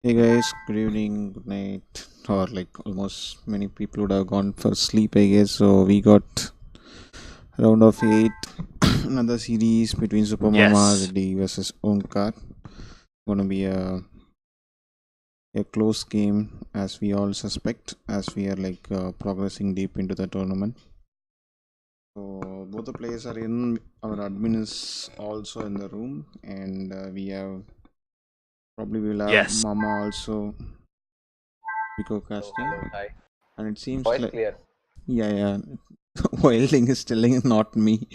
Hey guys, good evening, good night, or like almost many people would have gone for sleep, I guess. So we got round of eight, another series between Yes. SuperMamaReddy versus Onkar. Gonna be a close game, as we all suspect, as we are progressing deep into the tournament. So both the players are in. Our admin is also in the room, and we have probably will have Yes. Mama also Pico Hello, casting, hello, hi. and it seems Voice like clear. yeah, yeah. Wilding is telling not me.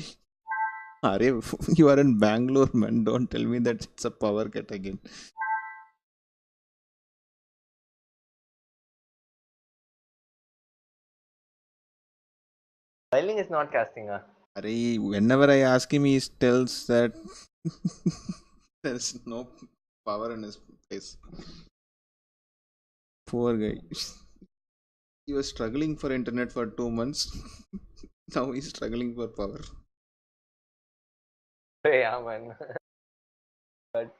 Are you are in Bangalore, man? Don't tell me that it's a power cut again. Smiling is not casting. Are whenever I ask him, he tells that there's no power in his place. Poor guy. He was struggling for internet for 2 months. Now he's struggling for power. Yeah, man. But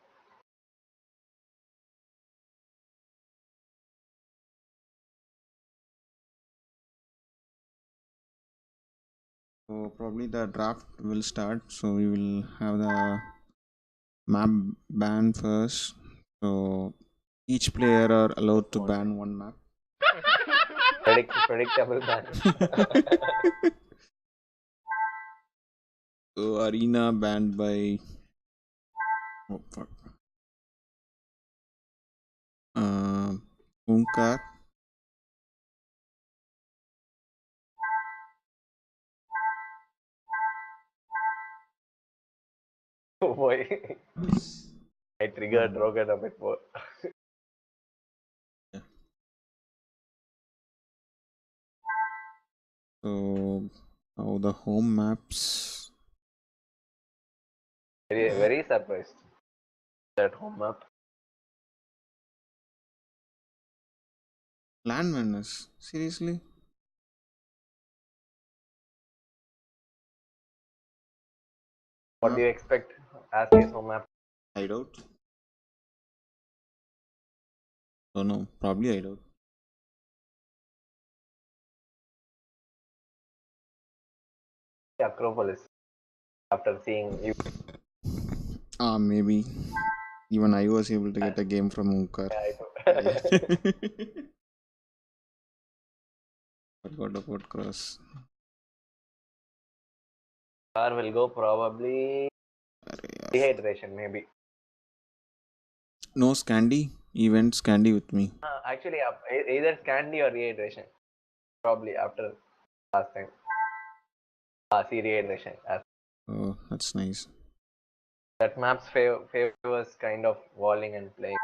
So probably the draft will start. So we will have the map ban first. So each player are allowed to wanted ban one map. predictable ban. So arena banned by oh fuck. Onkar. Oh boy, I triggered Rogan a bit more. Yeah. So how the home maps Very surprised. That home map. land madness. Seriously? What do Map you expect as his home map? hideout? Don't know. Probably hideout. Acropolis. After seeing you, Maybe. Even I was able to get a game from Onkar. I Yeah. know. Forgot about cross. Car will go probably Arey yaar. dehydration maybe. No Scandi. Event Scandi with me. Actually, either candy or rehydration. Probably after last time. See rehydration. Oh, that's nice. That map's favors kind of walling and playing.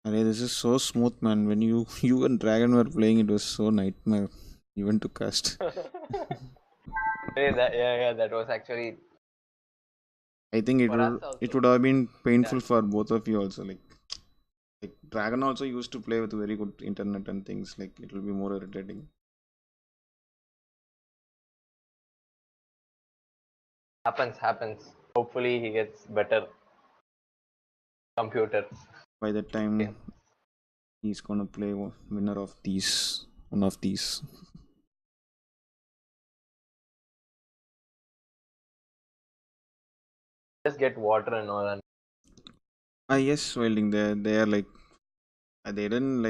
Arey, this is so smooth, man. When you and Dragon were playing, it was so nightmare. Even to cast. Yeah, that was actually I think for us it also. would have been Yeah, painful for both of you also. Like Dragon also used to play with very good internet and things. Like it will be more irritating. happens. Hopefully he gets better computers. By the Okay. time he's gonna play winner of these, one of these. Just get water and all, and Yes, Welding. They are like they didn't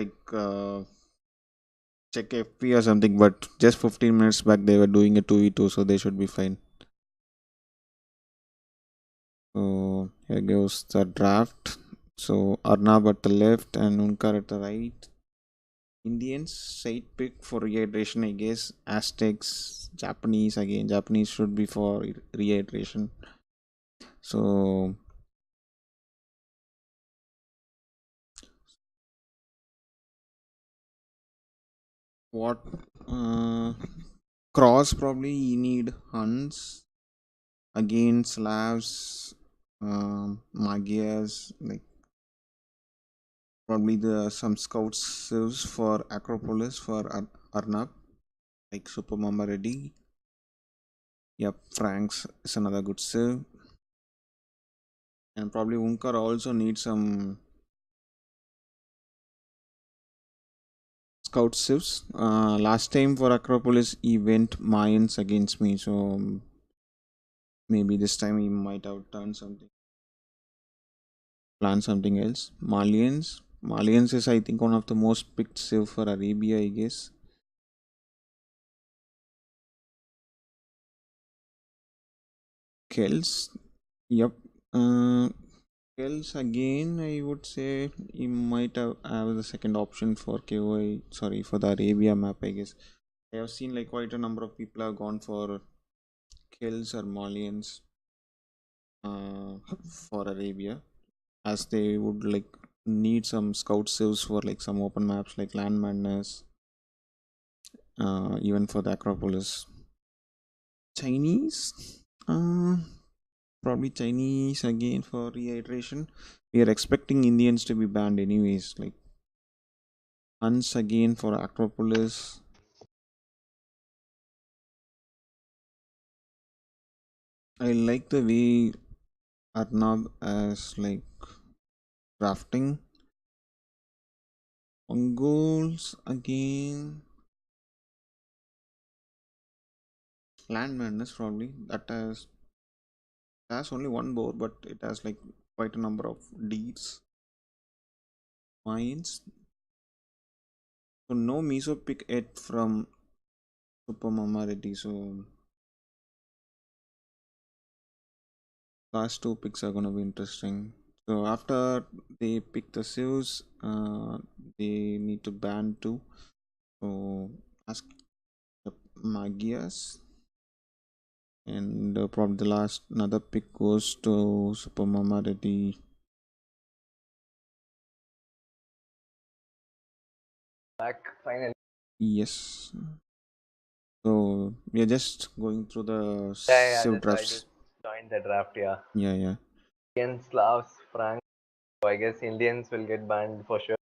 check FP or something, but just 15 minutes back they were doing a 2v2, so they should be fine. So here goes the draft. So Arnab at the left and Unkar at the right. Indians side pick for rehydration, I guess. Aztecs, Japanese again. Japanese should be for rehydration. So what? Cross probably you need Huns again. Slavs, Magyars, like probably the some scouts serves for Acropolis for Arnab, like Super Mama Reddy. Yep, Franks is another good serve. And probably Unkar also needs some scout shifts. Last time for Acropolis, he went Mayans against me, so maybe this time he might have done something, plan something else. Malians. Malians is, I think, one of the most picked shift for Arabia, I guess. Kells. Yep. Uh, Kells again, I would say he might have the second option for KOI. Sorry, for the Arabia map, I guess. I have seen like quite a number of people have gone for Kells or Malians uh, for Arabia, as they would like need some scout saves for like some open maps like Land Madness, even for the Acropolis. Chinese, probably Chinese again for reiteration. We are expecting Indians to be banned anyways. Like Huns again for Acropolis. I like the way Arnab as like drafting. Mongols again. Land Madness probably has only one board, but it has like quite a number of deeds. Mines. So no Miso pick it from SuperMamaReddy. So last two picks are gonna be interesting. So after they pick the Sieves, they need to ban two. So ask the Magias, and probably the last another pick goes to SuperMamaReddy. Back finally. Yes. So we are just going through the Yeah, Civ I drafts. just joined the draft. Yeah. Yeah, yeah. Indian Slavs, Franks. So I guess Indians will get banned for sure.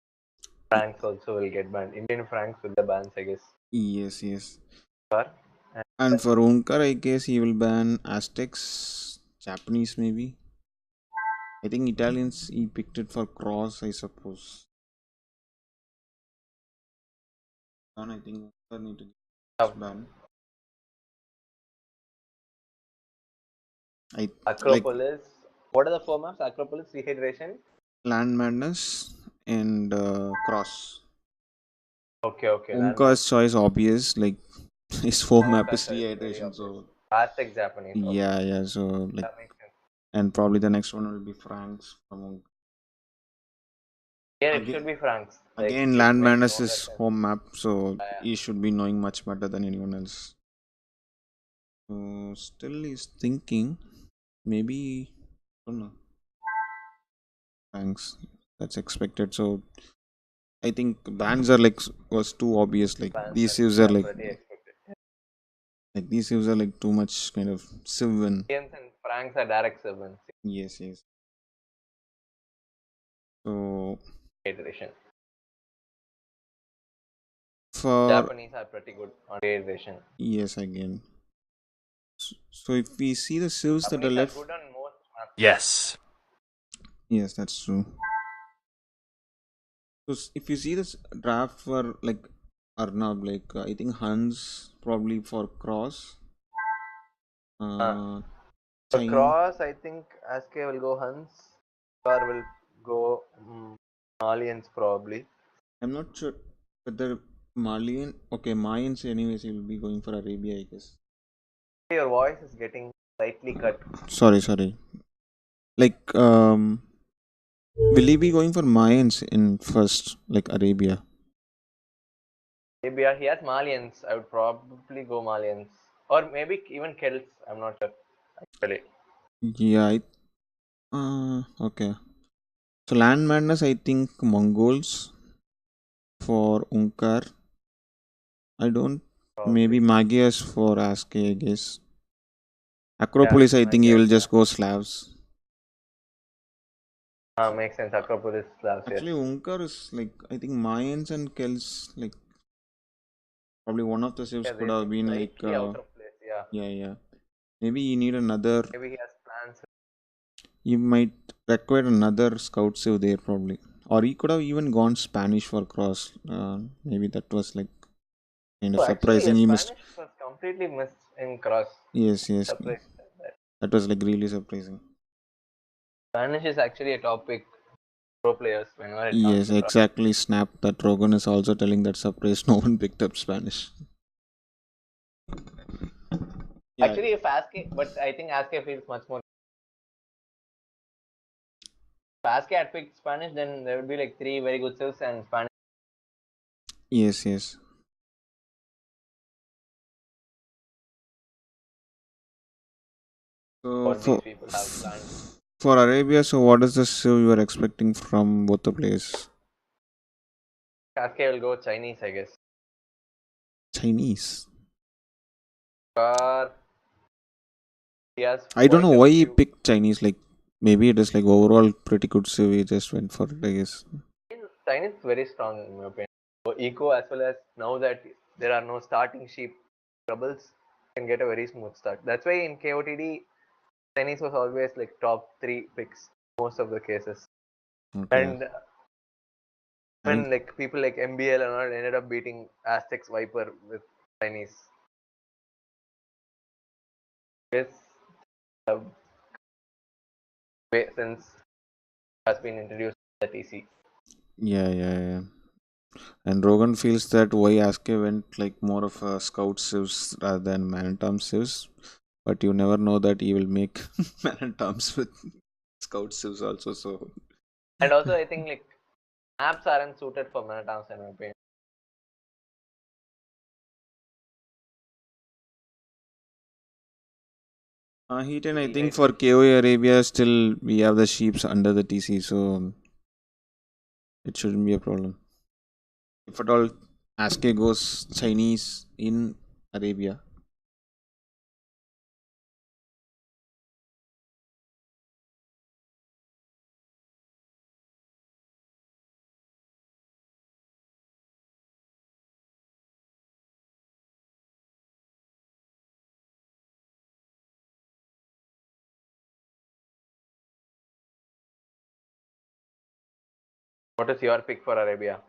Franks also will get banned. Indian Franks will the bans, I guess. Yes, yes. Sure. And And for Onkar, I guess he will ban Aztecs, Japanese maybe. I think Italians he picked it for cross, I suppose. And I think Onkar need to get this uh, ban. I like Acropolis. What are the four maps? Acropolis, Rehydration. Land Madness and Cross. Okay, okay. Landman. Onkar's choice obvious, like his home map Onkar is choice is very rehydration, obvious. so Aztec Japanese. Okay. yeah, yeah. So like, That makes sense. and probably the next one will be Franks from Here it should again. be Franks. Like Again, it Land makes Madness no other is sense. home map, so Yeah, he should be knowing much better than anyone else. So still is thinking, maybe I don't know. Thanks, that's expected. So I think bans are like was too obvious. Like fans these are saves are yeah, pretty expected. like these saves are like too much kind of Sylvan. Indians and Franks are direct servants. Yes, yes. So Iteration. for Japanese are pretty good on iteration. yes again. So if we see the sieves that are Japanese are left, good on most maps. Yes. yes, that's true. So if you see this draft for like Arnab, like I think Hans probably for cross, Uh, uh, for China. cross, I think SK will go Huns. Or will go Malians probably. I'm not sure whether Malian. Okay, Mayans. Anyways, he will be going for Arabia, I guess. Your voice is getting slightly cut. Sorry, sorry. Like, will he be going for Mayans in first, like Arabia? Maybe he has Malians. I would probably go Malians. Or maybe even Celts. I'm not sure. Actually. Yeah. Okay. So Land Madness, I think Mongols for Unkar. I don't. Maybe Probably. Magias for Aske, I guess. Yeah, Acropolis, I I think he guess. will Yeah. just go Slavs. Makes sense. Acropolis Slavs, yes. Actually, Unkar is like I think Mayans and Celts like probably one of the shifts Yeah, could they have seem been like slightly out of place. Yeah. yeah, yeah. Maybe you need another Maybe he has plans. He might require another scout save there probably, or he could have even gone Spanish for cross. Maybe that was like kind of So actually, surprising. a He missed. Spanish was completely missed in cross. Yes, yes, Surprised at that. that was like really surprising. Spanish is actually a topic pro players whenever it comes Yes, to cross. exactly. Snap that Rogan is also telling that surprise no one picked up Spanish. Yeah. Actually, if Aske, but I think Aske feels much more. If Aske had picked Spanish, then there would be like three very good saves and Spanish. Yes, yes. So What these people have planned. for Arabia, so what is the show you are expecting from both the players? Aske will go Chinese, I guess. Chinese. Or he has I don't know quite a why he few. picked Chinese. Like maybe it is like overall pretty good, so he just went for it. I guess. Chinese is very strong in my opinion. So eco as well as now that there are no starting sheep troubles, can get a very smooth start. That's why in KOTD, Chinese was always like top three picks most of the cases. Okay. And I think when like people like MBL and all ended up beating Aztecs Viper with Chinese. Yes, uh, since has been introduced to the TC. yeah, yeah, yeah. And Rogan feels that why Aske went like more of a scout sieves rather than man and arms sieves. But you never know that he will make man and arms with scout sieves also. So And also I think like maps aren't suited for Manatowns in my opinion. Heat and I Very think high for tension. KOA Arabia still we have the sheeps under the TC, so it shouldn't be a problem. If at all Aske goes Chinese in Arabia. What is your pick for Arabia?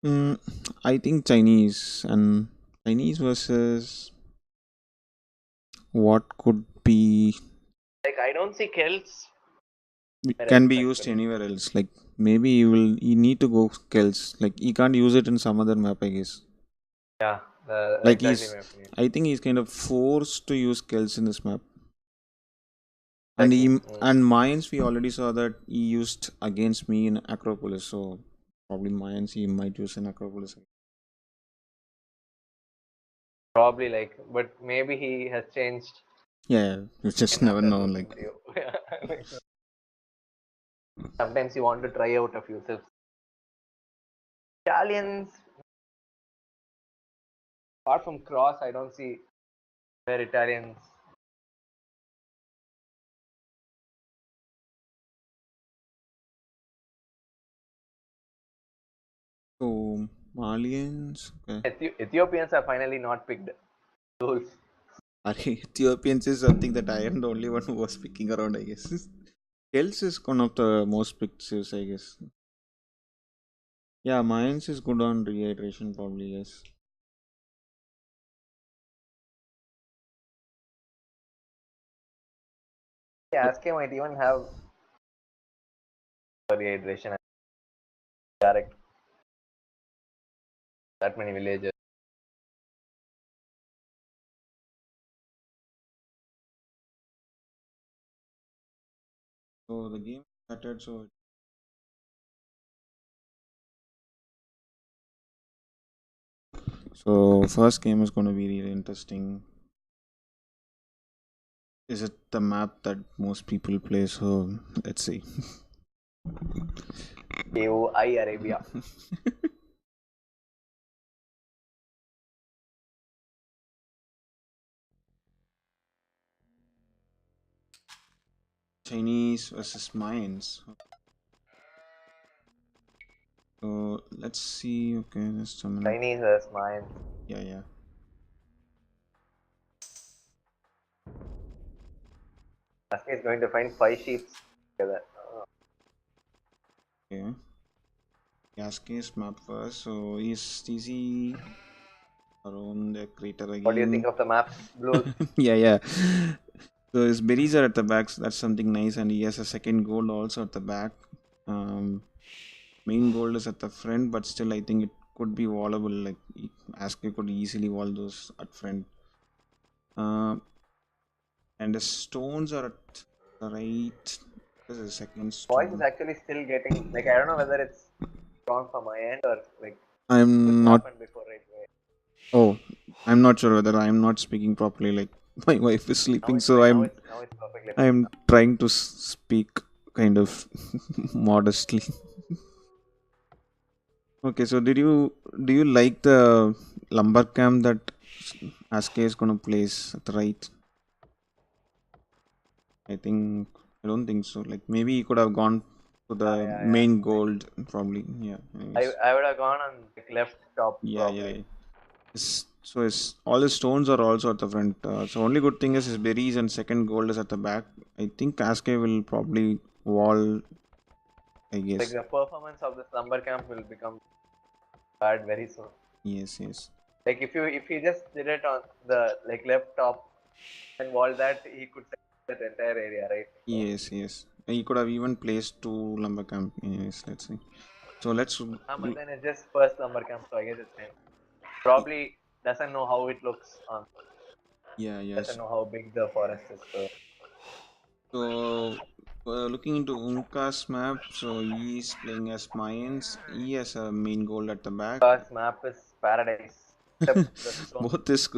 Mm, I think Chinese and Chinese versus what could be Like I don't see Kelts where can else be used actually. anywhere else. Like maybe you need to go Kells. Like you can't use it in some other map, I guess. Yeah, Like exactly my opinion. I think he's kind of forced to use Kells in this map. And Exactly. he and Mayans we already saw that he used against me in Acropolis, so probably Mayans he might use in Acropolis. Probably like, but maybe he has changed Yeah, you just again never after know. losing Like to you. Sometimes you want to try out a few tips. Italians, apart from Cross, I don't see where Italians. so Malians. Okay. Ethiopians are finally not picked tools. Are Ethiopians is something that I am the only one who was picking around, I guess. Kells is one of the most picked saves, I guess. Yeah, Mayans is good on rehydration, probably, yes. But Aske might even have rehydration and direct that many villages. so the game started, so first game is going to be really interesting. Is it the map that most people play? So let's see. KOI Arabia. Chinese versus Mayans. So let's see. Okay, just a minute. Chinese as mine. Yeah, yeah. Sasuke is going to find 5 sheep together. Okay. Yasuke's map first. So is he around the crater What do you think again? of the maps, Blue? Yeah, yeah. So his berries are at the back. So that's something nice, and he has a second gold also at the back. Um, Main gold is at the front, but still, I think it could be wallable. Like Aske could easily wall those at front. Uh, and the stones are at the right. This is the second Voice is stone. actually still getting like I don't know whether it's strong from my end or like this I'm not. happened before, right? Oh, I'm not sure whether I'm not speaking properly. Like my wife is Now sleeping, it's so fine. I'm Now it's perfectly fine. I'm trying to speak kind of modestly. Okay, so do you like the lumber camp that Aske is gonna place at the right? I think I don't think so. Like maybe he could have gone to the Yeah. main Like gold probably. Yeah. I Anyways. I would have gone on like left top Yeah, yeah. probably. So his all his stones are also at the front. So only good thing is his berries and second gold is at the back. I think Aske will probably wall. I Like guess. the performance of the slumber camp will become bad very soon. Yes, yes. Like if he just did it on the like left top and wall that he could set that entire area, right? So, Yes, yes. He could have even placed two lumber camp. Yes, let's see. So let's. but then it's just first slumber camp, so I guess it's fine. Probably doesn't know how it looks on Yeah, doesn't yes. know how big the forest is. So So looking into Unka's map, so he's playing as Mayans. He has a main goal at the back. First map is paradise. Except the stone. Both his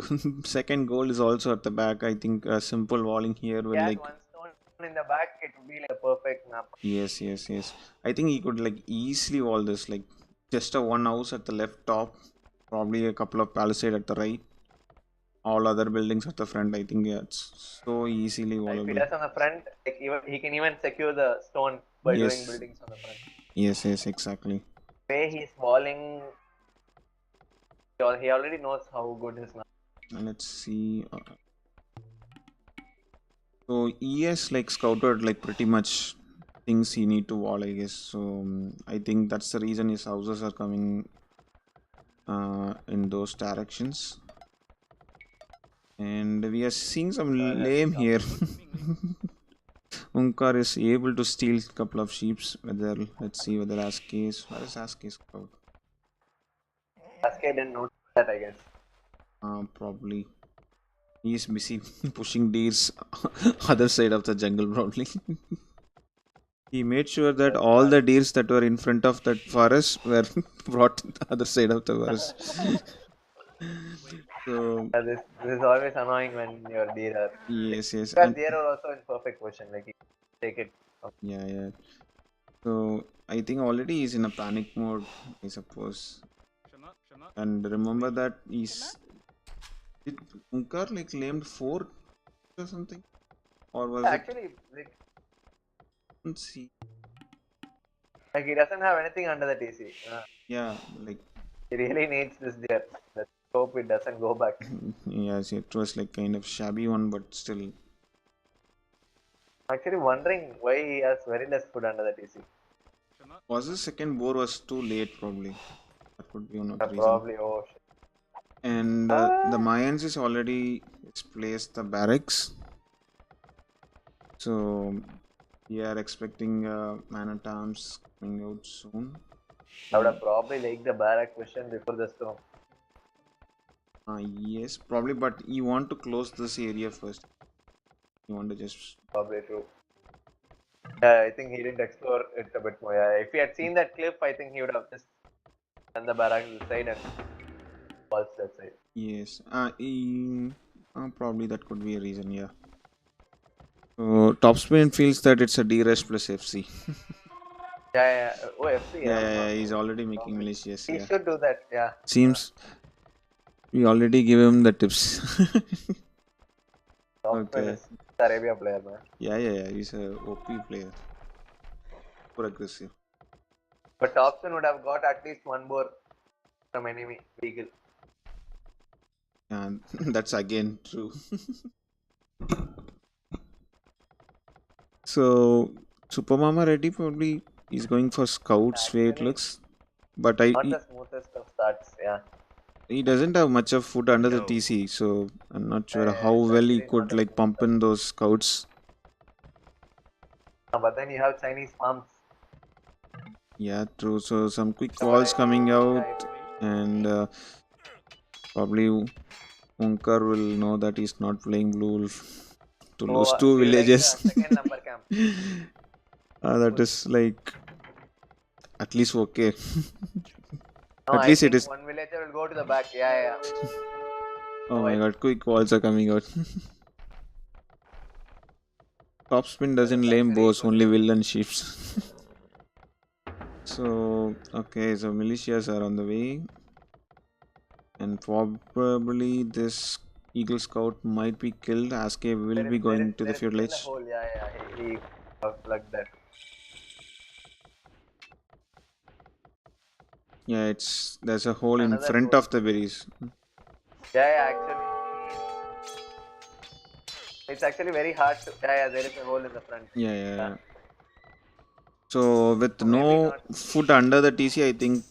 second goal is also at the back. I think a simple walling here He will had like one stone in the back, it would be like a perfect map. yes, yes, yes. I think he could like easily wall this like just a one house at the left top, probably a couple of palisade at the right, all other buildings at the front. I think yeah, it's so easily If he wallable. does on the front, like even he can even secure the stone by doing Yes, buildings on the front. yes, yes, exactly. The way he's walling, he already knows how good his map. Let's see. So ES like scouted like pretty much things he need to wall, I guess. So I think that's the reason his houses are coming in those directions. And we are seeing some That lame sounds here. good. Unkar is able to steal a couple of sheeps. Whether let's see whether Aske is where is Aske scout? Sasuke didn't notice that, I guess. Probably he is busy pushing deers other side of the jungle probably. He made sure that That's all smart. the deers that were in front of that forest were brought to the other side of the forest. So This is always annoying when your deer are like, yes, yes, because and deer are also in perfect position. Like you take it. yeah, yeah. So I think already he's in a panic mode, I suppose. And remember that he's did Unkar like claimed four or something, or was it? Actually, Let's see. like he doesn't have anything under the TC. Yeah, like He really needs this deer. Let's hope it doesn't go back. yes, it was like kind of shabby one, but still. Actually, wondering why he has very less food under the TC. Was the second bore was too late probably. That could be one of the reason. Probably. Oh shit. And the Ah, Mayans is already placed the barracks, so we are expecting man at arms coming out soon. I would So have probably liked the barrack question before the storm. yes, probably, but you want to close this area first. You want to just Probably true. Yeah, I think he didn't explore it a bit more. Yeah, if he had seen that cliff, I think he would have just done the barrack to the side and walls that side. yes. Probably that could be a reason. Yeah. So Topspin feels that it's a D-Rush plus FC. Yeah. Oh, FC. Yeah, Yeah, yeah, no, yeah, he's already making probably. malicious. He Yeah. should do that. Yeah. Seems we already give him the tips. Topspin Okay. is Arabia player, man. Yeah, yeah, yeah. He's a OP player. Super aggressive. But Topspin would have got at least one more from enemy vehicle. And that's again true. So Super Mama Reddy probably is going for scouts way it Actually, looks, but I not the smoothest of starts. Yeah. he doesn't have much of food under the TC, so I'm not sure how It's well he actually not could a like smooth pump start. in those scouts. But then you have Chinese pumps. Yeah, true. So some quick So what walls I coming yeah, out, and probably Onkar will know that he's not playing Blue Wolf to so lose two do you like villages. second lumber camp? That Good. is like at least okay. No, At I least it think is. one villager will go to the back. Yeah, yeah. Oh Oh, my god, quick walls are coming out. Topspin that's doesn't lame actually boss, good. only villain ships. So, okay, so militias are on the way, and probably this Eagle Scout might be killed. Aske will be going to the There is feudal still a edge. hole. Yeah, yeah. He plugged that. Yeah, it's there's a hole in Another front hole. of the berries. Yeah, yeah. Actually, it's actually very hard to. Yeah, yeah. There is a hole in the front. Yeah, yeah, Yeah. yeah. So with So maybe no not. food under the TC, I think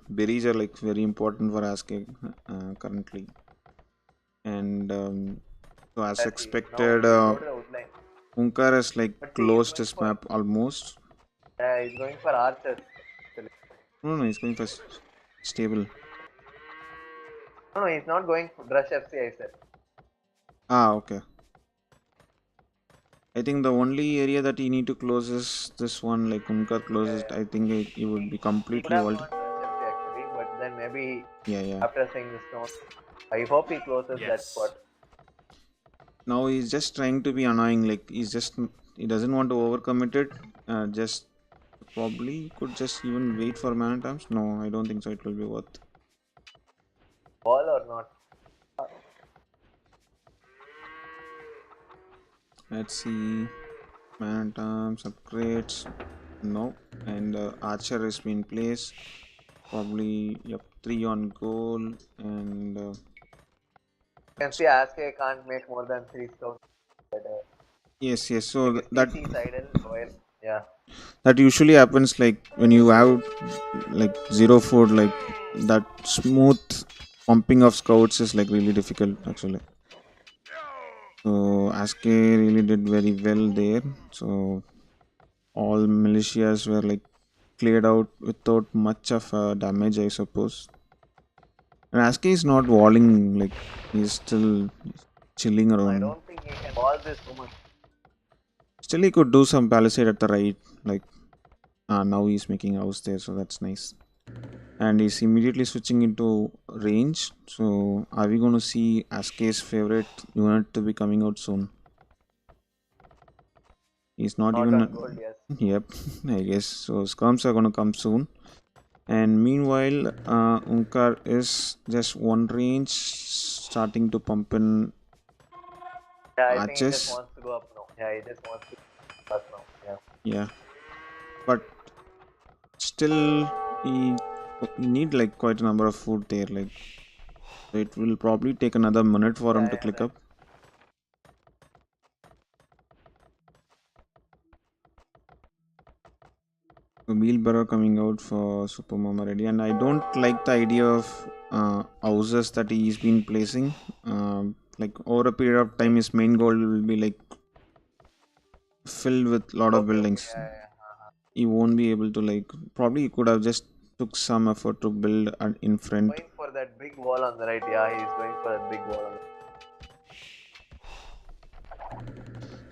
berries are like very important for Aske currently. And so as Let's see. Now expected, he'll go to the woodline. Unkar has like But see, he's closed going his for. map almost. He's going for archers. Actually. No, no, he's going for stable. No, no, he's not going for Rush FC. I said. Ah, okay. I think the only area that he need to close is this one. Like Unkar closes it, Yeah, I think he would be he could completely have walled. gone Rush FC actually, but then maybe Yeah, yeah. after seeing this note, I hope he closes that spot. Now he's just trying to be annoying. Like he doesn't want to overcommit it. Just probably could just even wait for man times. No, I don't think so. It will be worth. Ball or not? Let's see. Man times upgrades. No, and Archer has been placed. Probably yep, 3 on goal and. You can see Aske can't make more than 3 scouts. But, Yes, yes. So like his that TC is idle. While yeah, that usually happens like when you have like zero food, like that smooth pumping of scouts is like really difficult actually. So Aske really did very well there. So all militias were like cleared out without much of damage, I suppose. And Aske is not walling, like he's still chilling I around. don't think he can ball this woman. Still, he could do some palisade at the right, like now he's making house there, so that's nice. And he's immediately switching into range. So, are we going to see Aske's favorite unit to be coming out soon? He's not Not even. on gold, yes. Yep, I guess. So, scums are going to come soon. And meanwhile, Unkar is just one range, starting to pump in Yeah, I think he just arches. wants to go up now. Yeah, he just wants to go up now. Yeah. Yeah, but still, he need like quite a number of food there. Like, it will probably take another minute for him Yeah, to yeah, click that. up. Wheelbarrow coming out for Super Mama Ready, and I don't like the idea of houses that he's been placing. Like over a period of time, his main goal will be like filled with lot of Okay, okay. buildings. Yeah, yeah. He won't be able to like. Probably he could have just took some effort to build in front. Going for that big wall on the right. Yeah, he's going for that big wall on the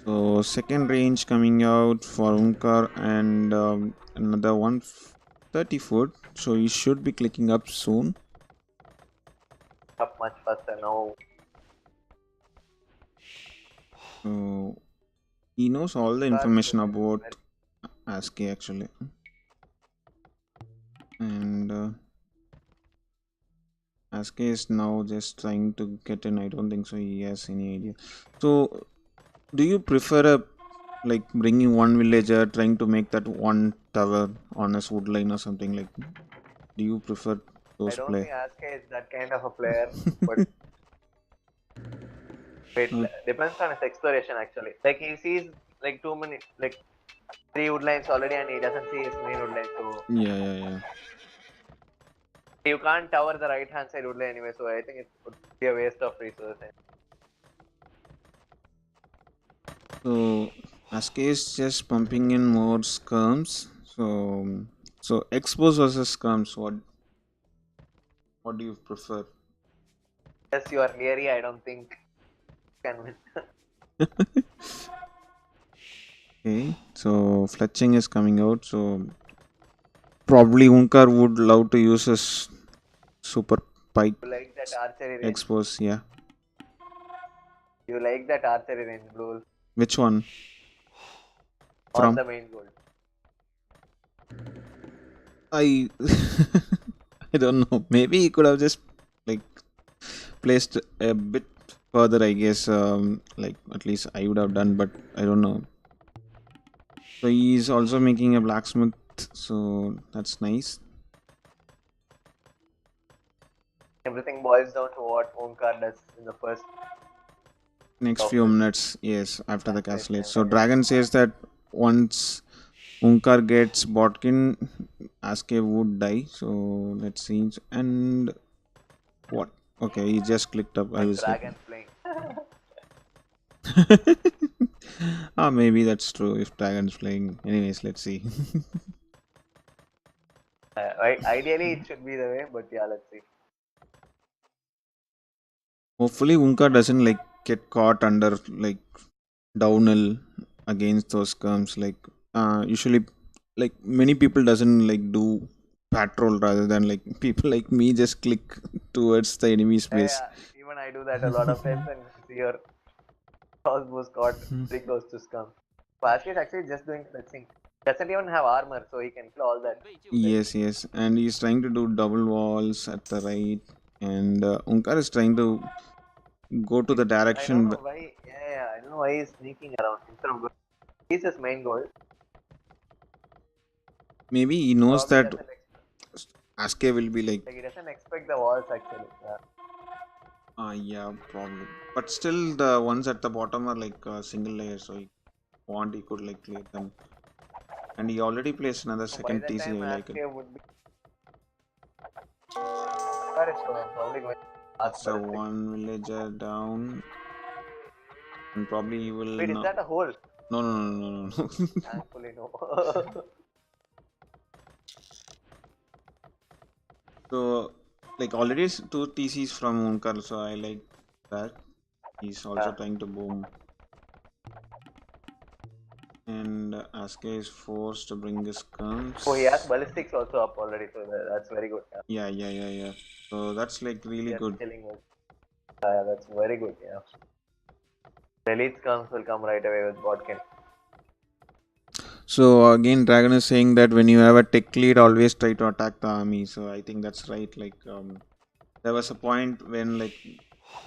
So second range coming out for Unkar and another 130 foot. So he should be clicking up soon. up much faster now. So he knows all the Cars information will about ASCII actually, and ASCII is now just trying to get in. I don't think so. He has any idea. So do you prefer a like bringing one villager trying to make that one tower on a wood line or something like? Do you prefer I those don't play? think Aske is that kind of a player, but wait, Uh, depends on his exploration actually. Like he sees like too many, like 3 wood lines already, and he doesn't see his main wood line. So Yeah, yeah, yeah. you can't tower the right hand side wood line anyway. So I think it would be a waste of resources. So Aske is just pumping in more skirms. So expose versus skirms. What do you prefer? Yes, you are Leary. I don't think you can win. Okay, so fletching is coming out. So probably Unkar would love to use his super pike You like that archery range? expose. Yeah, You like that archery range, Blue, which one on from? the main goal. I I don't know. Maybe he could have just like placed a bit further. I guess like at least I would have done, but I don't know. So he's also making a blacksmith. So that's nice. Everything boils down to what Onkar does in the first Next of few this minutes, yes, after the castle. assassination. So Dragon says that once Unkar gets Botkin, Aske would die. So let's see. And what? Okay, he just clicked up. I But was like, Dragon playing. ah, maybe that's true if Dragon's playing. Anyways, let's see. Ideally, it should be the way, but yeah, let's see. Hopefully, Unkar doesn't like get caught under like downhill against those skirms. Like, usually, like many people doesn't like do patrol rather than like people like me just click towards the enemy space. Yeah, even I do that a lot of times, and see your crossbows caught very close to scum. Basket is actually just doing fetching. Doesn't even have armor, so he can kill all that. Yes, yes, and he's trying to do double walls at the right, and Unkar is trying to go to the I don't direction. know why. Yeah, I don't know why he's sneaking around instead of going. He's his main goal. Maybe he knows Probably that doesn't Aske will be like, he doesn't expect the walls actually. yeah, probably. But still, the ones at the bottom are like single layer, so he could like clear them. And he already placed another So by second the time TC. I like it. Aske would be correct, so I'm probably going to ask That's a ballistic. one villager down, and probably he will Wait, is not. that a hole? No, no, no, no, no, no. Thankfully, no. So, like already two TCs from Onkar, so I like that. He's also Yeah. trying to boom. And Aske is forced to bring his guns. Oh, he has ballistics also up already, so that's very good. Yeah, yeah, yeah, yeah. So that's like really Yes, good. killing was. That's very good. Yeah. The elite comes will come right away with Bodkin. So again, Dragon is saying that when you have a tech lead, always try to attack the army. So I think that's right. Like there was a point when like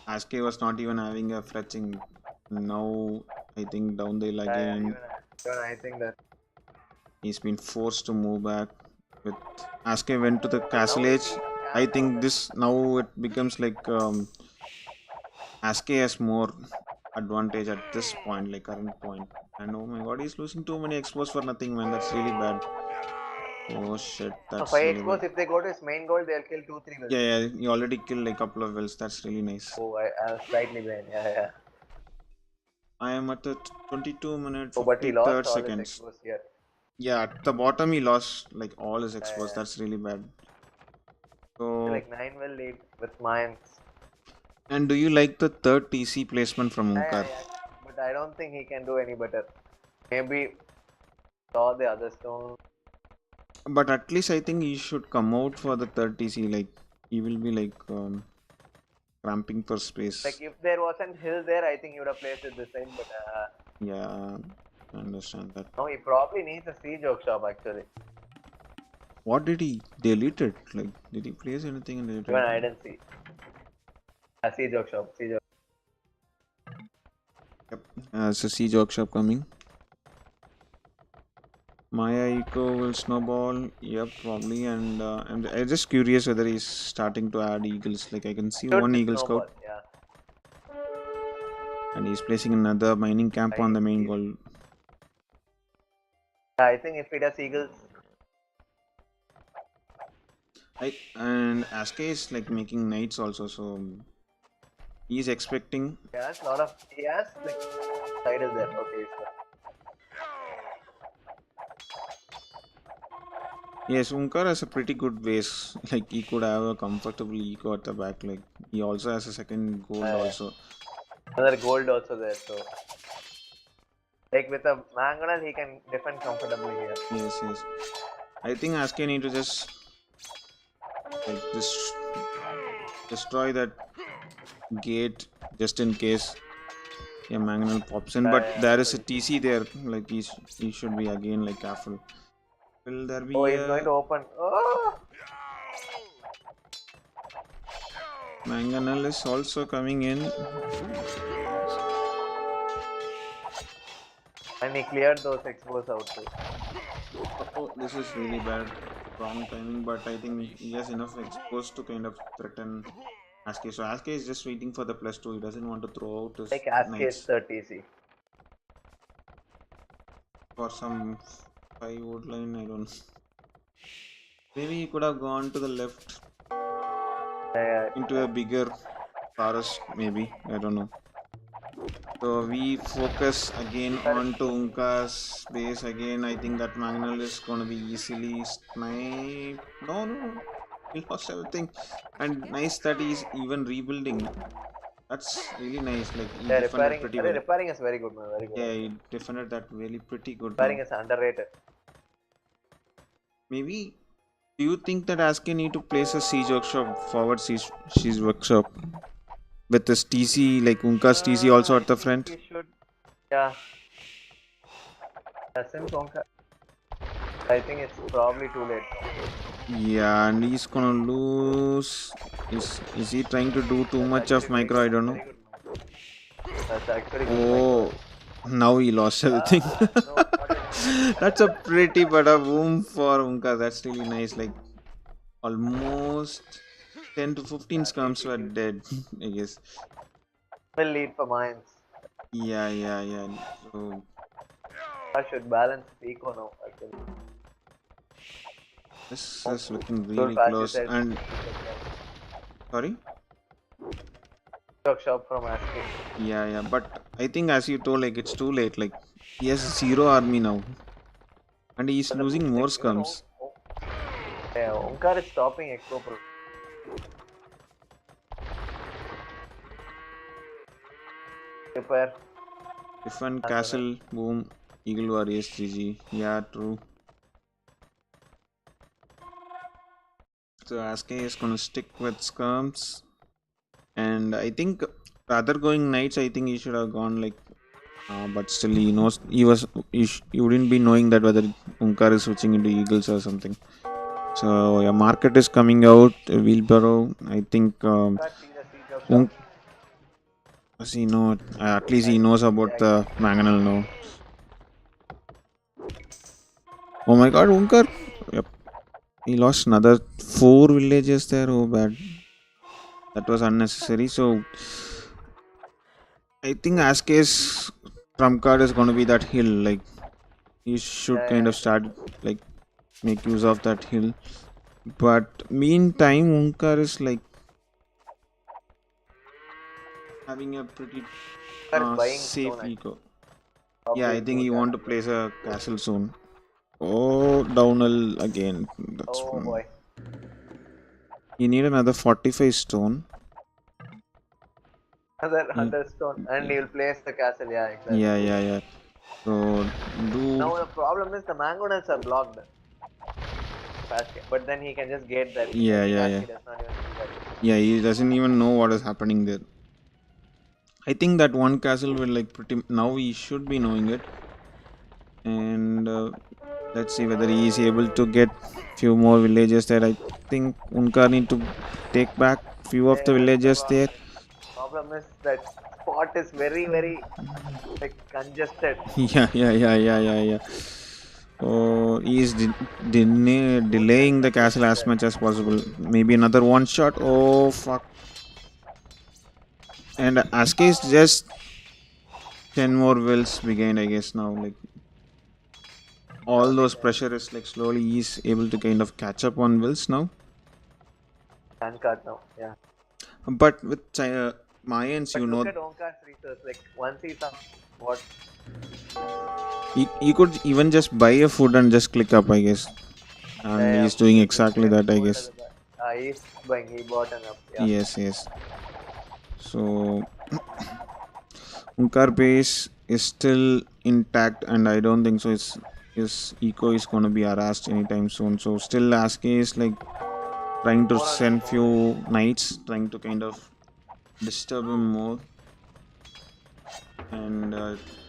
Aske was not even having a fletching. Now I think down the hill Yeah, again, even I think that he's been forced to move back. With Aske went to the now castle he edge. I can now think this now it becomes like Aske has more advantage at this point, like current point. And oh my god, he's losing too many expos for nothing, man. That's really bad. Oh shit, so that's 5 really bad. expos. If they go to his main goal, they'll kill 2-3 wills. Yeah, yeah, he already killed like a couple of wells. That's really nice. Oh, I was slightly behind. Yeah. I am at the 22 minute Oh, but he 53rd lost all his seconds. expos here. Yeah, at the bottom he lost like all his expos. Yeah. That's really bad. So, Like 9 will lead with mines. and do you like the third TC placement from Onkar? Yeah. But I don't think he can do any better. Maybe saw the other stone. But at least I think he should come out for the third TC. Like he will be like cramping for space. Like if there wasn't hill there, I think he would have placed it this side. But Yeah, I understand that. no, he probably needs a siege workshop actually. What did he delete it? Like, did he place anything and delete Even it? I didn't see. A siege workshop. Yep. It's a siege workshop coming. Maya Eco will snowball. Yep, probably. And I'm just curious whether he's starting to add eagles. Like, I can see Should one be eagle snowball. scout. Yeah. And he's placing another mining camp on the main goal. I think if it has eagles, And Aske is like making knights also, so he's expecting. he has like titles there. Okay, so Yes, Unkar has a pretty good base. Like he could have a comfortable eco at the back. Like he also has a second gold also. another gold also there. So like with a mangonel, he can defend comfortably here. Yes, yes. I think Aske need to just like destroy that gate just in case a mangonel pops in. But there is a Actually. TC there. Like he should be again like careful. Will there Oh, be he's going a to open. Oh! mangonel is also coming in? And he cleared those expos out too. Oh, this is really bad. Wrong timing, but I think he has enough exposed to kind of threaten Aske. So Aske is just waiting for the +2. He doesn't want to throw out his Like Aske's knights 30C. for some 5 wood line. I don't know. Maybe he could have gone to the left into a bigger forest, maybe. I don't know. So we focus again on to Unka's base again. I think that Magnal is gonna be easily sniped. No, no, no. He lost everything. And nice that he's even rebuilding. That's really nice. Like he defended pretty well. Repairing is very good, man. Very good. Yeah, he defended that really pretty good Repairing now. is underrated. Maybe do you think that Aske need to place a siege workshop forward siege workshop with this TC like Unka's TC also I at the think front? he should. Yeah. Since Onkar, I think it's probably too late. Yeah, and he's gonna lose. Is he trying to do too much of micro? I don't know. That's actually good Oh, now he lost everything. No, That's a pretty bada boom for Unka. That's really nice. Like almost 10 to 15 scrums were dead, I guess. will lead for mines. Yeah, yeah, yeah. So I should balance eco now. Actually. this is looking So really fast you close. said. And sorry. Workshop from asking. Yeah, yeah. But I think as you told, like it's too late. Like he has zero army now, and he's losing more scrums. Yeah, Onkar is stopping Expo Pro. Repair. Different castle, boom, Eagle Warriors 3G. Yeah, true. So Aske is gonna stick with skirms, and I think rather going knights, I think he should have gone like. But still, he knows he wouldn't be knowing that whether Unkar is switching into eagles or something. So yeah, market is coming out. Wheelbarrow, I think. Does he know? At least he knows about the mangonel now. Oh my God, Unkar! Yep. He lost another 4 villages there. Oh, bad. That was unnecessary. So, I think Aske's trump card is going to be that hill. Like, he should kind of start, like, make use of that hill. But, meantime, Unkar is, like, having a pretty safe eco. Yeah, I think he want to place a castle soon. Oh, downhill again. That's Oh boy. You need another 45 stone. Another 100 stone. And he will place the castle. Yeah, exactly. Yeah. So, Now the problem is the mangonels are blocked. But then he can just get that. Yeah. Yeah, he doesn't even know what is happening there. I think that one castle will like pretty. Now he should be knowing it. And let's see whether he is able to get few more villages there. I think Unkar need to take back few of the villages there. Problem is that spot is very like congested. Yeah. Oh, he is delaying the castle as much as possible. Maybe another one shot. Oh fuck! And Aske is just 10 more wills behind, I guess now. Like all Okay, those pressure is like slowly he's able to kind of catch up on Wills now. hand card now. Yeah. But with China, Mayans, But look at Onkar's research. Like once he's up, what? he could even just buy a food and just click up, I guess. And Yeah, he's doing he'll just exactly get that, I hold of guess. the bag. He's buying. He bought an up. Yeah. Yes, yes. So Onkar base is still intact, and I don't think so. His eco is gonna be harassed anytime soon. So still, Aske is like trying to More on send stone. few knights, trying to kind of disturb him more. And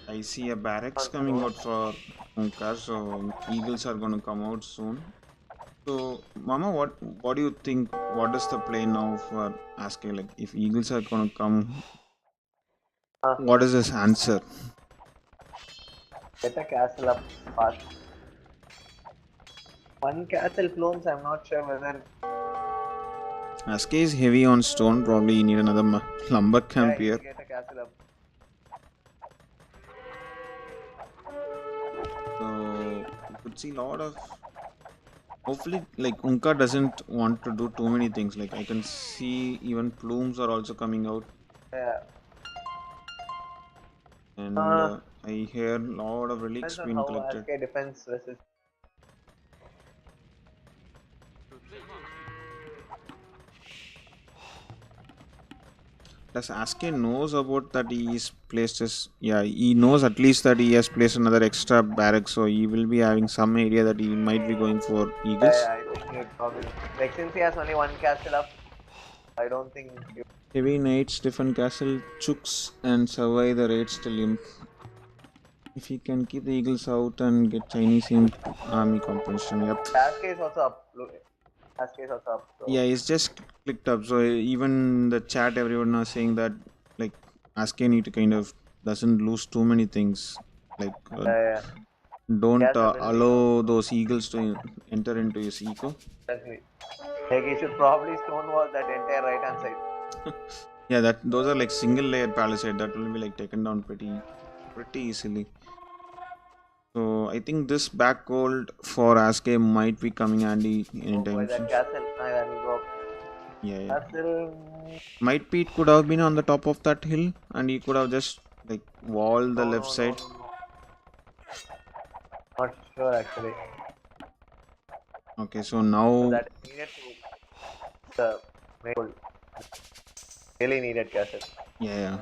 I see a barracks On coming stone. out for Onkar, so eagles are gonna come out soon. So, Mama, what do you think? What is the play now for Aske? Like, if eagles are gonna come, Uh, what is his answer? get a castle up fast. One castle clones. I'm not sure whether. Aske is heavy on stone. Probably you need another lumber Yeah, camp he'll here. get a castle up. So you could see a lot of. Hopefully, like Unka doesn't want to do too many things. Like I can see even plumes are also coming out, Yeah. and I hear a lot of relics Depends on being how collected. SK defense versus. Does Aske knows about that he is placed his, yeah, he knows at least that he has placed another extra barrack, so he will be having some idea that he might be going for eagles. I think he would probably. Like since he has only one castle up, I don't think. Heavy knights defend castle chooks and survive the raids till imp. If he can keep the eagles out and get Chinese imp army composition, yep. SK is also up. Look, SK is also up. So Yeah, it's just clicked up. So even the chat, everyone are saying that like Aske need to kind of doesn't lose too many things. Like yeah, he don't has the ability now. allow those eagles to enter into his eco. Exactly. Like he should probably stonewall that entire right hand side. Yeah, that those are like single layer palisade that will be like taken down pretty easily. So I think this back gold for Aske might be coming handy Oh boy, anytime that soon. castle. I will go up. Yeah, yeah. Castle. Might be it could have been on the top of that hill, and he could have just like walled the No, left no, no, side. no, no. Not sure actually. Okay, so So now that is needed to the main goal. Really needed castle. yeah.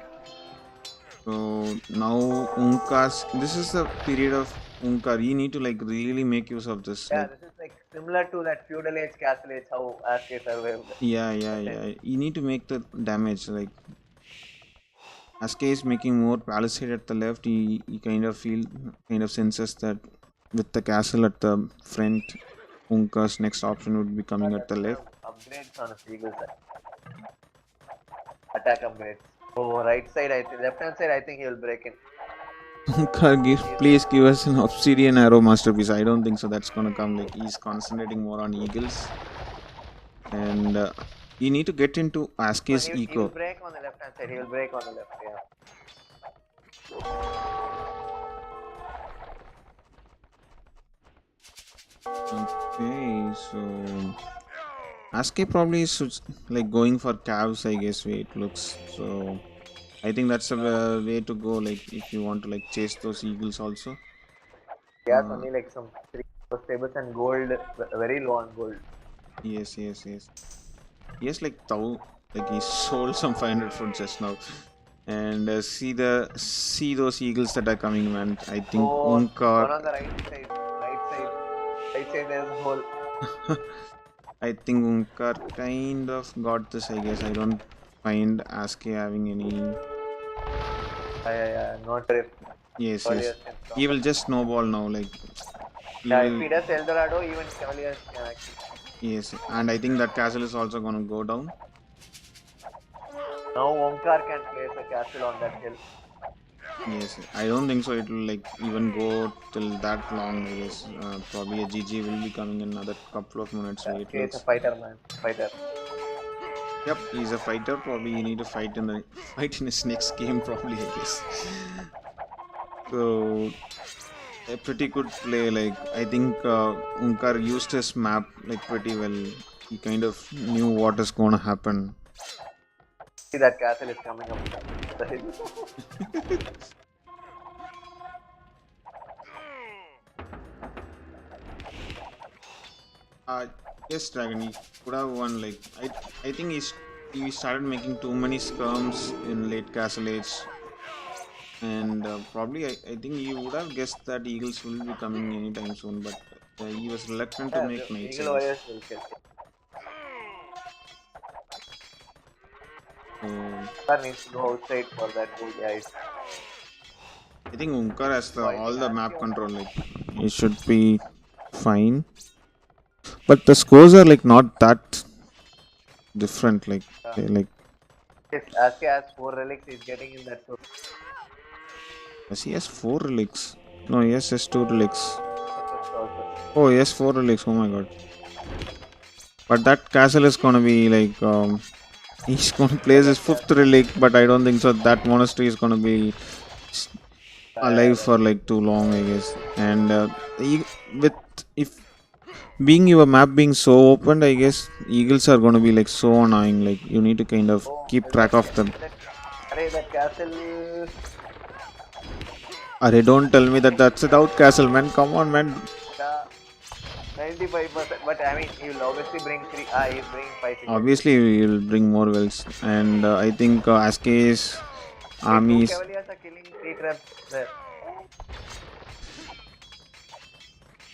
So now Unkar's this is the period of Unkar. You need to like really make use of this. Yeah, Like this is like similar to that feudal age castle age how SK survived. yeah. You need to make the damage. Like Aske is making more palisade at the left. He kind of senses that with the castle at the front, Unkar's next option would be coming at That's the gonna left. have upgrades on a eagle side. Attack upgrades. So right side, I think left hand side, I think he will break in. Unkar, please give us an obsidian arrow masterpiece. I don't think so. That's gonna come. Like he's concentrating more on eagles, and you need to get into No, Aske's he will eco. break on the left hand side. He will break on the left. Yeah. Okay, so Aske probably is like going for calves, I guess. Way it looks. So I think that's a way to go. Like if you want to like chase those eagles also. He has Uh, only like some three stables and gold, very low on gold. yes. Yes, like like he sold some 500 foot just now. And see those eagles that are coming, man. I think Oh, Onkar. one on the right side. Right side. Right side, there's a hole. I think Onkar kind of got this. I guess I don't find Aske having any. Not sure if Yes. Cavaliers can stop He will him. just snowball now. Like he Yeah, if will. he does Eldorado, even Cavaliers can actually. Yes, and I think that castle is also gonna go down. Now Onkar can place a castle on that hill. Yes, I don't think so. It will like even go till that long. I guess probably a GG will be coming in another couple of minutes. Yeah, Way it he is a looks. fighter, man. Fighter. Yep, he's a fighter. Probably you need to fight in the fight in his next game. Probably I guess. So a pretty good play. Like I think Onkar used his map like pretty well. He kind of knew what is going to happen. See that castle is coming up. uh, yes, Dragon. He could have won. Like I think he started making too many skirms in late Castle Age, and probably I think he would have guessed that Eagles will be coming anytime soon, but he was reluctant to Yeah, the make knights, I Eagle guess. Warriors will kill. So Onkar needs to go outside for that goal. Yeah, I think Onkar has so I all think the Aski map also. control. Like he should be fine. But the scores are like not that different. Like Yeah. like If Aski has 4 relics, he's getting in that too. yes, he has four relics. No, yes, he has two relics. Also. Oh yes, four relics. Oh my god. But that castle is gonna be like he's gonna place his Second fifth castle. relic, but I don't think so. That monastery is gonna be s- Yeah, alive for like too long, I guess. And with if being your map being so open, I guess eagles are gonna be like so annoying. Like you need to kind of oh, keep track of them. that castle. Arey, don't tell me that that's a doubt castle, man. Come on, man. Yeah, 95%. But I mean, he will obviously bring three. Ah, he's bringing 5 civilians. Obviously, we'll bring more wells, and I think Askey's Hey, two armies cavaliers are killing 3 traps there.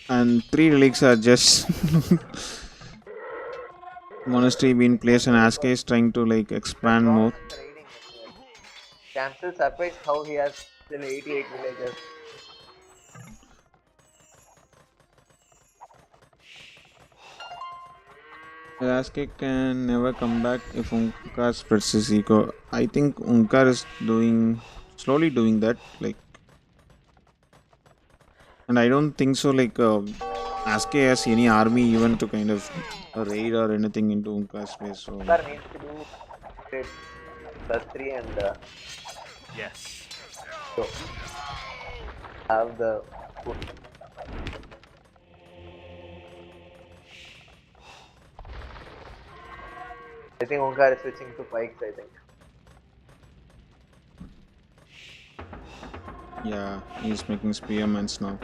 and three relics are just monastery being placed, and Askey is trying to like That's expand wrong more. after raiding. I'm still surprised how he has still 88 villagers. Askey can never come back if Unkar spreads his ego. I think Unkar is doing slowly doing that, like, and I don't think so. Like, Askey has any army even to kind of raid or anything into Unkar's space. So Onkar needs to do it +3 and Yes. so have the. I think Onkar is switching to pikes. I think. yeah, he's making spearmans now.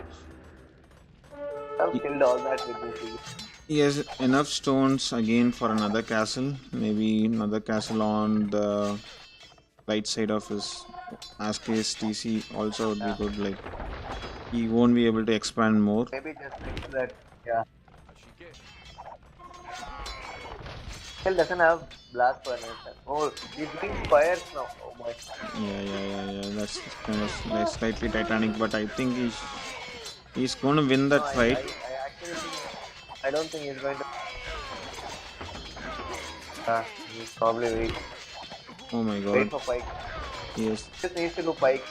I've He, killed all that with this. he has enough stones again for another castle. Maybe another castle on the right side of his Askey's TC also would be Yeah. good. Like he won't be able to expand more. Maybe just next to that. Yeah. Still doesn't have blast furnace. Oh, he's doing squares now. Oh my. Yeah. That's kind of like slightly Titanic, but I think he's going to win No, that fight. I actually think. I don't think he's going to. He's probably Oh my wait god. for pikes. Yes. Just needs to do pikes.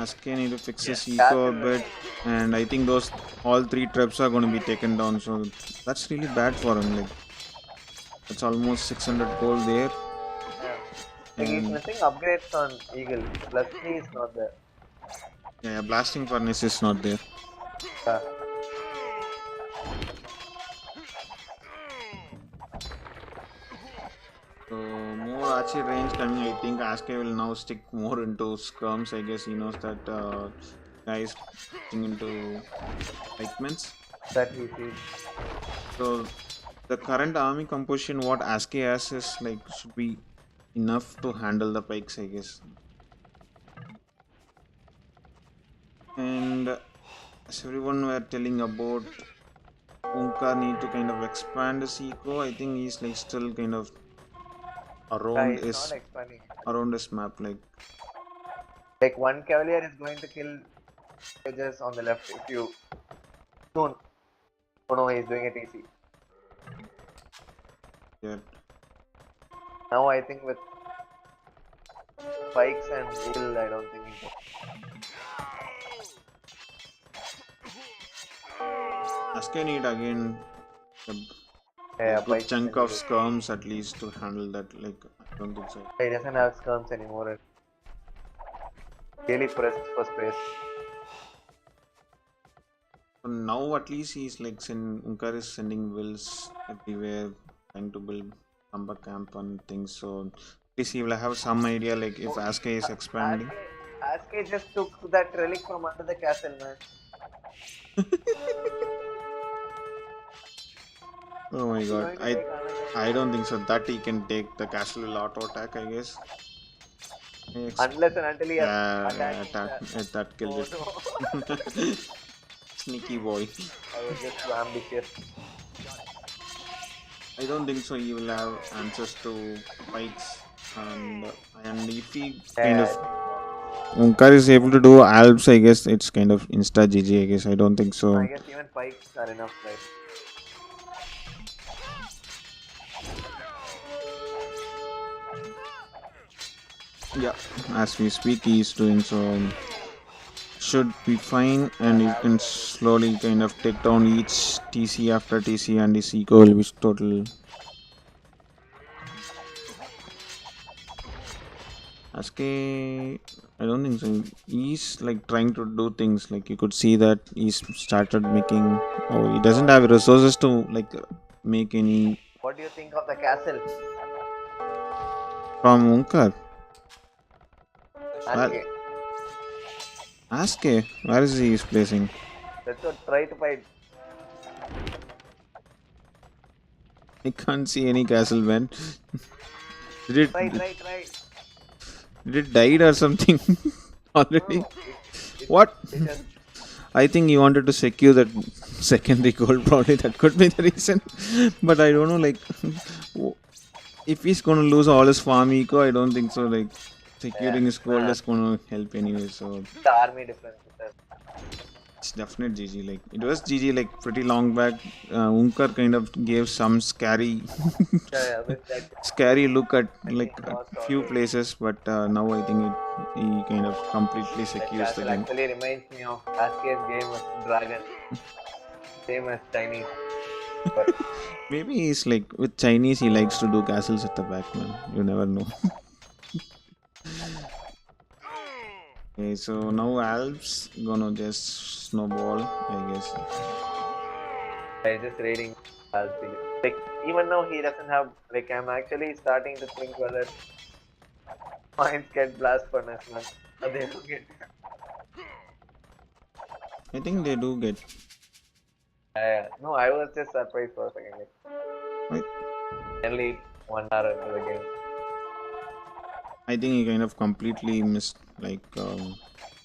Askey need to fix his Yes. eco a bit, and I think those all three traps are going to be taken down. So that's really bad for him. Like it's almost 600 gold there, Yeah. Like he's and missing upgrades on Eagle. +3 is not there. yeah, blasting furnace is not there. Yeah. So more archery range coming. I think Askey will now stick more into skirms. I guess he knows that guy is getting into pikemen's. That he sees. So the current army composition, what Askey has is like should be enough to handle the pikes, I guess. And as everyone were telling about Onkar need to kind of expand his eco. I think he's like still kind of Yeah, around he's not his expanding. around his map. Like one cavalier is going to kill villages on the left if you soon. Oh no, he's doing it easy. Yeah. Now I think with pikes and eagle, I don't think he can. Askey need again a, Yeah, good pikes chunk and of eagle. skirms at least to handle that. Like I don't think so. He doesn't have skirms anymore. really pressed for space. So now at least he's like Onkar is sending wills everywhere, trying to build summer camp and things. So at least he will have some idea like if Oh, Aske is expanding. Aske just took that relic from under the castle, man. Oh my He's god, going to take another. I don't think so that he can take the castle will auto attack. I guess. Unless and until he has Yeah, attacking attack that killed Oh it. no. Sneaky boy. I was just too ambitious. I don't think so. He will have answers to pikes and if he kind Yeah, of I think so. Onkar is able to do Alps, I guess it's kind of insta GG. I guess I don't think I so. guess even pikes are enough, right? Yeah, as we speak, he is doing so. Should be fine, Yeah, and you can slowly kind of take down each TC after TC, and his eco will be total. Aske, I don't think so. He's like trying to do things like you could see that he's started making. Oh, he doesn't have resources to like make any What do you think of the castle? from Onkar. Well, Aske. Aske, where is he placing? Let's go try to fight. I can't see any castle, man. Did it Try. did it died or something already? No. What? It just I think he wanted to secure that secondary goal. Probably that could be the reason. But I don't know. Like, if he's gonna lose all his farm eco, I don't think so. Like, securing his gold is gonna help anyway. So the army difference. it's definite GG. Like it was GG like pretty long back. Onkar kind of gave some scary, With that scary look at I like think a lost few already. places, but now I think he kind of completely That secures the castle game. actually reminds me of Aske's game of Dragon. Same as Chinese. But Maybe he's like with Chinese, he likes to do castles at the back, man. You never know. Okay, so now Alps gonna just snowball, I guess. I just reading Alpi. Like even now he doesn't have like I'm actually starting to think whether points get blast furnace man. Or they don't get I think they do get. no, I was just surprised for a second. Like, Right? nearly 1 hour into the game. I think he kind of completely missed, like,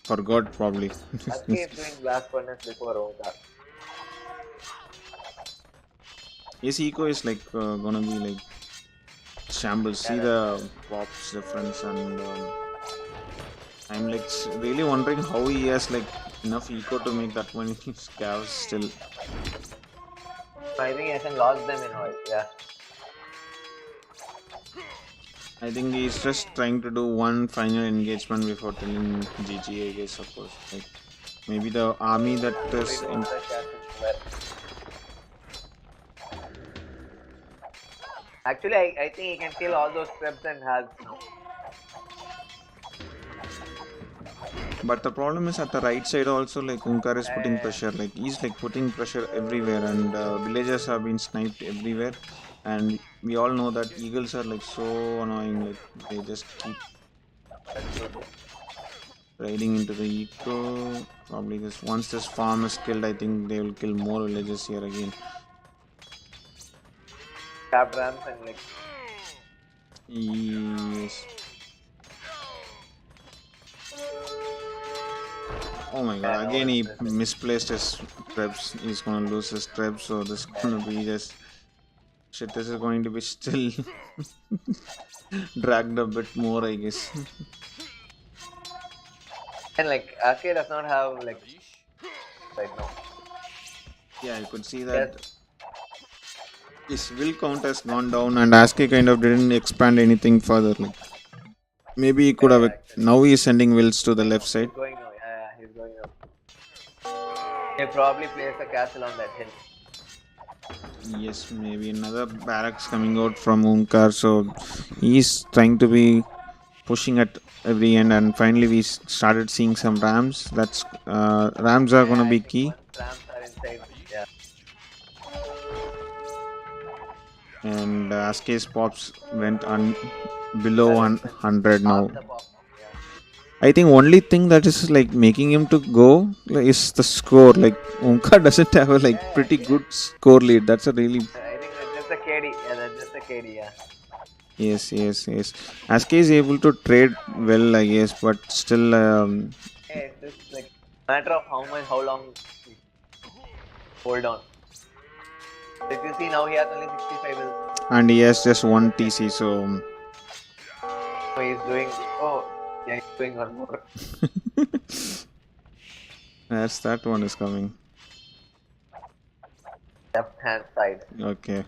forgot probably. Aske is doing blast furnace before Onkar. His eco is like gonna be like shambles. See the pops difference, and I'm like really wondering how he has like enough eco to make that many scavs still. I think he hasn't lost them in a while. Yeah. I think he's just trying to do one final engagement before telling GG, I guess, of course. Like maybe the army that is in. Actually, I think he can kill all those traps and halves now. But the problem is at the right side also, like Onkar is putting pressure. Like he's like putting pressure everywhere, and villagers have been sniped everywhere. And we all know that eagles are like so annoying. Like they just keep riding into the eco. Probably this once this farm is killed, I think they will kill more villagers here again. Tap rams and like Yes. Oh my god, again he misplaced his trebs. He's gonna lose his trebs, so this is gonna be just shit. This is going to be still dragged a bit more, I guess. and like Aske does not have like right now. Yeah, you could see that his will count has gone down, and Aske kind of didn't expand anything further. Like maybe he could have. Now he is sending wills to the left side. He's going now. Yeah, he's going now. He'll probably place a castle on that hill. Yes, maybe another barracks coming out from Onkar, so he's trying to be pushing at every end, and finally we started seeing some rams. That's rams are Yeah, gonna I be think key. once Rams are inside, yeah. And Askes pops went below Correct. When 100 half now. the pop. Yeah. I think only thing that is like making him to go is the score. Like Onkar doesn't have a like Yeah, pretty good score lead. That's a really I think that's just a KD. Yeah, that's just a KD. Yeah. yes. Aske is able to trade well, I guess, but still, Yeah, it's just like matter of how long he hold on. If you see now, he has only 65 wills. and he has just one TC, so So he's doing. Oh, yeah, he's doing one more that's that one is coming. left hand side Okay,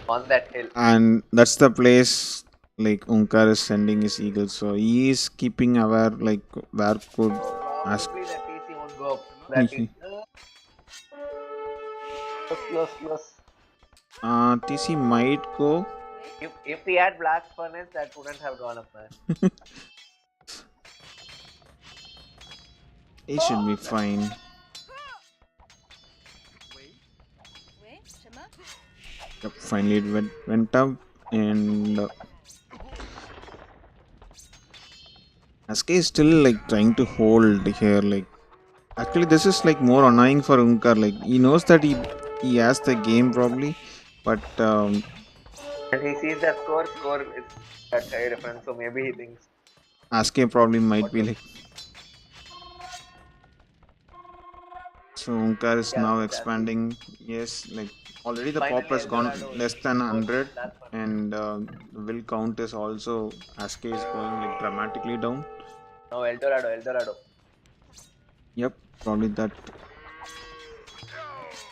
on that hill. and that's the place like Onkar is sending his eagles, so he is keeping aware like where could So ask. probably that TC won't go up. That is close. TC might go. If he had blast furnace, that wouldn't have gone up, man. He should be fine. Yep, finally it went up, and Aske is still like trying to hold here. Like actually, this is like more annoying for Unkar. Like he knows that he has the game probably, but And he sees that score is that high difference, so maybe he thinks Aske probably might what be to. like. So Unkar is Yeah, now with Aske. expanding. Yes, like already the pop Finally, has El gone Dorado less than goes 100, blast furnace. and the will count is also Aske is going like dramatically down. No, El Dorado. Yep, probably that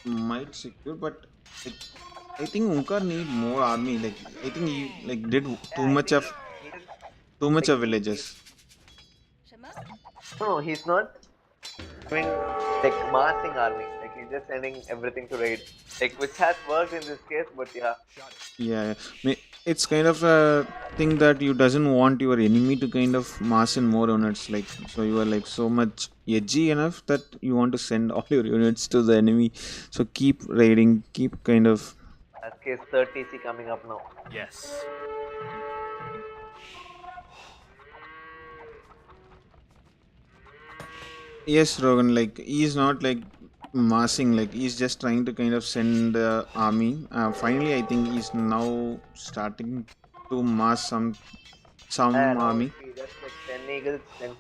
might secure, but like, I think Unkar need more army. Like I think he like did Yeah, I think he is too much like of villages. no, he's not doing like massing army. Like he's just sending everything to raid. Like which has worked in this case, but yeah, Yeah. It's kind of a thing that you doesn't want your enemy to kind of mass in more units. Like so, you are like so much edgy enough that you want to send all your units to the enemy. So keep raiding, keep kind of. as case 30C coming up now. Yes. Yes, Rogan. Like he's not like massing. Like he's just trying to kind of send the army. Finally, I think he's now starting to mass some Now army. if he just like 10 eagles, then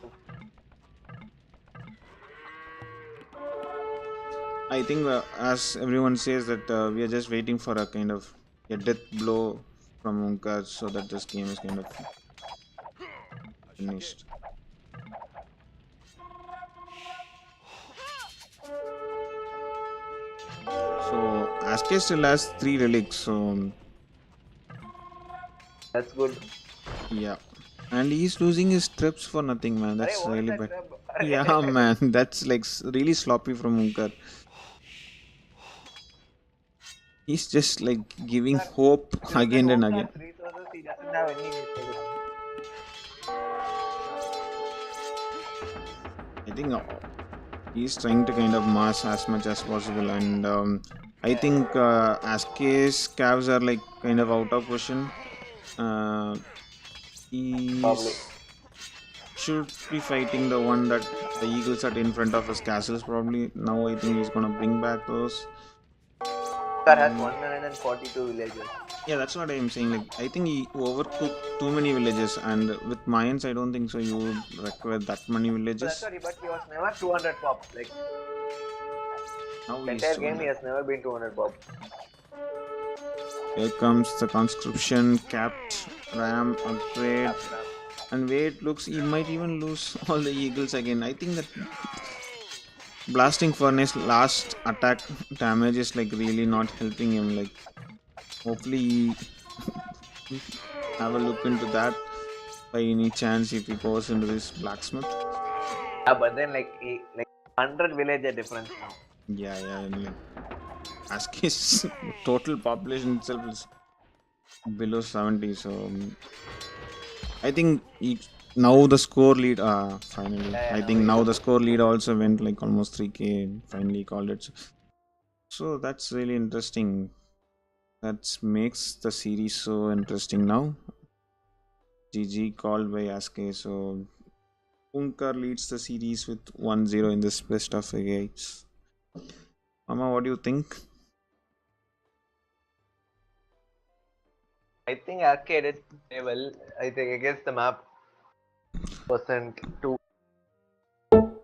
I think, as everyone says, that we are just waiting for a kind of a death blow from Onkar so that this game is kind of finished. So Aske still has 3 relics, so that's good. yeah. And he's losing his trips for nothing, man. Arey, That's what is really that bad. trap? Yeah, man. That's like really sloppy from Onkar. He's just like giving hope Using again and again. Onkar's resources, he doesn't have any resources. I think he's trying to kind of mass as much as possible, and I think Aske's calves are like kind of out of position. Uh, he Probably. should be fighting the one that the eagles are in front of his castles probably. Now I think he's gonna bring back those. Onkar has 142 villages. Yeah, that's what I'm saying. Like I think he overcooked too many villages, and with mines, I don't think so. You would require that many So villages. that's what but he was never 200 pop. Like Now the he's entire game, he 200. has never been 200 pop. Here comes the conscription, capped, ram, upgrade, and way it looks, he might even lose all the eagles again. I think that blasting furnace last attack damage is like really not helping him. Like, hopefully, he have a look into that by any chance if he goes into this blacksmith. Yeah, but then like 100 villager difference now. Yeah, and like Aski's total population itself is below 70, so I think Now the score lead, finally. Yeah, yeah, I now think he's now the about. score lead also went like almost 3K and finally called it. So that's really interesting. That makes the series so interesting now. GG called by Aske. So Onkar leads the series with 1-0 in this best of games. Mama, what do you think? I think Arcade did play well. I think against the map percent two.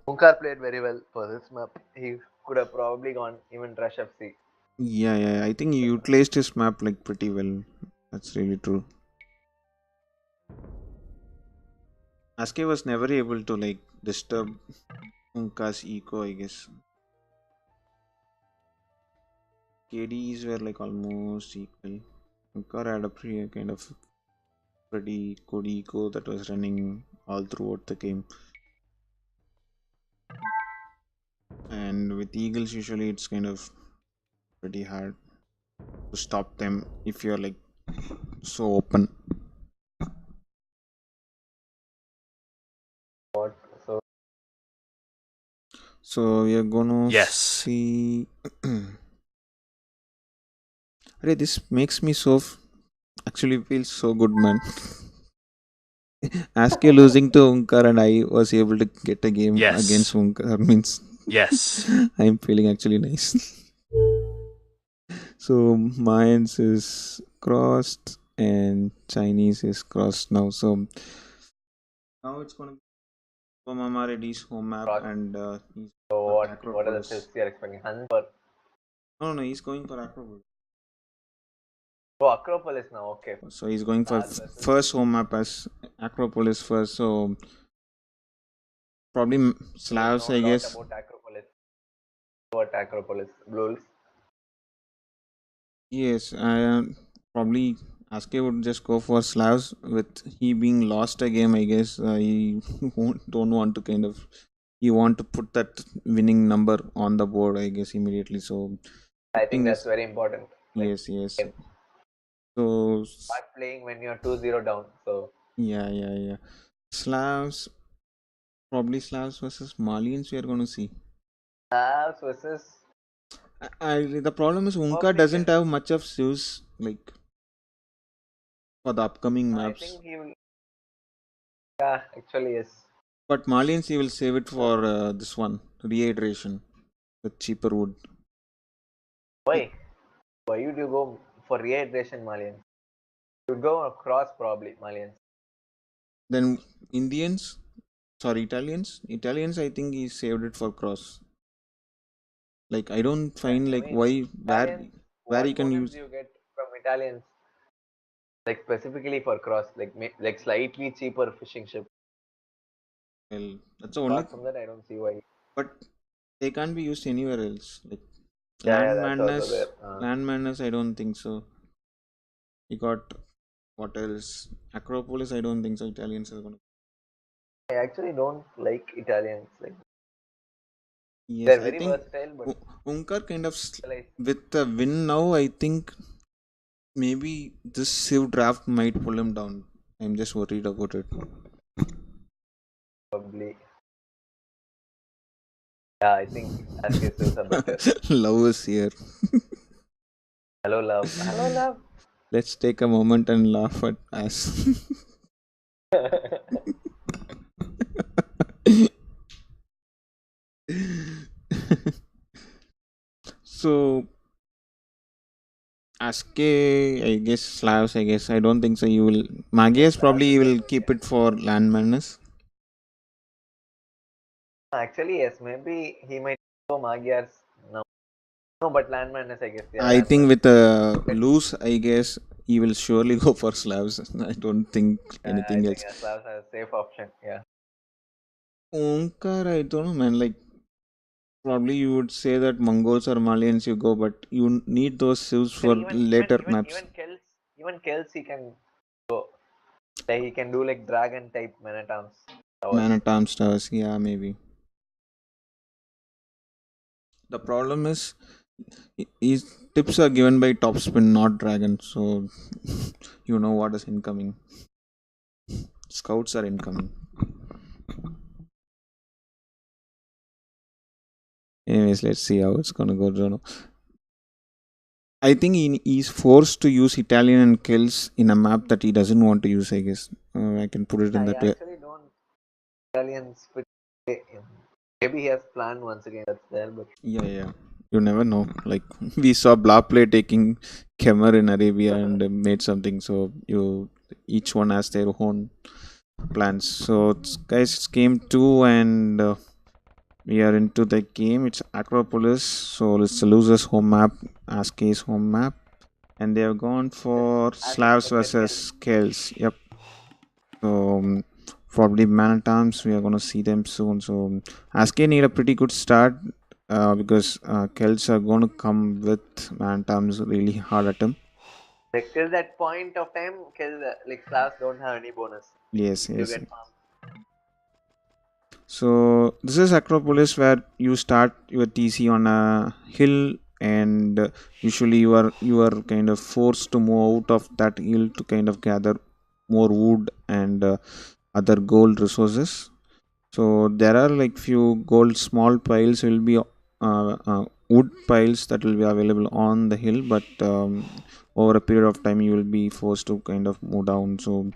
Onkar played very well for this map. He could have probably gone even Rush FC. Yeah, yeah, I think he utilized his map like pretty well. That's really true. Aske was never able to like disturb Unka's eco, I guess. KDs were like almost equal. Onkar had a pretty kind of pretty good eco that was running all throughout the game. And with Eagles, usually it's kind of pretty hard to stop them if you're like so open. What? So So we are gonna Yes. see. Arey, this makes me so actually feels so good, man. Aske losing to Unkar and I was able to get a game against Yes. Unkar means Yes. I'm feeling actually nice. So Mayans is crossed and Chinese is crossed now. So now it's gonna be SuperMamaReddy's home map cross. and he's So for what are the Acropolis. tips you're expecting? Hunt for No, no, he's going for Acropolis. oh Acropolis now. Okay. So he's going for Stars versus. first home map as Acropolis first. So probably You would Slavs, know a I lot guess. about Acropolis. What Acropolis? Blues. Yes, I probably Aske would just go for Slavs with he being lost a game. I guess he don't want to kind of he want to put that winning number on the board. I guess immediately. So I think tipping that's is very important. Like yes, yes. start So playing when you're 2-0 down. So yeah, yeah, yeah. Slavs probably Slavs versus Malians. We are going to see. Stars versus The problem is Unka probably doesn't can. have much of saves like for the upcoming I maps. think he will. Yeah, actually yes. But Malians, he will save it for this one rehydration with cheaper wood. Why? Why would you go for rehydration, Malians? You'd go across probably Malians. Then Indians, sorry, Italians, I think he saved it for cross. Like I don't find I like mean, why Italians. where you What can bonus use. do you get from Italians? Like specifically for cross, like like slightly cheaper fishing ship. Well, that's the only. Apart from that, I don't see why. But they can't be used anywhere else. Like Yeah, yeah, that's also there. land madness. I don't think so. You got what else? Acropolis. I don't think so. Italians are gonna. I actually don't like Italians. Like Yes, they're I very think versatile, but Unkar kind of like with the win now. I think maybe this Civ draft might pull him down. I'm just worried about it. probably. Yeah, I think SK are better. Love is here. Hello, love. Hello, love. Let's take a moment and laugh at us. So, Aske, I guess Slavs, I guess. I don't think so. You will. Yes, Magias love probably is you will also keep it for land madness. actually yes. Maybe he might go Magyars now. No, but Land Madness, I guess. Yeah, I Land think Madness. with a loose, I guess he will surely go for Slavs. I don't think I anything think else. Slavs are a safe option. Yeah. Onkar, I don't know, man. Like probably you would say that Mongols or Malians you go, but you need those sieves And for later maps. Even Kels, he can go. Like he can do like dragon type Manatams towers. Man at arms towers, yeah, maybe. The problem is his tips are given by Topspin, not Dragon, so you know what is incoming. Scouts are incoming. Anyways, let's see how it's gonna go, Jono. I think he's forced to use Italian and kills in a map that he doesn't want to use, I guess. I can put it in I that way. actually don't Italians with him. Maybe he has planned once again that's there, but Yeah. You never know. Like we saw Blaplay taking Kemmer in Arabia and made something. So each one has their own plans. So guys, it's game 2 and we are into the game. It's Acropolis. So it's the loser's home map, Aske's home map, and they have gone yes, for as Slavs expected, versus Kells. Yep. So probably Manatams, we are going to see them soon. So Aske need a pretty good start because Kelts are going to come with Manatams really hard at him. like till that point of time, like Slavs don't have any bonus. Yes. You get farm. So this is Acropolis where you start your TC on a hill, and usually you are kind of forced to move out of that hill to kind of gather more wood and other gold resources. So there are like few gold small piles will be wood piles that will be available on the hill, but over a period of time you will be forced to kind of move down. So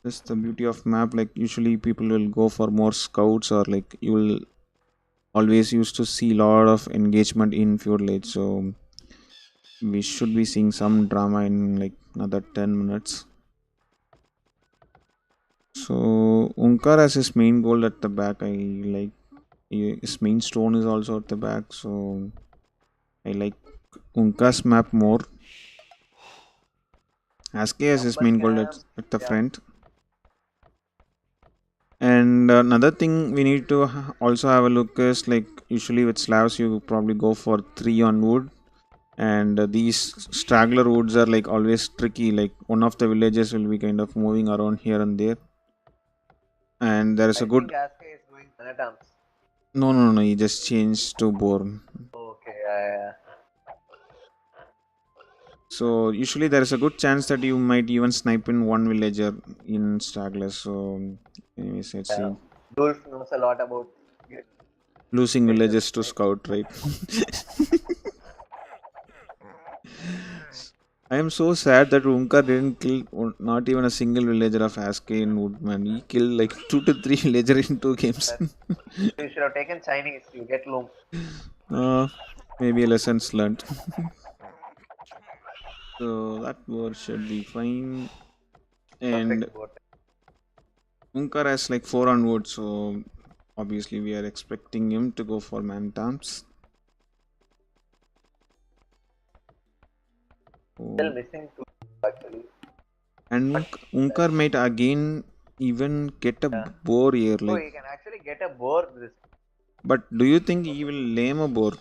that's the beauty of map. Like usually people will go for more scouts, or like you will always used to see a lot of engagement in feudal age. So we should be seeing some drama in like another 10 minutes. So Unkar has his main goal at the back. I like his main stone is also at the back. So I like Unkar's map more. Aske has his Number main goal camp, at the yeah, front. And another thing we need to also have a look is like usually with Slavs you probably go for 3 on wood, and these straggler woods are like always tricky. Like one of the villages will be kind of moving around here and there, and there is a I good. think Aske is going Manatams. No, he just changed to Born. Okay, yeah. So usually there is a good chance that you might even snipe in one villager in straggler. So anyways, let's Yeah. see. Dulf knows a lot about Losing villages, villagers to right? scout, right? I am so sad that Onkar didn't kill not even a single villager of Aske in Woodman. He killed like 2 to 3 villagers in 2 games. That's, you should have taken Chinese. You get loom. uh, Maybe a lessons learned. So that war should be fine. And Perfect board. Onkar has like 4 on wood, so obviously we are expecting him to go for Mantams. Still Oh. missing two actually. And But Unkar might again even get a yeah. boar here. Oh, Like, he can actually get a board. This but do you think he will lame a boar?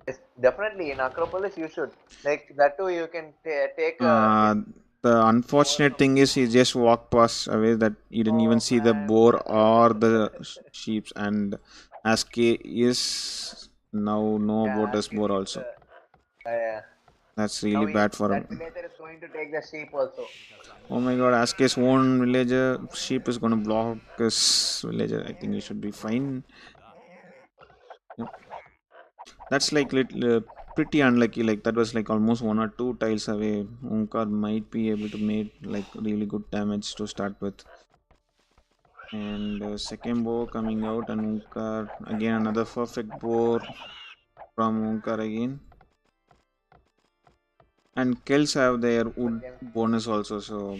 is definitely in Acropolis. You should like that too. You can take a Uh, hit the over unfortunate from. thing is he just walked past away that he didn't even Oh see the man. boar or the sheep. And Aske is now know Yeah, about his Aske boar sees also. yeah. That's really Now bad for that him. villager is going to take the sheep also. Oh my god, Aske's own villager sheep is gonna block his villager. I think he should be fine. Yep. That's like pretty unlucky. Like that was like almost 1 or 2 tiles away. Onkar might be able to make like really good damage to start with. And second bow coming out, and Onkar again another perfect bow from Onkar again. And kills have their wood Again, bonus also, so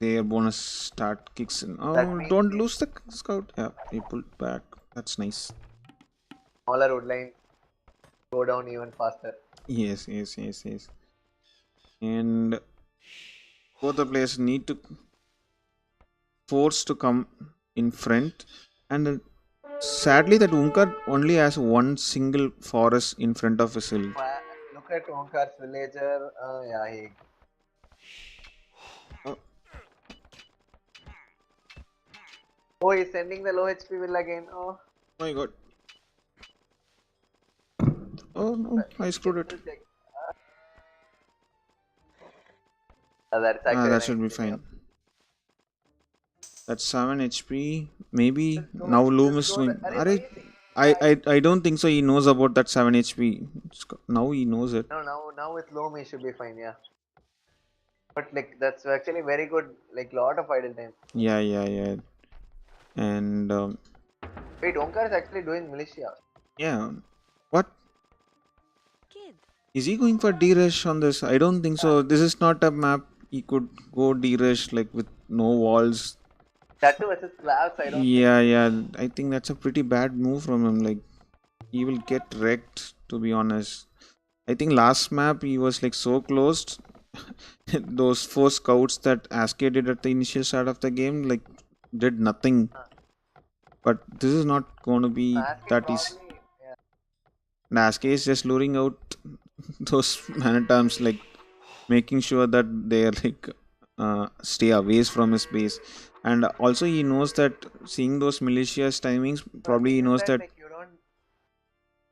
their bonus start kicks in. that Oh, means don't lose the scout. Yeah, he pulled back. That's nice. smaller wood lines go down even faster. Yes. And both the players need to force to come in front. And sadly, that Unkar only has one single forest in front of his hill. Look at Onkar's villager. Yeah, Oh oh, he's sending the low HP will again. Oh, my god. Oh no, I he can screwed it. still take. That's actually a That nice should be play. fine. That's 7 HP. Maybe Just now Loom is go there. doing. Arey, why Arre, is he? I don't think so. He knows about that 7 HP. Now he knows it. No, now with low me should be fine, yeah. But like that's actually very good, like lot of idle time. Yeah, yeah, yeah. And Wait, Onkar is actually doing militia. yeah. What? Kid. Is he going for D-Rush on this? I don't think Yeah. so. This is not a map he could go D-Rush like with no walls. That too versus Slavs, I don't think. Yeah, yeah. I think that's a pretty bad move from him. Like he will get wrecked, to be honest. I think last map he was like so closed. Those four scouts that Aske did at the initial start of the game like did nothing. But this is not going to be Ask it that easy. probably, yeah. And Aske is just luring out those man-at-arms, like making sure that they are like stay away from his base. And also he knows that seeing those malicious timings, So the probably thing he is knows that that like you don't.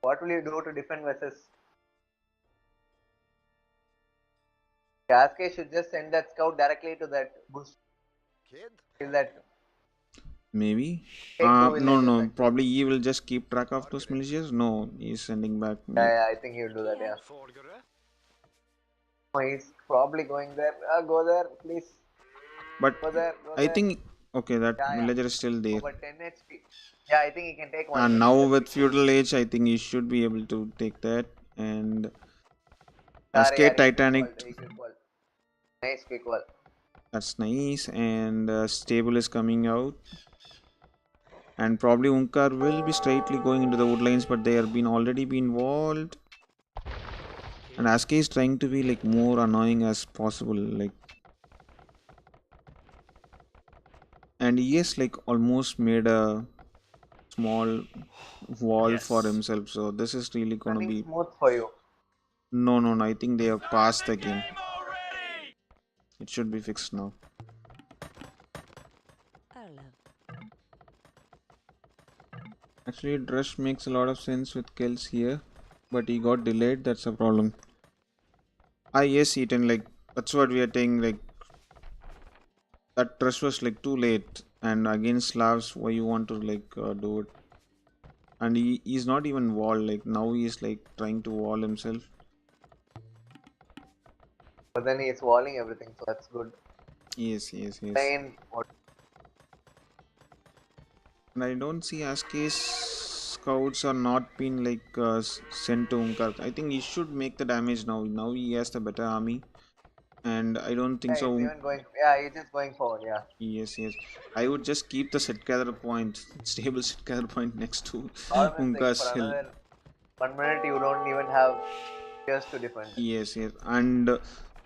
What will you do to defend versus? Cascade should just send that scout directly to that bush. Kid. Kill that. maybe. Take two No, villages no, actually. probably he will just keep track of those militias. No, he's sending back Yeah, me. yeah, I think he'll do that. Yeah. Forgere. Oh, he's probably going there. Go there, please. But Go there. Go I there. think okay, that Yeah, yeah. villager is still there. Over 10 HP. Yeah, I think he can take one And now villager with quickly. feudal age, I think he should be able to take that. And Sorry, Cascade Harry, quick Titanic, wall. Very quick wall. Nice quick wall. that's nice. And stable is coming out. And probably Unkar will be straightly going into the woodlines, but they have been already been walled. And Aske is trying to be like more annoying as possible, like, and he has like almost made a small wall for Yes. himself. So this is really gonna Running be smooth for you. no, no, no. I think they have passed the game. It should be fixed now. Hello. Actually, Drush makes a lot of sense with kills here, but he got delayed. That's a problem. Ah, yes, Eaton. Like that's what we are saying. Like that Drush was like too late, and against Slavs, why you want to like do it? And he's not even wall. Like now he's like trying to wall himself. But then he's walling everything, so that's good. Yes, yes, yes. Plain. What? And I don't see Aske's scouts are not been like sent to Unkar. I think he should make the damage now. Now he has the better army, and I don't think Yeah, so. he's even going. Yeah, he's just going forward. Yeah. Yes, yes. I would just keep the set gather point, stable set gather point next to Almost like Unkar's for hill. another 1 minute, you don't even have years to defend. Yes, yes. And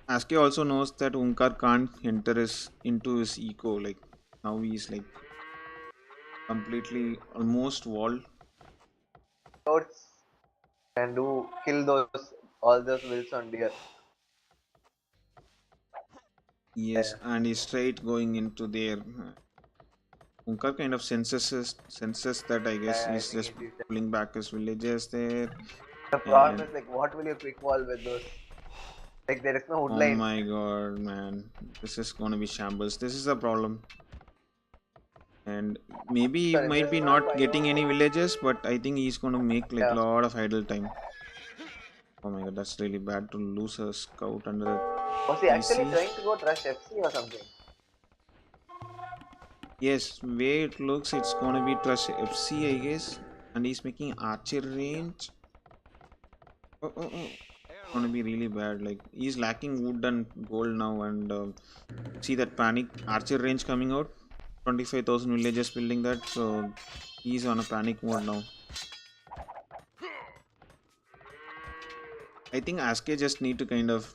Aske also knows that Unkar can't enter his into his eco. Like now he's like completely almost walled. Scouts can do kill those all those wills on deer. Yes, Yeah. and he's straight going into there. Unkar kind of senses that I guess Yeah, I he's think just it is. pulling back his villages there. The problem And is like, what will you quick wall with those? Like, there is no wood oh line. my god, man, this is gonna be shambles. This is a problem. And maybe he So in might this be map, not I getting any know. villages, but I think he's gonna make like Yeah. lot of idle time. Oh my god, that's really bad to lose a scout under a Was he actually TC. trying to go rush FC or something? Yes, way it looks, it's gonna be Trust FC, I guess. And he's making archer range. Oh, oh, oh. Gonna be really bad. Like he's lacking wood and gold now, and see that panic archer range coming out. 25,000 villagers building that, so he's on a panic mode now. I think Aske just need to kind of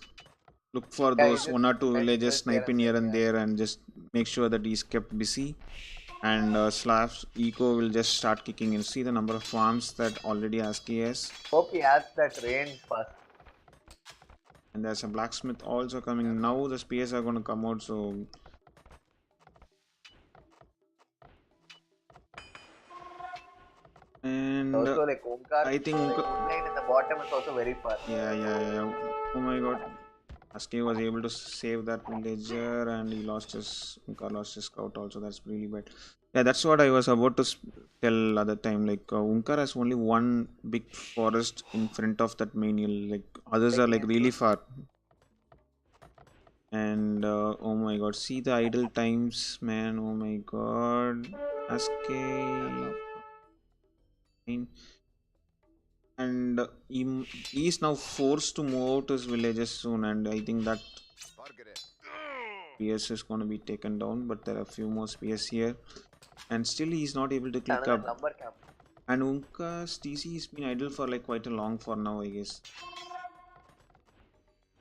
look for Yeah, he those just one or two send villagers wills here sniping and here there. and Yeah. there, and just make sure that he's kept busy. And Slav's eco will just start kicking in. See the number of farms that already Aske has. Hope he has that range fast. And there's a blacksmith also coming. Now the spears are going to come out, so and Also, like Onkar, I think like wood line in the bottom is also very far. yeah, yeah, yeah. Oh my god. Aske was able to save that villager and he lost his Unkar lost his scout also. That's really bad. Yeah, that's what I was about to tell other time. Like Unkar has only one big forest in front of that main hill. Like others are Taking like it really good. far. And oh my god, see the idle times, man. Oh my god, Aske. And he is now forced to move out his villages soon, and I think that PS is going to be taken down, but there are a few more PS here, and still he's not able to click Another up. lumber camp. And Unka's TC has been idle for like quite a long for now, I guess.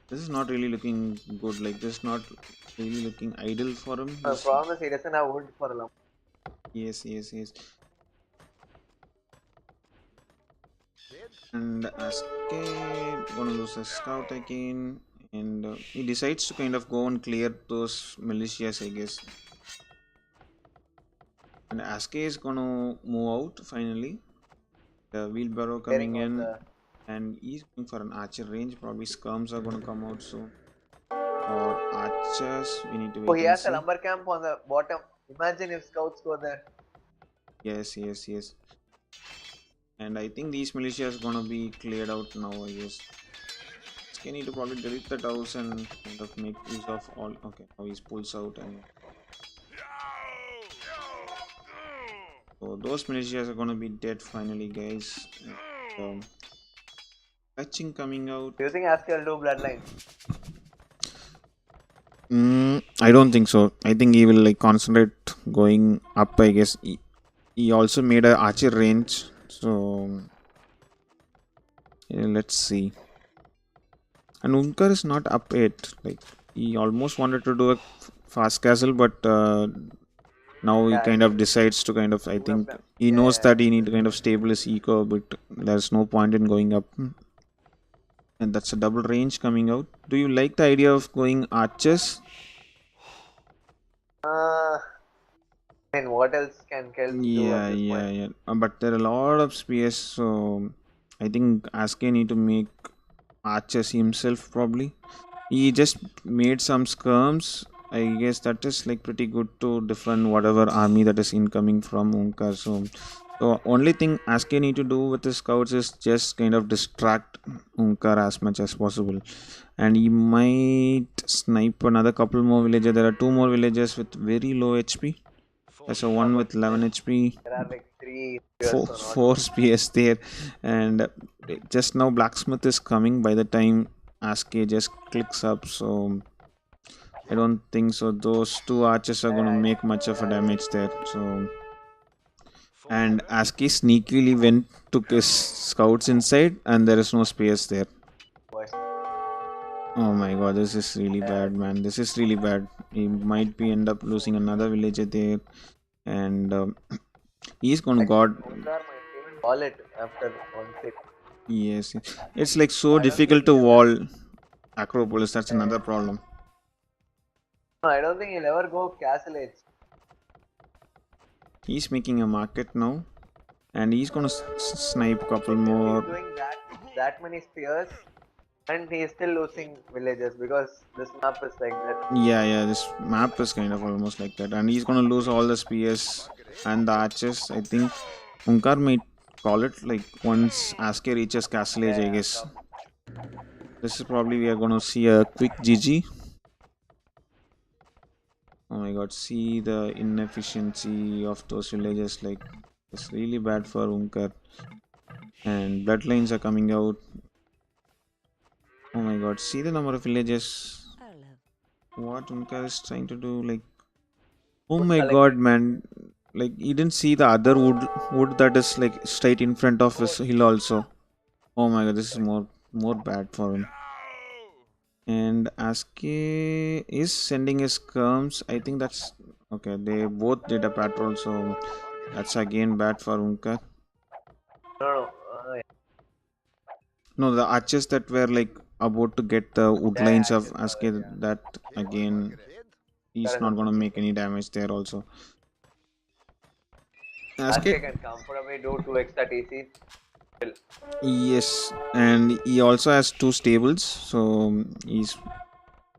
This is not really looking good. Like this is not really looking idle for him. The He's problem is he doesn't have wood for a lumber. yes. And Aske gonna lose a scout again, and he decides to kind of go and clear those militias, I guess. And Aske is gonna move out finally. The wheelbarrow Clearing coming out in, the. and he's going for an archer range. Probably skirms are gonna come out soon, or archers. We need to Oh, wait he and has a see. lumber camp on the bottom. Imagine if scouts go there. Yes. And I think these militias gonna be cleared out now, I guess. Aske need to probably delete that house and kind of make use of all. Okay, now he pulls out and. So those militias are gonna be dead finally, guys. And, fetching coming out. Do you think Ask will do bloodline? I don't think so. I think he will like concentrate going up. I guess he also made a archer range. So yeah, let's see. And Unkar is not up yet. Like he almost wanted to do a fast castle, but now he Yeah, kind of decides to kind of. I two of think them. he knows Yeah. that he need to kind of stable his eco, but there's no point in going up. And that's a double range coming out. Do you like the idea of going archers? I mean, what else can Kells do at this point? Yeah. But there are a lot of space, so I think Aske need to make archers himself probably. He just made some skirms. I guess that is like pretty good to defend whatever army that is incoming from Onkar. So only thing Aske need to do with the scouts is just kind of distract Onkar as much as possible. And he might snipe another couple more villagers. There are two more villagers with very low HP. There's a one But with 11 HP, there are like three four, spears, so not four spears there, and just now blacksmith is coming by the time Aske just clicks up. So I don't think so. Those two archers are gonna make much of a damage there. So and Aske sneakily went took his scouts inside, and there is no spears there. worse. Oh my god, this is really bad, man. This is really bad. He might be end up losing another villager there, and he's gonna god. Onkar might even wall it after one six. Yes, it's like so I don't think difficult to he'll wall Acropolis. That's another problem. No, I don't think he'll ever go Castle Age. He's making a market now, and he's gonna snipe a couple He's more. doing that many spears, and he's still losing villagers because this map is like that. Yeah. This map is kind of almost like that, and he's gonna lose all the spears and the archers. I think Unkar might call it like once Aske reaches Castle Age. I guess this is probably we are gonna see a quick GG. Oh my god, see the inefficiency of those villagers, like it's really bad for Unkar. And bloodlines are coming out. Oh my god, see the number of villagers. What Unkar is trying to do, like oh my god, man, like he didn't see the other wood that is like straight in front of his hill also. Oh my god, this is more bad for him. And Aske is sending his skirms. I think that's okay. They both did a patrol, so that's again bad for Unkar. No. No, the archers that were like about to get the wood lines of Aske, that again he's not gonna make any damage there also. Aske can comfortably do 2 extra TCs. Yes, and he also has two stables, so he's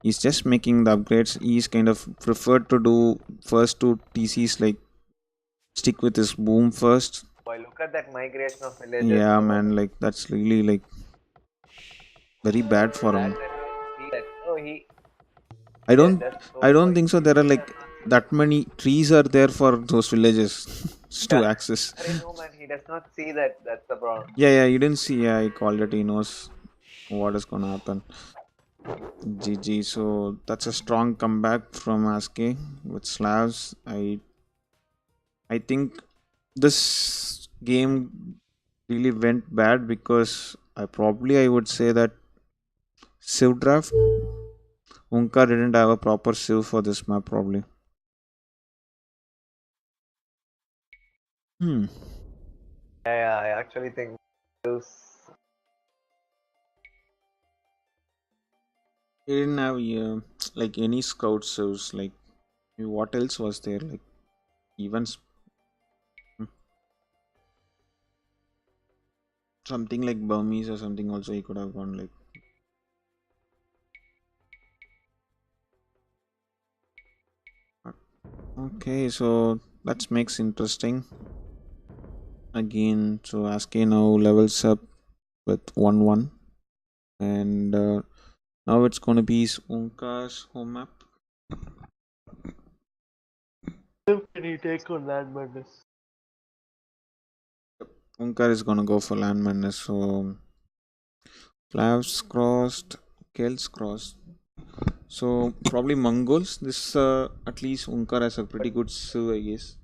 He's just making the upgrades. He's kind of preferred to do first two TCs, like stick with his boom first. Boy, look at that migration of villagers. Yeah, So man, like that's really like very bad for glad him. that he that oh he I yeah don't that's so I don't boy. think so. There are like that many trees are there for those villages to Yeah. access. I know man, he does not see that. That's the problem. Yeah, you didn't see. Yeah, I called it. He knows what is gonna happen. GG. So that's a strong comeback from Aske with Slavs. I think this game really went bad because I would say that Civ draft Onkar didn't have a proper Civ for this map probably. Hmm. Yeah, I actually think this He didn't have like any scout Civs. Like what else was there? Like even something like Burmese or something also he could have gone like. Okay, so that makes interesting. Again, so Aske now levels up with 1-1, and now it's gonna be Unkar's home map. can he take on land madness? Unkar is gonna go for land madness. So Flavs crossed, Kells crossed. So probably Mongols. This at least Unkar has a pretty good Civ, I guess.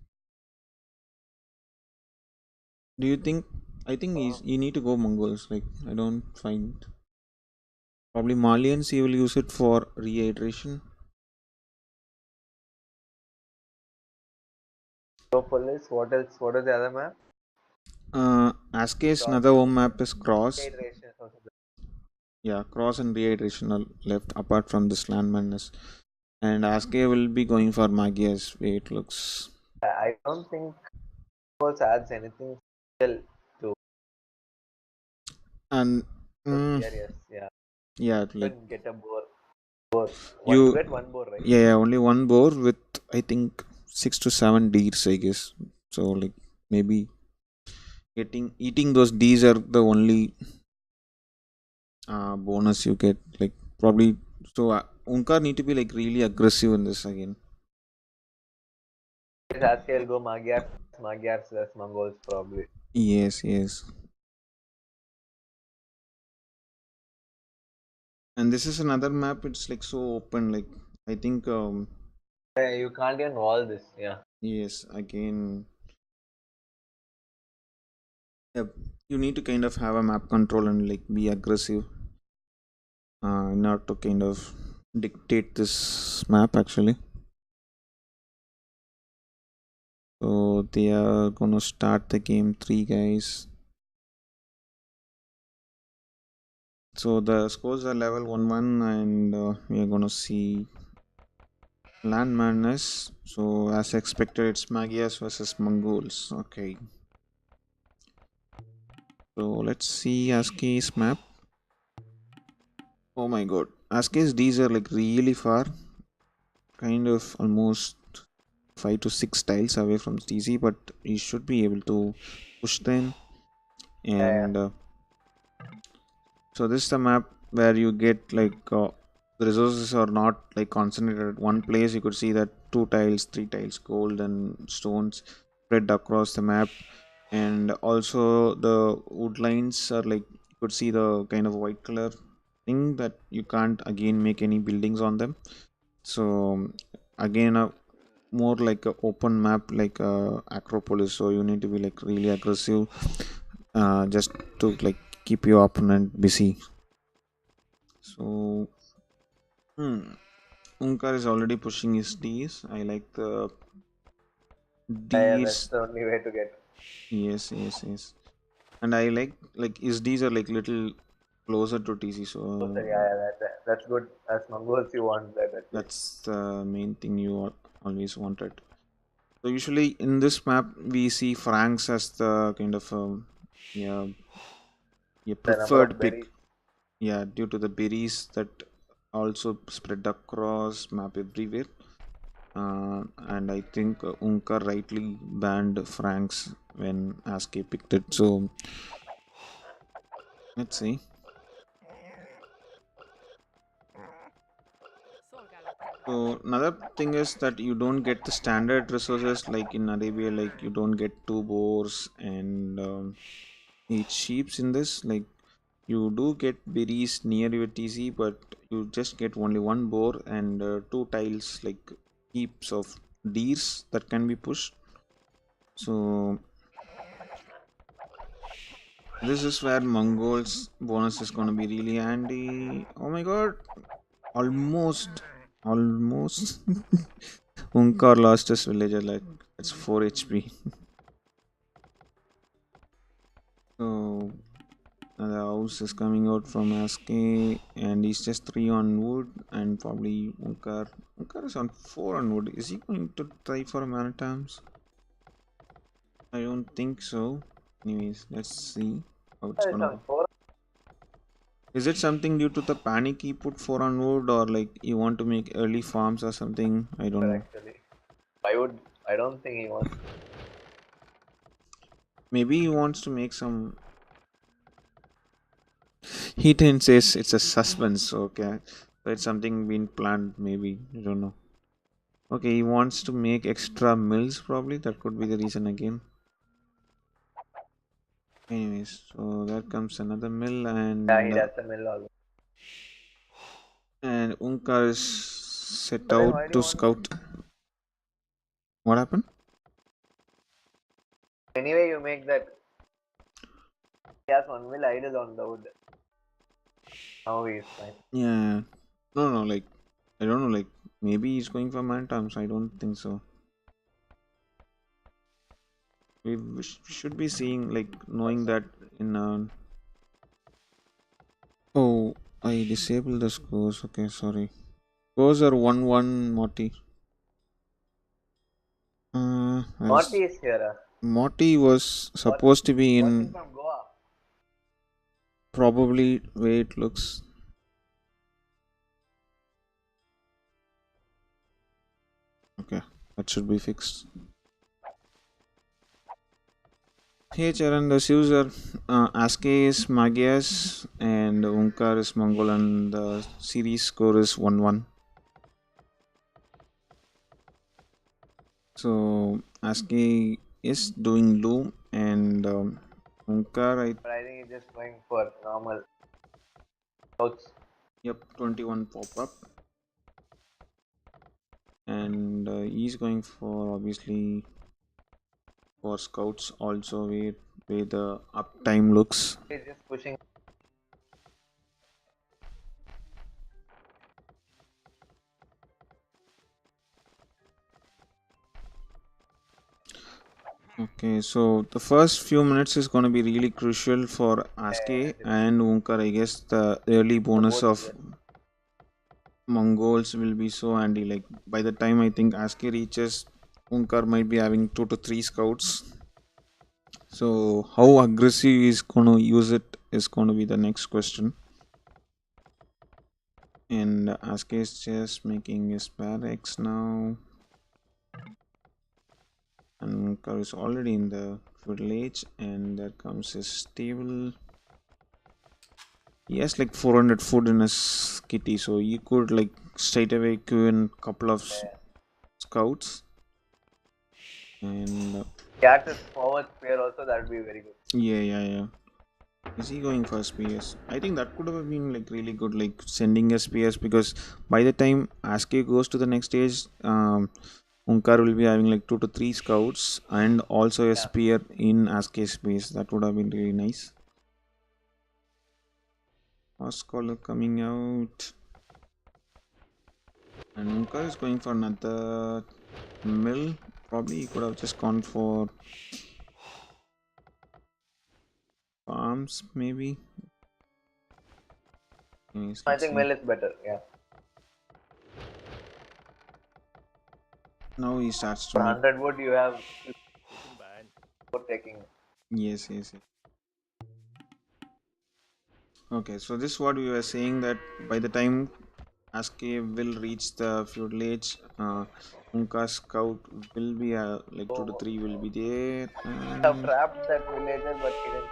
Do you think? I think you need to go Mongols. Like I don't find probably Malians. He will use it for rehydration. So police, what else? What is the other map? Aske's Cross another home map is Cross. hydration or something. Yeah, Cross and rehydration are left apart from this land madness. And Aske will be going for Magia's way it looks. I don't think Force adds anything still to And here. Yes, yeah. yeah, like Even get a boar. Boar. One you you, get one boar, right? yeah, only one boar with I think 6 to 7 deers, I guess. So like maybe getting eating those deers are the only bonus you get. Like probably so Unkar need to be like really aggressive in this again. Haskell go Magyars, Magyars less Mongols probably. Yes. And this is another map. It's like so open. Like I think Yeah, you can't even wall this. Yeah. yes again. Yep. You need to kind of have a map control and like be aggressive not to kind of dictate this map actually. So they are gonna start the game 3 guys. So the scores are level 1-1 and we are gonna see land madness. So as expected it's Magias versus Mongols. Okay. So let's see Aske's map. Oh my god. Aske's D's are like really far. Kind of almost 5 to 6 tiles away from TC, but you should be able to push them. Yeah. And so this is the map where you get like the resources are not like concentrated at one place. You could see that 2 tiles, 3 tiles, gold and stones spread across the map, and also the wood lines are like you could see the kind of white color thing that you can't again make any buildings on them. So again a more like a open map like Acropolis, so you need to be like really aggressive just to like keep your opponent busy. So Unkar is already pushing his D's. I like the Yeah, that's D's. the only way to get. Yes. And I like his D's are like little closer to TC, so So, yeah, that's good. As Mongols, you want that at least. that's the main thing you always wanted. So usually in this map we see Franks as the kind of yeah, The number preferred of pick. berries. Yeah, due to the berries that also spread across map everywhere. And I think Unkar rightly banned Franks when Aske picked it. So let's see. So another thing is that you don't get the standard resources like in Arabia. Like you don't get two boars and 8 sheeps in this. Like you do get berries near your TC, but you just get only one boar and two tiles like heaps of deers that can be pushed. So this is where Mongols bonus is gonna be really handy. Oh my god, almost. Unkar lost his villager, like it's 4 HP. So the house is coming out from Aske and he's just 3 on wood and probably Unkar is on 4 on wood. Is he going to try for a Maritimes? I don't think so. Anyways, let's see how it's It's gonna on go. 4. Is it something due to the panic he put 4 on wood or like you want to make early farms or something? I don't know. Actually. I don't think he wants. Maybe he wants to make some. He didn't say it's a suspense, okay. So it's something been planned, maybe. I don't know. Okay, he wants to make extra mills, probably. That could be the reason again. Anyways, so there comes another mill, Yeah, he does the mill also. and Unkar is set But then why out do you to want? scout. What happened? Anyway, you make that. He has one mill idle on the wood. Now he is fine. Yeah. No, no, like I don't know, like maybe he's going for man terms. I don't think so. We should be seeing like knowing that in oh, I disabled the scores. Okay, sorry. Scores are 1-1 Morty. What As is here? Morty was What? supposed to be Watching in from Goa. probably way it looks. Okay, that should be fixed. Hey Charan, the user Aske is Magias and Unkar is Mongol and the series score is 1-1. So Aske is doing loom and Unkar, But I think he's just going for normal scouts. yep, 21 pop up. And he's going for obviously for scouts also where the uptime looks. He's just pushing. Okay, so the first few minutes is going to be really crucial for Aske and Unkar. I guess the early bonus Both, of yes. Mongols will be so handy. Like by the time I think Aske reaches, Unkar might be having 2 to 3 scouts. So how aggressive is going to use it is going to be the next question. And Aske is just making his barracks now. And Unkar is already in the village, and there comes his stable. He has like 400 food in his kitty, so you could like straight away queue in couple of scouts. And Cat is forward spear also, that would be very good. yeah. Is he going for spears? I think that could have been like really good, like sending a spears because by the time Aske goes to the next stage, Unkar will be having like 2 to 3 scouts and also a Yeah. spear in Aske's base. That would have been really nice. First caller coming out. And Unkar is going for another mill. Probably he could have just gone for farms, maybe. Anyways, I let's think see. mill is better. Yeah. Now he starts to For make. 100 wood, you have Looking bad. for taking. Yes. Okay, so this is what we were saying that by the time Aske will reach the feudal age. Unka scout will be like 2 to 3 will Oh, be there, have and trapped that villager, but he didn't.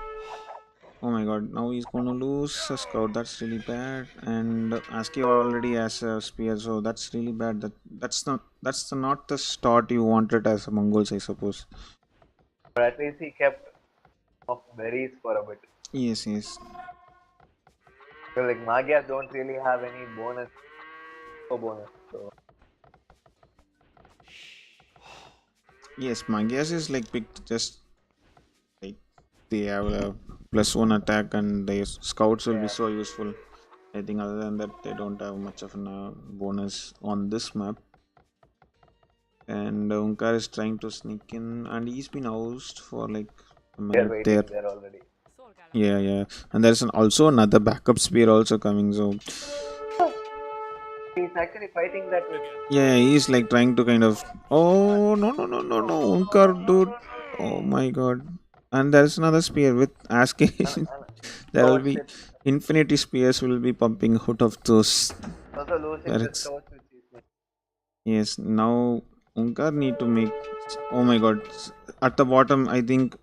oh my god, now he's gonna lose a scout. That's really bad. And Aske already has a spear, so that's really bad. Not the start you wanted as a Mongols, I suppose. But at least he kept off berries for a bit. Yes, yes, So like Magyas don't really have any bonus or bonus. So yes. Magias is like picked just like they have a +1 attack, and their scouts will be yeah, so useful. I think other than that, they don't have much of a bonus on this map. And Onkar is trying to sneak in, and he's been ousted for like a they're minute there. waiting there already. Yeah, yeah. And there's also another backup spear also coming. So He's actually fighting that with. yeah, he's like trying to kind of. Oh no no no no no, Onkar dude. Oh my god. And there's another spear with Ask. There will Oh be shit! infinity spears will be pumping out of those Also losing the turrets. scouts which he's making. Yes, now Onkar need to make. Oh my god. At the bottom, I think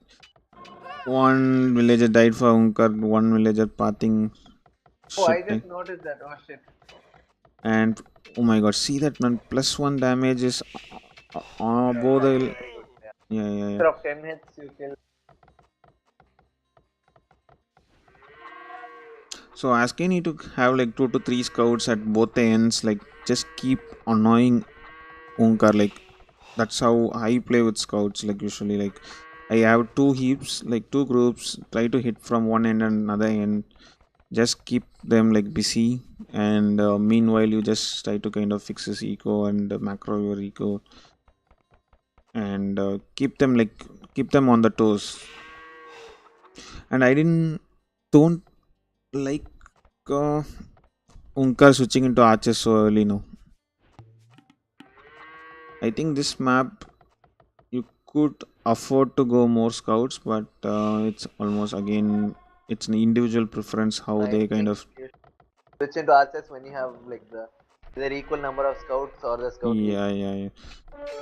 one villager died for Onkar, one villager pathing Oh, I shifting. just noticed that. Oh shit! And oh my god, see that man, +1 damage is That's both actually the. very good. Yeah. Yeah, yeah, yeah. Instead of 10 hits, you kill. So Aske need to have like 2 to 3 scouts at both the ends, like just keep annoying Onkar. Like that's how I play with scouts. Like usually, like I have two heaps, like two groups, try to hit from one end and another end. Just keep them like busy, and meanwhile you just try to kind of fix his eco and macro your eco, and keep them on the toes. And I don't like uh, Unkar switching into archers so early now. I think this map you could afford to go more scouts, but it's almost again it's an individual preference how I they kind think of. you should switch into archers when you have like the either equal number of scouts or the scout heals. Yeah, yeah, yeah.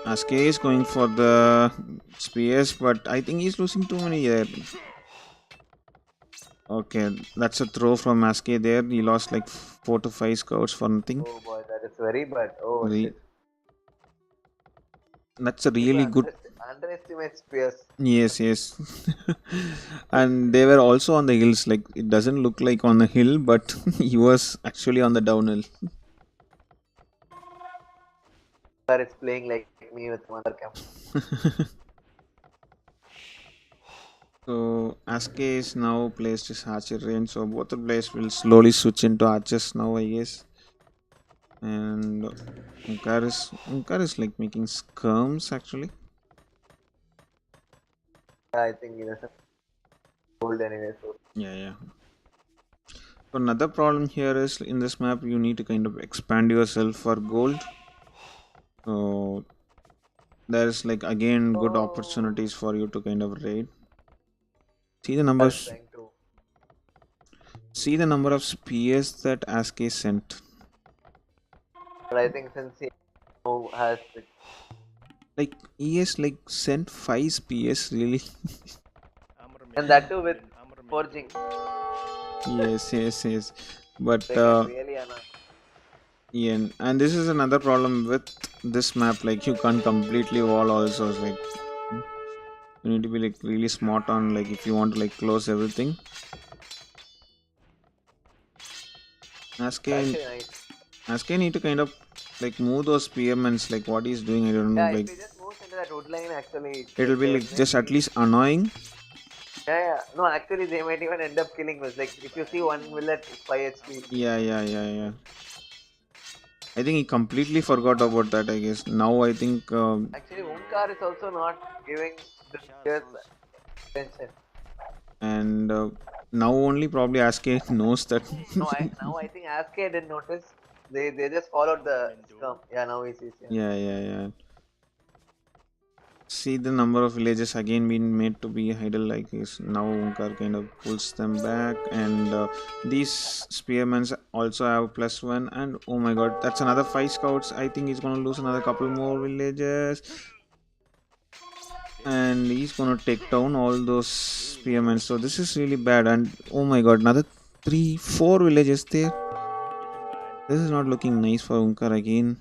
Aske is going for the spears, but I think he's losing too many here. Okay, that's a throw from Aske there. He lost like 4 to 5 scouts for nothing. Oh boy, that is very bad. Oh Re- shit. that's a People really good. underestimate spears. Yes, yes. And they were also on the hills. Like it doesn't look like on the hill, but he was actually on the downhill. But it's playing like me with mother camp. So Aske is now placed his archer range. So both the players will slowly switch into archers now, I guess. And Onkar is like making skirms actually. I think he doesn't hold anyway. So Yeah, yeah. So another problem here is in this map you need to kind of expand yourself for gold. So there's like again good oh, opportunities for you to kind of raid. See the I number was of trying to. see the number of spears that Aske sent. But I think since he now has the, Like he has like sent 5 spears really. and that too with forging, Yes, yes, yes. But they can really annoy. yeah, and this is another problem with this map. Like you can't completely wall also. It's like you need to be like really smart on like if you want to like close everything. Aske Actually, nice. Aske need to kind of like move those spearments. Like what he's doing, I don't know. Yeah, if Like he just moves into that wood line, actually, it'll be they like may just at be. least annoying. Yeah, yeah. No, actually, they might even end up killing us. Like, if you see one millet, 5 HP. Yeah, yeah, yeah, yeah. I think he completely forgot about that. I guess now I think Actually, Onkar is also not giving the spears attention. and now only probably Aske knows that. No, now I think Aske didn't notice. They just followed the scum. Yeah, now he sees. Yeah. Yeah, yeah, yeah. See the number of villages again being made to be idle like this. Now Onkar kind of pulls them back, and these spearmen also have +1, and oh my god, that's another 5 scouts. I think he's gonna lose another couple more villages, and he's gonna take down all those spearmen. So this is really bad, and oh my god, another 3 4 villages there. This is not looking nice for Onkar again,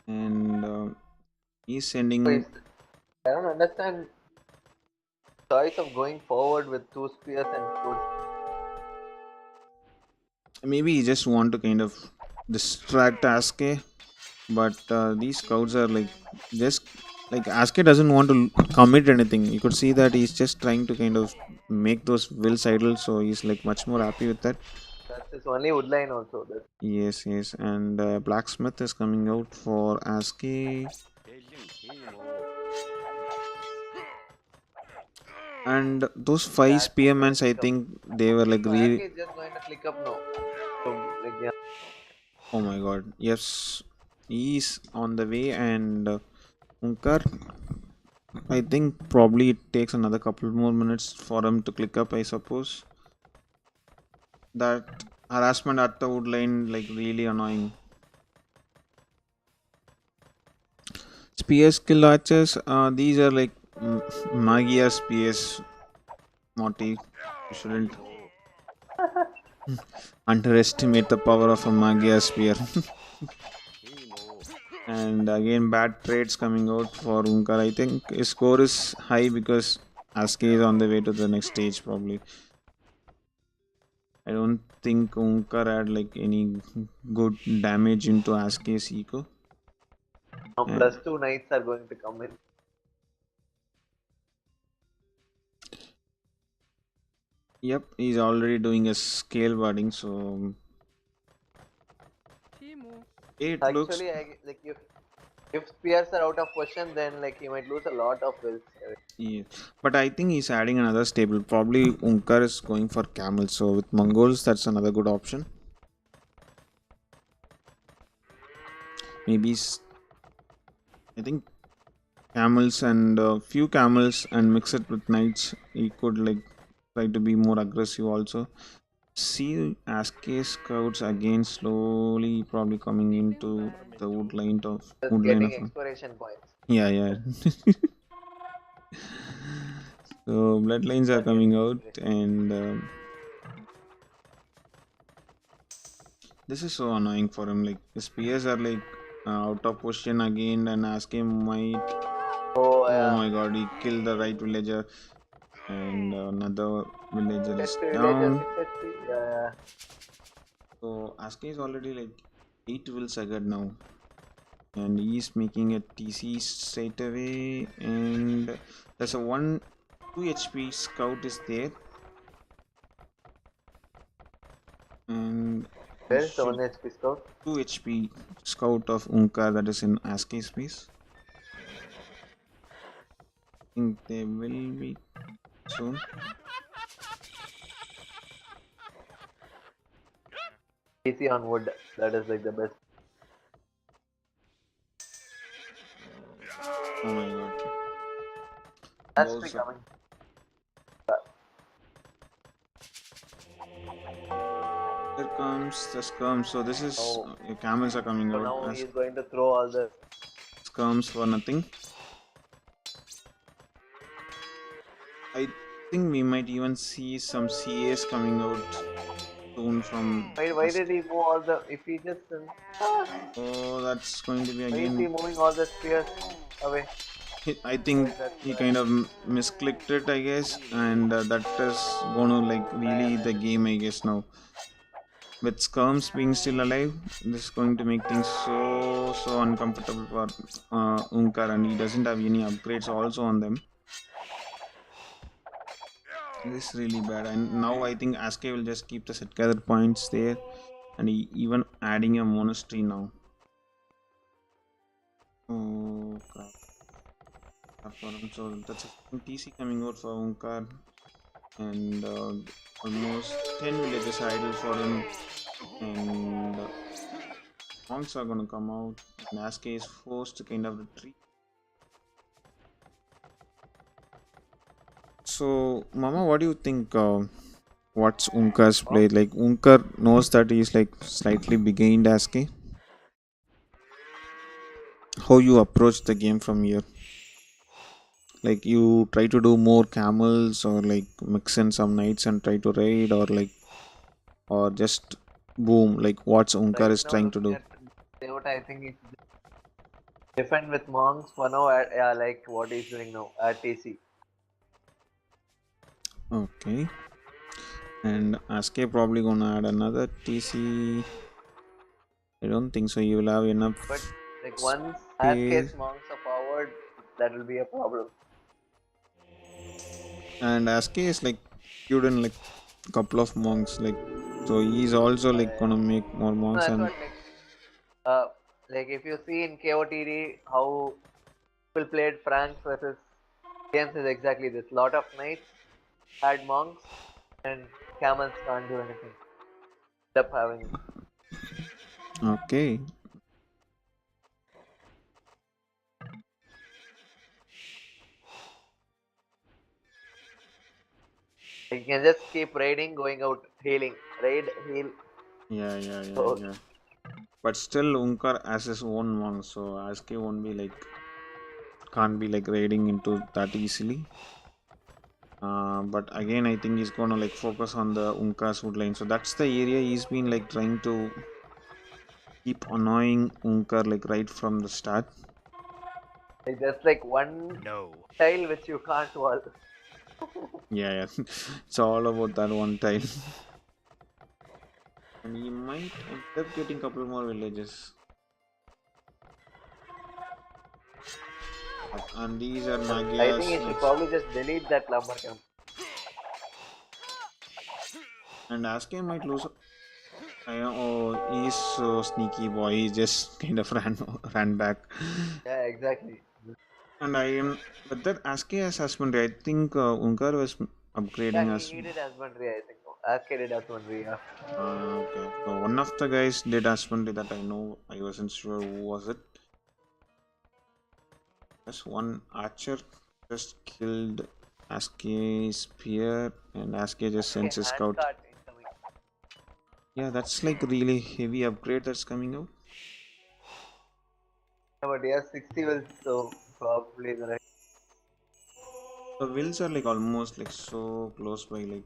and he's So sending. I don't understand choice of going forward with 2 spears and swords. Maybe he just want to kind of distract Aske, but these scouts are like just like Aske doesn't want to commit anything. You could see that he's just trying to kind of make those wills idle, so he's like much more happy with that. That's his only wood line also. That's Yes, yes, and blacksmith is coming out for Aske, and those five Ash is going spearmen, to I click up. think they were like So Ash really. is just going to click up now. So like yeah, Oh my god, yes, he's on the way, and Unkar, I think probably it takes another couple more minutes for him to click up, I suppose. That harassment at the wood line, like really annoying. Spear skill archers, these are like Magia spears, Morty. You shouldn't underestimate the power of a Magia spear. And again, bad trades coming out for Unkar. I think his score is high because Aske is on the way to the next stage, probably. I don't think Onkar had like any good damage into Aske's eco. now And +2 knights are going to come in. yep, he's already doing a scale wording, so it looks. Actually, like if spears are out of question, then like he might lose a lot of wills. Yeah. But I think he's adding another stable. Probably Onkar is going for camels, so with Mongols, that's another good option. Maybe I think camels and few camels and mix it with knights. He could like try to be more aggressive also. See Aske scouts again slowly probably coming into the Just wood line getting of exploration points. yeah, yeah. So bloodlines are Start getting coming out, exploration. and this is so annoying for him. Like the spears are like out of position again, and Aske might. Oh Oh yeah, my god, he killed the right villager, and another villager is 60 villagers, down. 6 HP. Yeah, So Aske is already like 8 wills ahead now, and he's making a TC straight away. And there's a 2 HP scout is there, and he where is the should 1 HP scout? 2 HP scout of Unkar that is in Aske space. I think they will be soon. PC on wood. That is like the best. Oh my god. That's Balls up. coming. Here comes the skirm. So this is Oh, your camels are coming so out now as he's going to throw all the. skirms for nothing. I think we might even see some CAs coming out soon from Why us. did he move all the? If he just. Oh, that's going to be Why is he again. moving all the spears away? I think That's he kind of misclicked it, I guess, and that is going to like really the game, I guess now. With skirms being still alive, this is going to make things so uncomfortable for Unkar, and he doesn't have any upgrades also on them. This is really bad, and now I think Aske will just keep the set gather points there, and he even adding a monastery now. Oh crap! For him. So that's a TC coming out for Unkar, and almost 10 villages idle for him, and monks are gonna come out, and Aske is forced to kind of retreat. So, Mama, what do you think? What's Unkar's play? Like, Unkar knows that he's like slightly behind Aske. How you approach the game from here? Like, you try to do more camels, or like mix in some knights and try to raid, or like, or just boom. Like, what's Unkar Right is now, trying to looking do? at what I think it's defend with monks for now. Like what he's doing now at TC. Okay. And Aske probably gonna add another TC. I don't think so. You will have But enough like once space. Aske's monks are forward, that will be a problem. And Aske is like queued in like couple of monks. Like, so he's also like gonna make more monks. That's And what uh like if you see in KOTD how people played Franks versus games is exactly this. Lot of knights had monks and camels can't do anything. End up having okay. you can just keep raiding, going out, healing, raid, heal. So Yeah. But still, Unkar has his own monks, so Aske won't be like, can't be like raiding into that easily. But again, I think he's gonna like focus on the Unkar's wood line. So that's the area he's been like trying to keep annoying Unkar like right from the start. it's just like one No. tile which you can't wall. Yeah. It's all about that one tile. And he might end up getting couple more villages. And these are I think Magia's you should next. probably just delete that lumber camp. And Aske might lose. Oh, he's so sneaky boy. He just kind of ran back. Yeah, exactly. And I am, but that Aske has husbandry. I think Unkar was Yeah, upgrading us. he did husbandry, I think. Ask did husbandry, yeah. Okay, so one of the guys did husbandry that I know. I wasn't sure who was it. Just one archer just killed Aske's spear, and Aske just Okay, sends his hand scout. cart incoming. Yeah, that's like really heavy upgrade that's coming out. Yeah, but he has 60 wills, so probably the right. The wills are like almost like so close by, like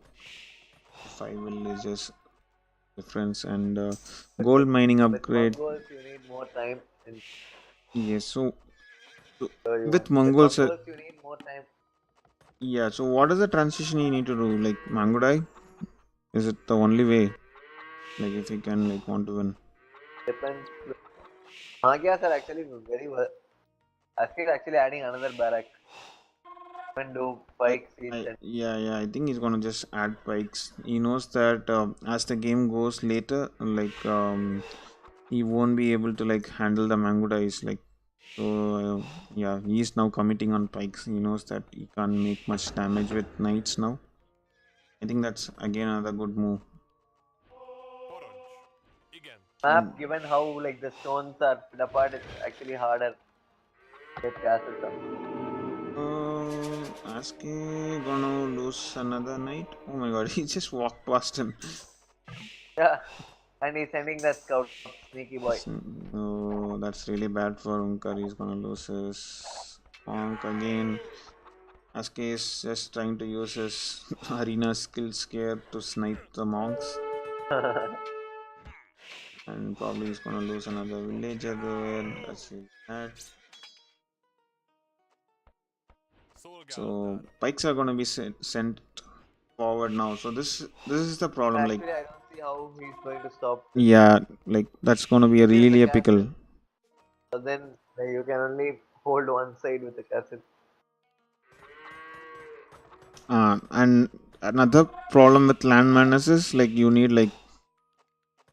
5 villages difference. And But gold mining with upgrade. Mongols, you need more time. And Yes, so you with want. With Mongols, Mongols, you need more time. yeah. So what is the transition you need to do? Like Mangodai, is it the only way? Like if you can like want to win. Depends. Magyas are actually very well. Ask is actually adding another barrack. Even do I, pike seals and yeah. I think he's gonna just add pikes. He knows that as the game goes later, like he won't be able to like handle the Mangodais. Like, so yeah, he's now committing on pikes. He knows that he can't make much damage with knights now. I think that's again another good move. And map. Given how like the stones are split apart, it's actually harder to get castles up. Aske gonna lose another knight. Oh my god, he just walked past him. Yeah, and he's sending that scout, sneaky boy. Oh, that's really bad for Unkar. He's gonna lose his Onk again. Aske is just trying to use his arena skill scare to snipe the monks. And probably he's gonna lose another villager there. That's really bad. So pikes are gonna be sent forward now. So this is the problem. Like, Actually, I don't see how he's going to stop this. yeah, like that's gonna be a He's the really a pickle. castle, but then you can only hold one side with the castle. And another problem with land madness is like you need like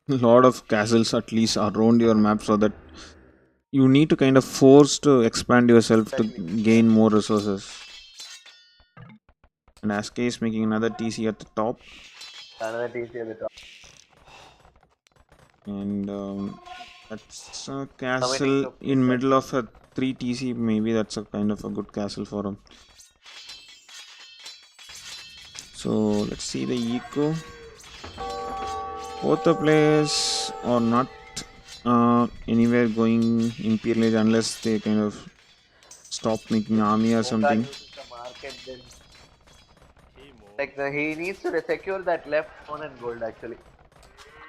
a lot of castles at least around your map, so that you need to kind of force to expand yourself to Exactly. gain more resources. And Aske is making another TC at the top, Another TC at the top. and that's a Committing castle to in defense. middle of a 3 TC. Maybe that's a kind of a good castle for him. So let's see the eco. Both the players are not anywhere going Imperial Age unless they kind of stop making army or Onkar something. uses the market then. He He needs to secure that left stone and gold actually.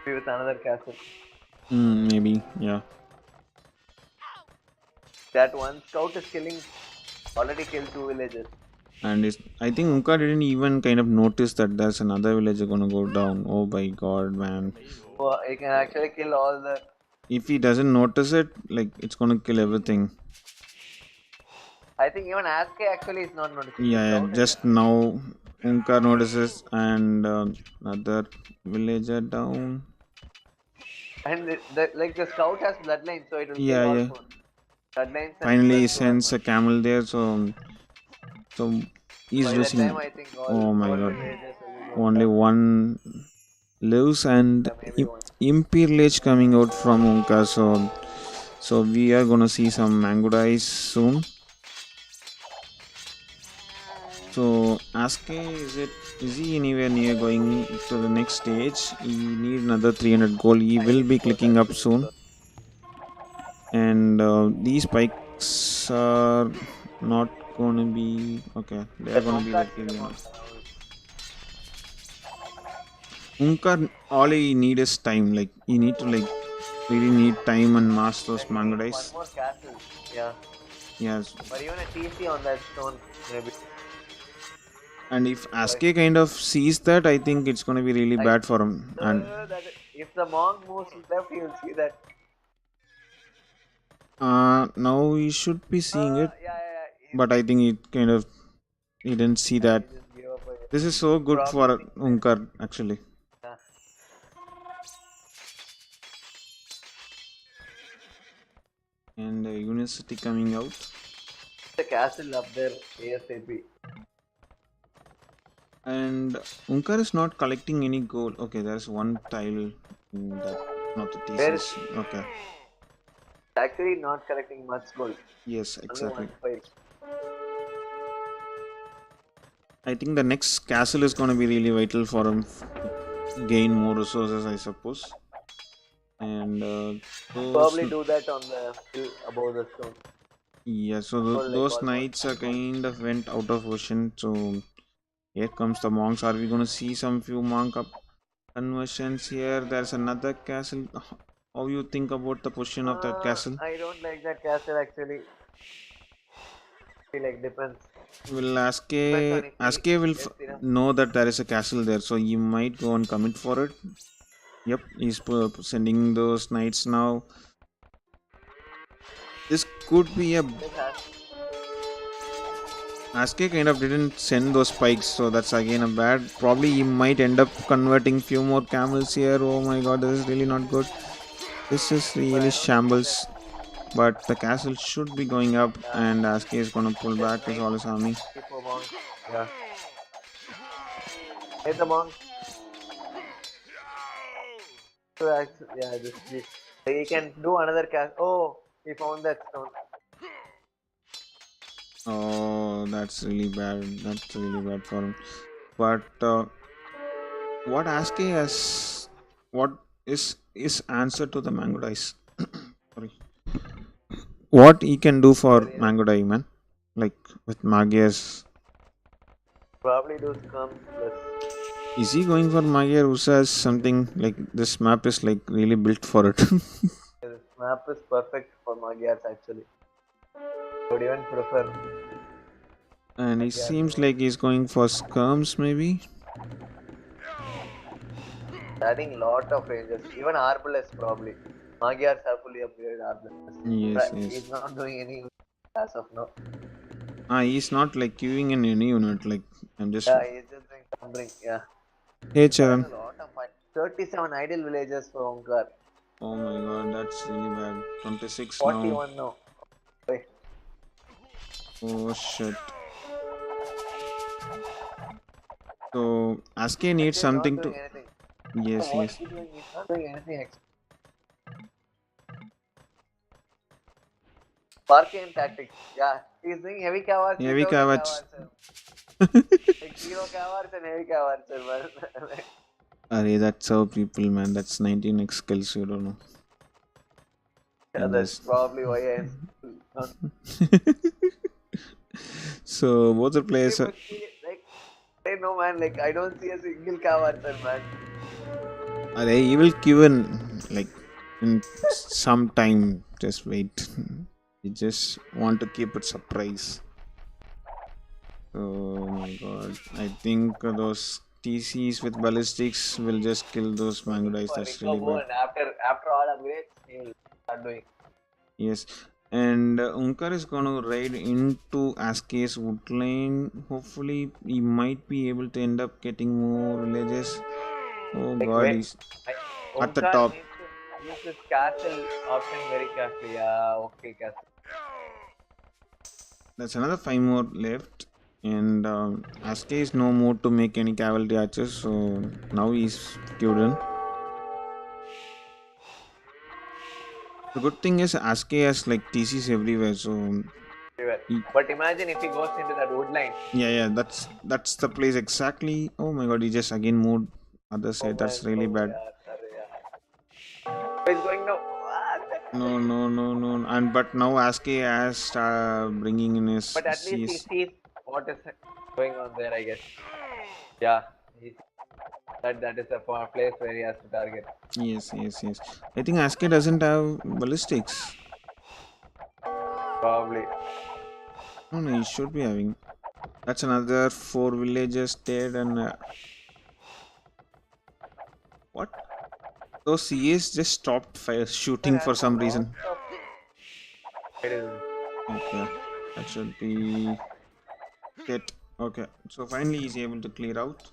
With another castle. Maybe, yeah. That one scout is already killed 2 villages. And I think Unka didn't even kind of notice that there's another villager gonna go down. Oh my god, man. So he can actually kill all the. If he doesn't notice it, like it's gonna kill everything. I think even Aske actually is not noticing the Yeah, scout. just now Unka notices and another villager down. And the scout has bloodlines, so it will kill Yeah, all yeah. four. Bloodlines and Finally, plus he 2 sends a armor. camel there, so he's By that time, losing. I think all Oh my four god. villages will be going Only down. one lives and Yeah, maybe one. Imperial Age coming out from Unka, so we are gonna see some mango dice soon. So Aske, is he anywhere near going to the next stage? He need another 300 gold. He I will think be so. clicking That's up true. soon. And these spikes are not gonna be okay. They are Let gonna be Onkar like see the heavy monk enough. now. Unkar, all he need is time. Like he need to like really need time and master those Then he mango needs one dice. more castle. Yeah. Yes, Or even a TC on that stone, maybe. and if But Aske kind of sees that, I think it's gonna be really I bad for him. And that if the monk moves left, he will see that. now he should be seeing it, Yeah. but I think it kind of he didn't see He that. just gave up. This is so good Probably for thinks that. Unkar actually. Yeah. And University coming out. The castle up there ASAP. And Unkar is not collecting any gold. Okay, there's one tile in that, not the Where is TCs. Okay, actually not collecting much gold. yes, Only one exactly. file. I think the next castle is going to be really vital for him to gain more resources, I suppose. And those, Probably do that on the hill above the stone. yeah, so Or like those almost. knights are kind of went out of ocean. So here comes the monks. Are we going to see some few monk up conversions here? There's another castle. How you think about the position of that castle? I don't like that castle actually. Like depends. Will Depends Aske on if he Aske will gets enough. know that there is a castle there, so he might go and commit for it. Yep, he's sending those knights now. This could be a This has Aske kind of didn't send those spikes, so that's again a bad. Probably he might end up converting few more camels here. Oh my god, this is really not good. This is but really I don't think shambles. that But the castle should be going up, and Aske is gonna pull this back his knight all his army. for monk. Yeah. Hit the monk. So yeah, this. He can do another cast. Oh, he found that stone. Oh, that's really bad. That's really bad for him. But what Aske has, what is answer to the mango dice? Sorry. What he can do for Sorry, mango dye, man? Like with Magias. probably do scum plus. Is he going for Magyar who says something like this map is like really built for it? This map is perfect for Magyars actually. I would even prefer And he Magyars seems over like he's going for skirms maybe. adding lot of ranges. Even Arbalest probably. Magyars have fully upgraded Arbalest. Yes, But yes. he's not doing any as of now. He's not like queuing in any unit. Like I'm just. Yeah, he's just doing tumbling. Yeah. Hey, That's Charan. a lot of fight. 37 idle villages for Onkar. Oh my god, that's really bad. 26 now. 41 now. Wait, Oh shit. So Aske needs actually not something doing to. anything. Yes, What's yes. he doing? He's not doing anything extra. Parking tactics. Yeah, he's doing heavy cavals Heavy without a Kavach. cavals. Like zero cavars and heavy cavars, man. Arey, that's how people, man. That's 19x skills, you don't know. Yeah, And that's just. probably why I'm not So both the players are. like I know man, like I don't see a single cavarter, man. Arey, he will give in like in some time. Just wait. You just want to keep it surprise. Oh my god. I think those TCs with ballistics will just kill those mango dice. For That's really Rico bad. and after all upgrades, he will start doing. Yes. And Onkar is gonna ride into Aske's woodline. Hopefully, he might be able to end up getting more villages. Oh Like god, wait, he's I, at the Onkar top. needs to use this castle option very carefully. Yeah, okay, castle. That's another 5 more left. And Aske is no more to make any cavalry archers. So now he's queued in. The good thing is Aske has like TCs everywhere. So Everywhere. he, But imagine if he goes into that wood line. yeah, that's the place exactly. Oh my god, he just again moved other Oh side. man, That's really oh bad. yeah, sorry, yeah. He's going now. No, no, no, no. And but now Aske has bringing in his But at least he CS. sees what is going on there, I guess. Yeah, he that is a place where he has to target. Yes, yes, yes. I think Aske doesn't have ballistics. Probably. No, no, he should be having. That's another 4 villages dead and what? Those CAs just stopped fire It shooting has for some lots reason. of. It is. Okay, that should be it. Okay, so finally he's able to clear out,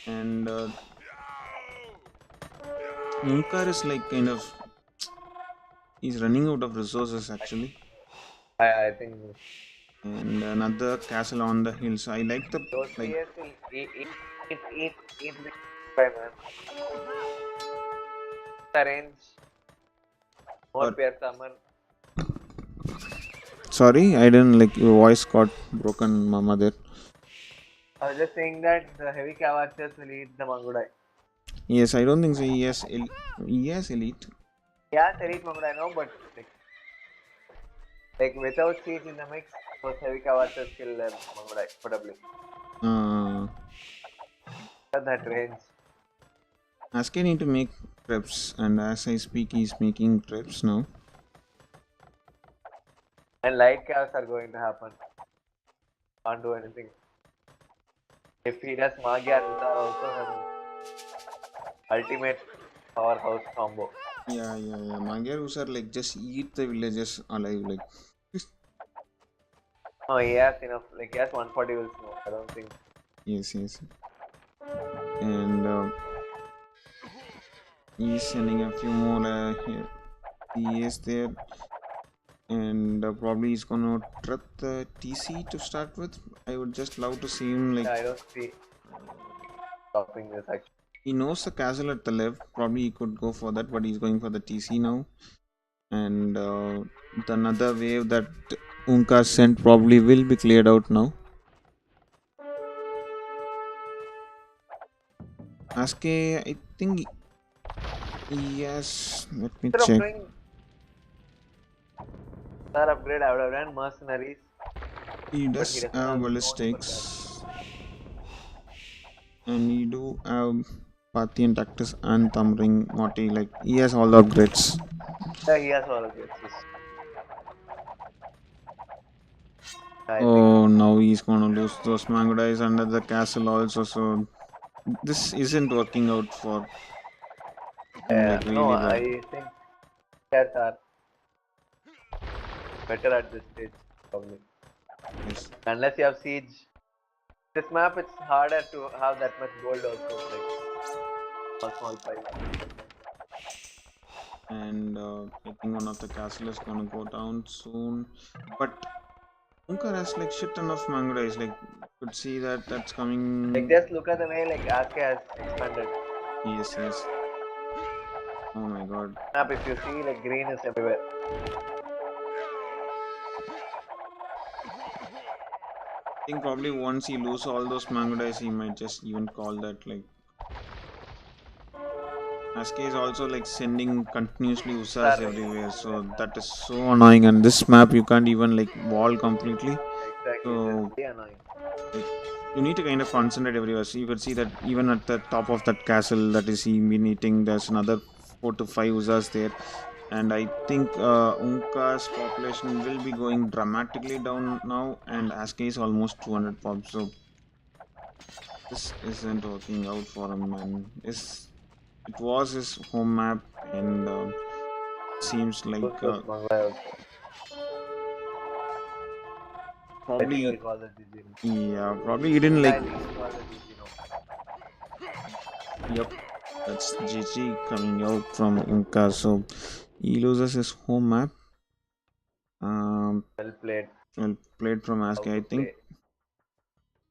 and Onkar is like kind of he's running out of resources actually, I think and another castle on the hills. I like the those like. CS will eat the by man. Range more Or, pair summon. sorry, I didn't like your voice got broken, Mama. There. I was just saying that the heavy cavaliers will eat the Mangudai. Yes, I don't think so. Yes, elite. Yeah, elite Mangudai no, but like without siege in the mix, those heavy cavaliers kill Mangudai probably. Uh, At that range. Aske need to make trips, and as I speak, he's making trips now. And light chaos are going to happen. Can't do anything. If he does Magyar, these are also an ultimate powerhouse combo. Yeah. Mangyarus are like just eat the villages alive. Like, No, he has enough. Like he has 140 wills now. I don't think. yes. And he's sending a few more here. He is there, and probably he's gonna trap the TC to start with. I would just love to see him like. Yeah, I don't see stopping this actually. He knows the castle at the left. Probably he could go for that, but he's going for the TC now. And the another wave that Onkar sent probably will be cleared out now. Aske, I think yes. Let me Instead of check. doing star upgrade, I would have done mercenaries, He but he does doesn't have have stones for that. ballistics, and he do have Parthian Tactus and Thumbring Morty. Like he has all the upgrades. Yeah, he has all of this. I think. Oh, now he's gonna lose those mango dice under the castle also. So this isn't working out for him like No, really bad. I think cats are better at this stage probably. Yes. Unless you have siege. This map it's harder to have that much gold also. Like small price. And I think one of the castle is gonna go down soon. But Onkar has like shit ton of mango dice. Like could see that that's Like coming. just look at the way like Aske has expanded. Yes. Oh my god. Map if you see like green is everywhere. think probably once he lose all those mango dice, he might just even call that like. Aske is also like sending continuously usas everywhere, so that is so annoying. And this map you can't even like wall completely. Exactly, that's So very annoying. like you need to kind of concentrate everywhere. So you could see that even at the top of that castle that is he been eating, there's another 4 to 5 usas there. And I think Unka's population will be going dramatically down now, and Aske is almost 200 pop. So this isn't working out for him, and it was his home map, and seems Goes like for Mangala. I think we probably call it GG. yeah, probably he didn't Yeah, like. I think we call it GG now. Yep, that's GG coming out from Unka. So he loses his home map. Um, Well played. well played from How Aske. I to think play.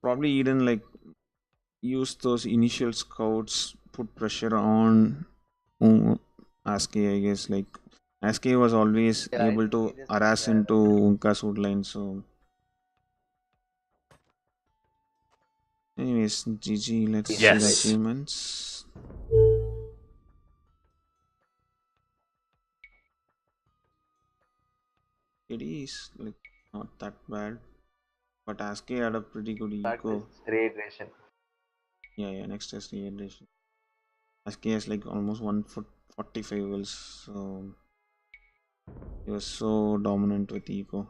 probably he didn't like use those initial scouts, put pressure on Aske. I guess like Aske was always Yeah, I able think to he just harass yeah, into Unka's woodline. So, anyways, GG. Let's he see the highlights. Yes. achievements. It is like not that bad, but Aske had a pretty good Start this eco. rehydration. Yeah, next is rehydration. Aske has like almost 145 wills, so he was so dominant with eco.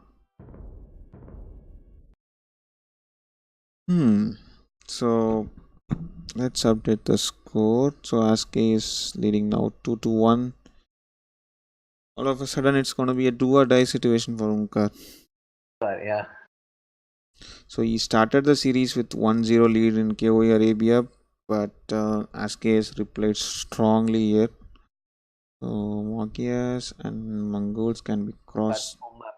So let's update the score. So Aske is leading now 2-1. All of a sudden, it's going to be a do or die situation for Onkar. Yeah. So he started the series with 1-0 lead in KOE Arabia, but Aske has replied strongly here. So Magias and Mongols can be That's crossed. home map.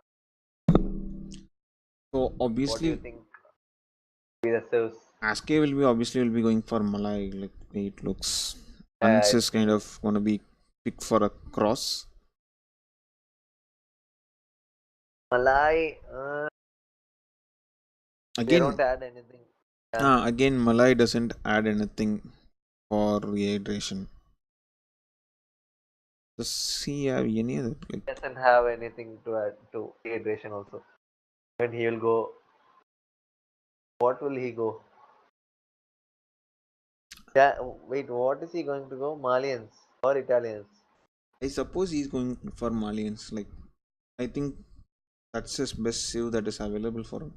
So What do you obviously, think be the serves? Aske will be going for Malay. Like it looks, Hans I is kind think of going to be picked for a cross. Malay, they Again, don't add anything. Yeah. again, Malay doesn't add anything for rehydration. Does he have any other like? Doesn't have anything to add to rehydration also. When he will go, what will he go? Yeah, wait, what is he going to go? Malians or Italians? I suppose he's going for Malians. Like I think that's his best save that is available for him.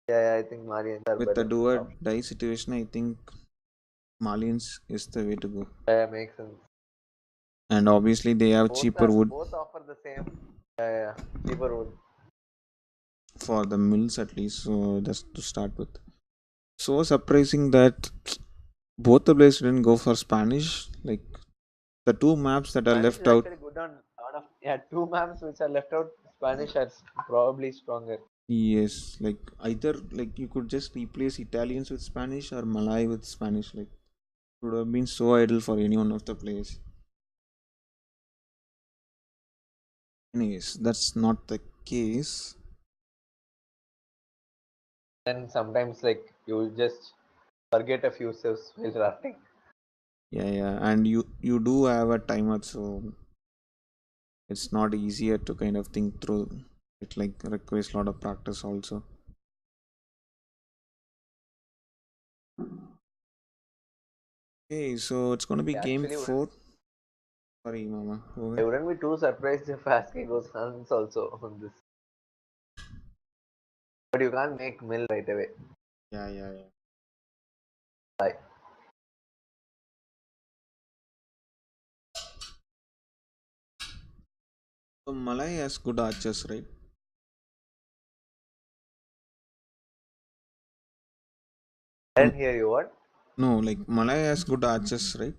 Yeah, I think Malians are With the better do or option. die situation, I think Malians is the way to go. Yeah, makes sense. And obviously they have cheaper wood Both offer the same. Yeah, cheaper wood. for the mills at least. So that's to start with. So surprising that both the players didn't go for Spanish. Like the two maps that are Spanish left is out. actually good on out of two maps which are left out. Spanish are probably stronger. Yes, like either like you could just replace Italians with Spanish or Malay with Spanish. Like it would have been so idle for any one of the players. Anyways, that's not the case. Then sometimes like you just forget a few saves while drafting. Yeah, and you do have a timer, so it's not easier to kind of think through. It like requires a lot of practice also. Okay, so it's gonna be game Actually, four. Sorry, Mama. Go I ahead. wouldn't be too surprised if Aske goes Hans also on this. But you can't make mill right away. Yeah. Bye. So Malay has good archers, right? I Um, didn't hear you. What? no, like Malay has good archers, right?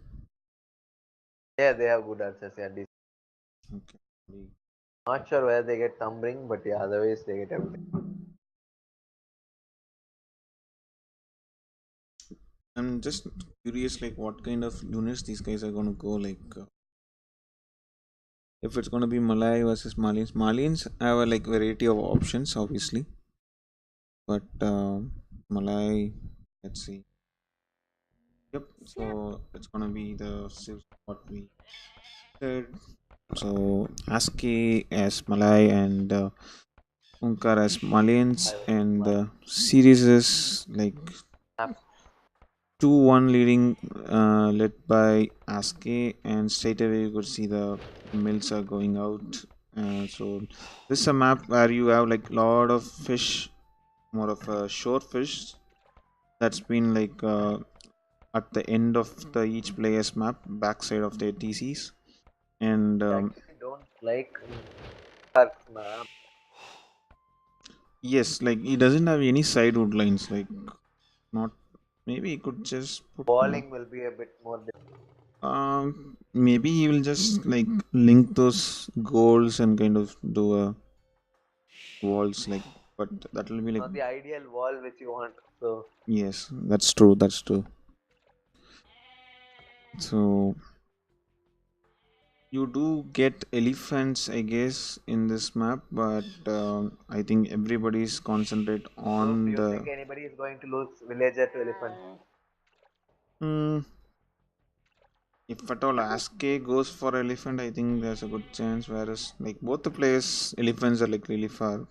Yeah, they have good answers. Yeah, decent. Okay. Not sure where they get tumbling, but yeah, otherwise they get everything. I'm just curious, like what kind of units these guys are gonna go. Like if it's gonna be Malay versus Malians. Malians have a like variety of options, obviously. but Malay, let's see. Yep, so it's gonna be the what we said. So ASCII as Malay and Onkar as Malayans, I will and mark the series is like map. 2-1 leading, led by ASCII, and straight away you could see the mills are going out. So this is a map where you have like lot of fish, more of a shore fish that's been like at the end of the each player's map, backside of their TCs, and I actually don't like Stark's map. yes, like he doesn't have any side wood lines, like not. Maybe he could just put more. Walling will be a bit more Maybe he will just like link those goals and kind of do a walls, like, but that will be like, not the ideal wall which you want. So yes, that's true, that's true. So you do get elephants, I guess, in this map, but I think everybody's concentrate do on you the. think anybody is going to lose villager to elephant? Hmm, if at all ASK goes for elephant, I think there's a good chance. Whereas like both the players, elephants are like really far.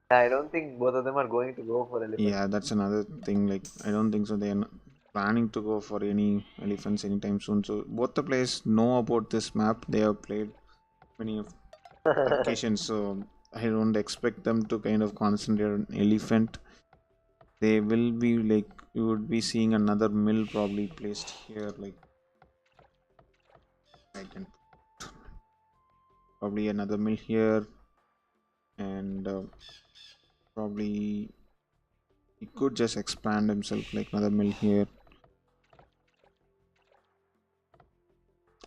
I don't think both of them are going to go for elephant. Yeah, that's another thing. Like, I don't think so. They are not planning to go for any elephants anytime soon. So both the players know about this map. They have played many of occasions. So I don't expect them to kind of concentrate on elephant. They will be like, you would be seeing another mill probably placed here. Like, I can probably another mill here, and probably he could just expand himself like another mill here.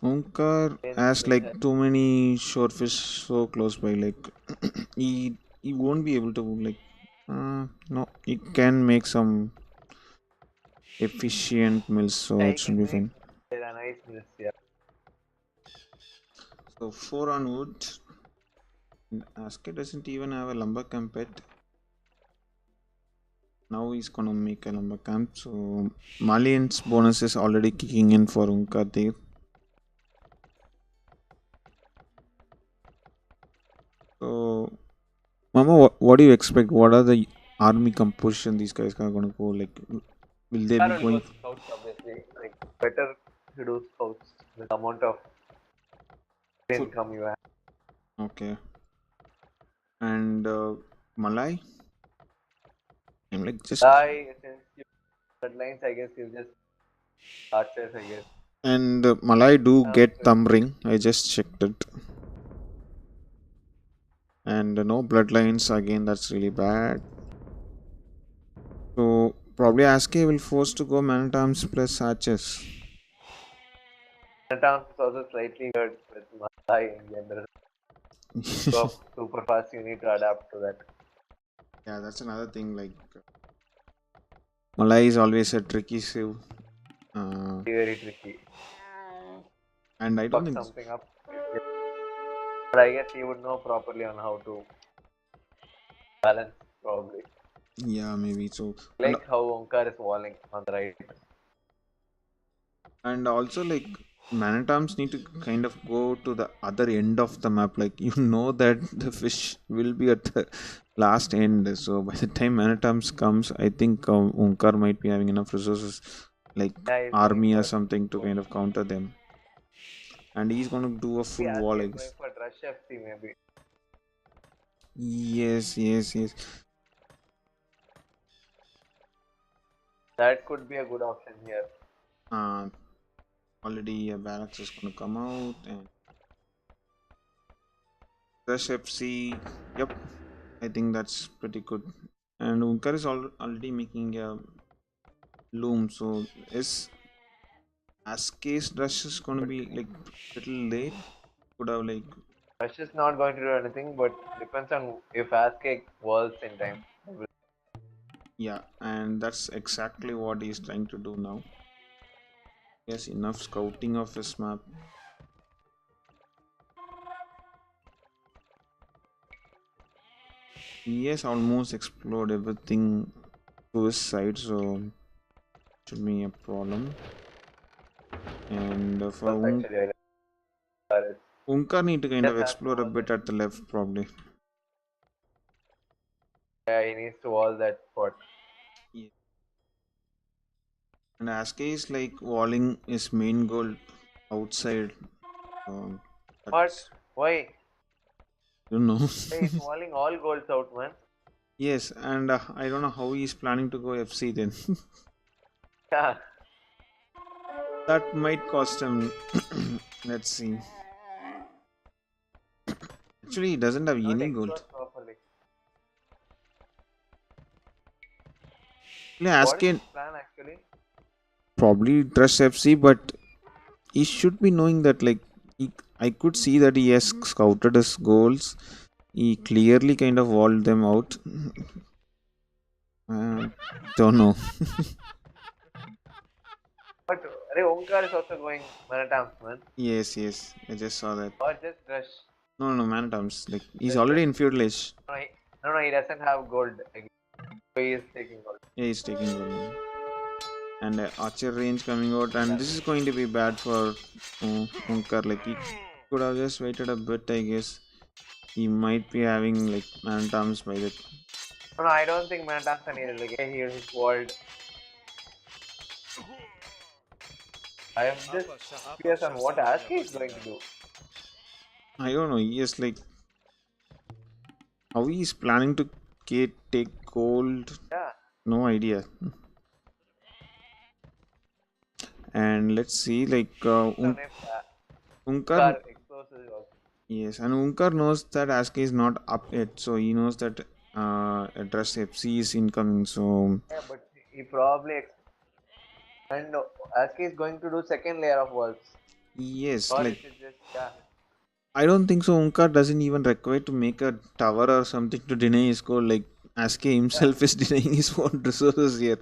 Onkar Against has villager. like too many shortfish so close by, like he won't be able to like no, he can make some efficient mills, so Yeah, it he should can be make fine. a nice miss. Yeah. So 4 on wood. And Aske doesn't even have a lumber camp pet. Now he's gonna make a lumber camp. So Malian's bonus is already kicking in for Onkar there. So Mama, what do you expect? What are the army composition these guys are gonna go like? Will they be Star will going? go scouts obviously. Like better to do scouts with the amount of Full. income you have. Okay. And Malay, I'm like just. I since you bloodlines, I guess you just archers, I guess. And Malay do get So thumb ring. I just checked it. And no bloodlines again. That's really bad. So probably Aske will force to go man at arms plus hatches. Town is also slightly good with Malay in general. Go up super fast, you need to adapt to that. Yeah, that's another thing. Like Malay is always a tricky sieve. Uh, Very tricky. and I don't Fuck think. something up. But I guess he would know properly on how to balance probably. Yeah, maybe so. And Like how Onkar is walling on the right. and also like man at arms need to kind of go to the other end of the map, like you know that the fish will be at the last end, so by the time man at arms comes, I think Onkar might be having enough resources like Yeah, he's going army or for something to kind of counter them, and he's going to do a maybe full Ask wall, I is going guess. for Rush FC maybe. Yes, yes, yes. That could be a good option here. uh, Already a barracks is going to come out, and Rush FC. Yep, I think that's pretty good. And Unkar is already making a loom. So is Aske's rush is gonna be like little late? Could have like, Rush is not going to do anything, but depends on if Ask walls in time. yeah, and that's exactly what he's trying to do now. Yes, enough scouting of his map. Yes, almost explode everything to his side, so should be a problem. And for Also, actually, I like it. Onkar need to kind Just of has to explore a wall that. bit at the left, probably. Yeah, he needs to wall that spot. Yeah. And Aske is like walling his main goal outside. Um, But that's why? I don't know. Hey, he's walling all goals out, man. Yes, and I don't know how he's planning to go FC then. Yeah. That might cost him. Let's see. Actually, he doesn't have Not any gold. explore properly. Yeah, What is his Aske plan actually? probably trust FC, but he should be knowing that like I could see that he has scouted his goals. He clearly kind of walled them out. Don't know. But Onkar is also going Manatams, man. Yes, yes, I just saw that. Or just Rush. No, no, man at arms. Like he's Just already Rush. in feudal age. No, he doesn't have gold. So he is taking gold. Yeah, he's taking gold. And archer range coming out, and this is going to be bad for Onkar. Like he could have just waited a bit, I guess. He might be having like man at arms by that. No, I don't think Manatams are needed. Like, here is walled. I am just curious on what Aske is going to do. I don't know. He is like how he's planning to take gold. Yeah. No idea. And let's see, like So if Unkar. explosive also. Yes, and Unkar knows that Aske is not up yet, so he knows that address FC is incoming. So Yeah, but he probably and Aske is going to do second layer of walls. yes, Or like is it just yeah? I don't think so. Unkar doesn't even require to make a tower or something to deny his goal. Like Aske himself is denying his own resources here,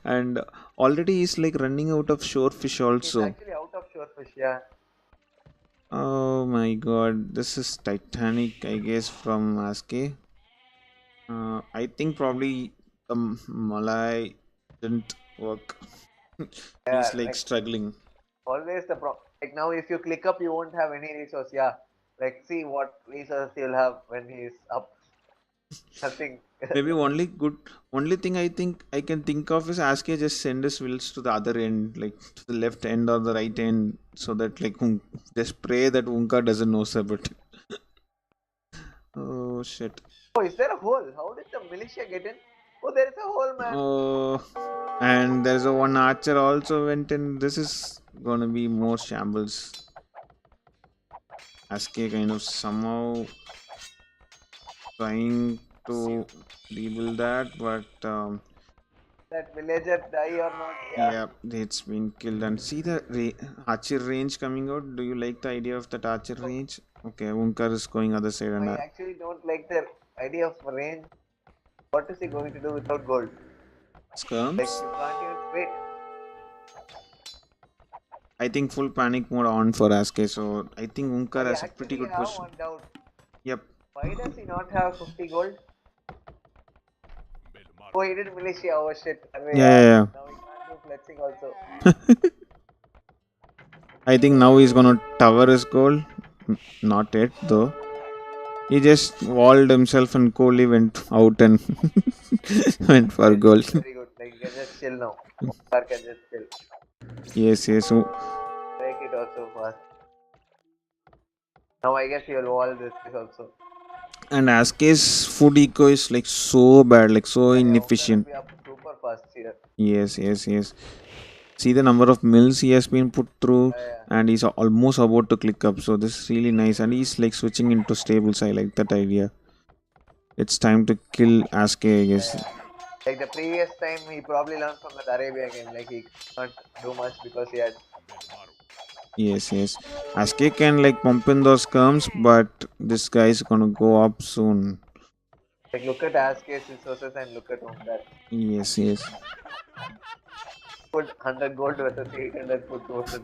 and already he's like running out of shorefish He's also. actually out of shorefish. Yeah. Oh my god, this is Titanic, I guess, from Aske. I think probably the Malay didn't work. Yeah, He's like like struggling. always the problem. Like now, if you click up, you won't have any resource. Yeah. Like see what resource you'll have when he's up. Nothing. Maybe only thing I think I can think of is Aske just send his wills to the other end, like to the left end or the right end, so that like just pray that Unka doesn't know about it. Oh shit. Oh, is there a hole? How did the militia get in? Oh, there is a hole, man. Oh, and there's a one archer also went in. This is gonna be more shambles. Aske kind of somehow trying to rebuild that, but That villager die or not? Yeah. yeah, it's been killed. And see the archer range coming out. Do you like the idea of that archer range? Okay, Unkar is going other side, and I actually don't like the idea of range. What is he going to do without gold? skirms. Like you can't even wait. I think full panic mode on for Aske. So I think Unkar I has a pretty actually good have push. one doubt. Yep. Why does he not have 50 gold? Oh, he did militia. Oh shit. Yeah. Now he can't do flexing also. I think now he's gonna tower his goal. Not yet though. He just walled himself and coolly went out and went for goal. Very good. Like you can just chill now. Or can just chill. Yes. So Break it also fast. Now I guess he will wall this also. and Aske's food eco is like so bad, like so inefficient. Be up super fast here. Yes. See the number of mills he has been put through, and he's almost about to click up. So this is really nice, and he's like switching into stables. I like that idea. It's time to kill Aske, I guess. Like the previous time, he probably learned from that Arabia game. Like he can't do much because he had. Yes. Aske can like pump in those skirms, but this guy is gonna go up soon. Like look at Aske's resources and look at Onkar. Yes. Put 100 gold versus 800 put versus.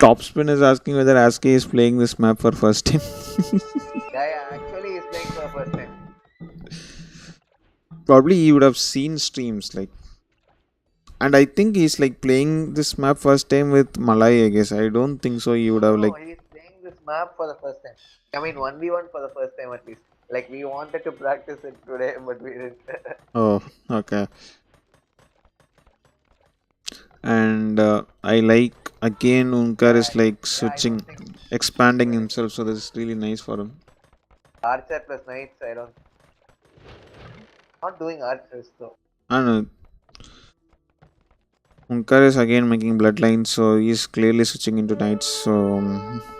Topspin is asking whether Aske is playing this map for first time. Yeah, actually he's playing for the first time. Probably he would have seen streams like, and I think he's like playing this map first time with Malay. I guess I don't think so. He would have No, like. he's playing this map for the first time. I mean, 1v1 for the first time at least. Like, we wanted to practice it today, but we didn't. Oh, okay. And I like again Onkar is like Yeah, I switching, don't think. expanding himself, so this is really nice for him. Archer plus Knights, I don't. Not doing Archers though. And Onkar is again making bloodlines, so he's clearly switching into knights. So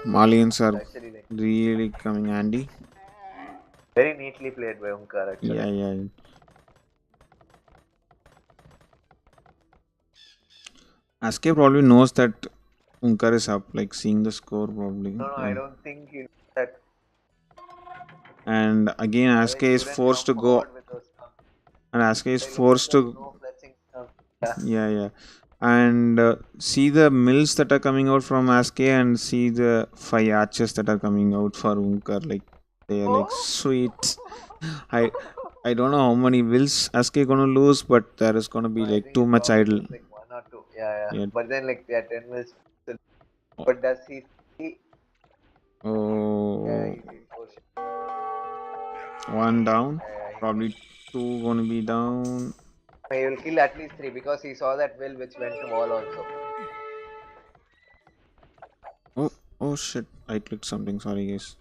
Malians are Actually, like, really coming handy. very neatly played by Onkar, actually. Yeah, yeah. Aske probably knows that Onkar is up, like seeing the score probably. No, I don't think he knows that. And again, Aske He is wouldn't forced come to go, forward with those stuff. and Aske is Like, look at forced the to. snow fletching stuff. Yeah. Yeah, yeah. And see the mills that are coming out from Aske, and see the 5 archers that are coming out for Unkar. Like they are like sweet. I I don't know how many wills Aske gonna lose, but there is gonna be I like think too it's much probably idle. just like 1 or 2. Yeah, yeah. Yeah. But then, like, yeah, 10 mils. Oh, But does he see? Yeah, oh, he sees. Oh shit. one down. Yeah, yeah. Probably two gonna be down. He will kill at least 3 because he saw that will which went to wall also. Oh, oh shit! I clicked something. Sorry, guys.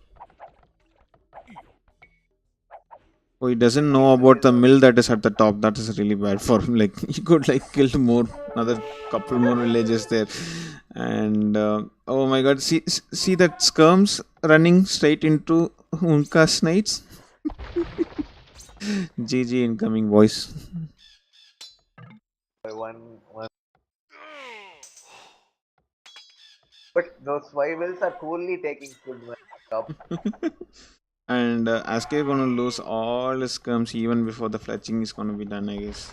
Oh, he doesn't know about the mill that is at the top. That is really bad for him. Like he could like kill more, another couple more villages there. And oh my god, see that skirms running straight into Unka's knights. GG incoming voice. One. But those 5 wills are coolly taking good man. Top. And Aske gonna lose all his skirms even before the fletching is gonna be done, I guess.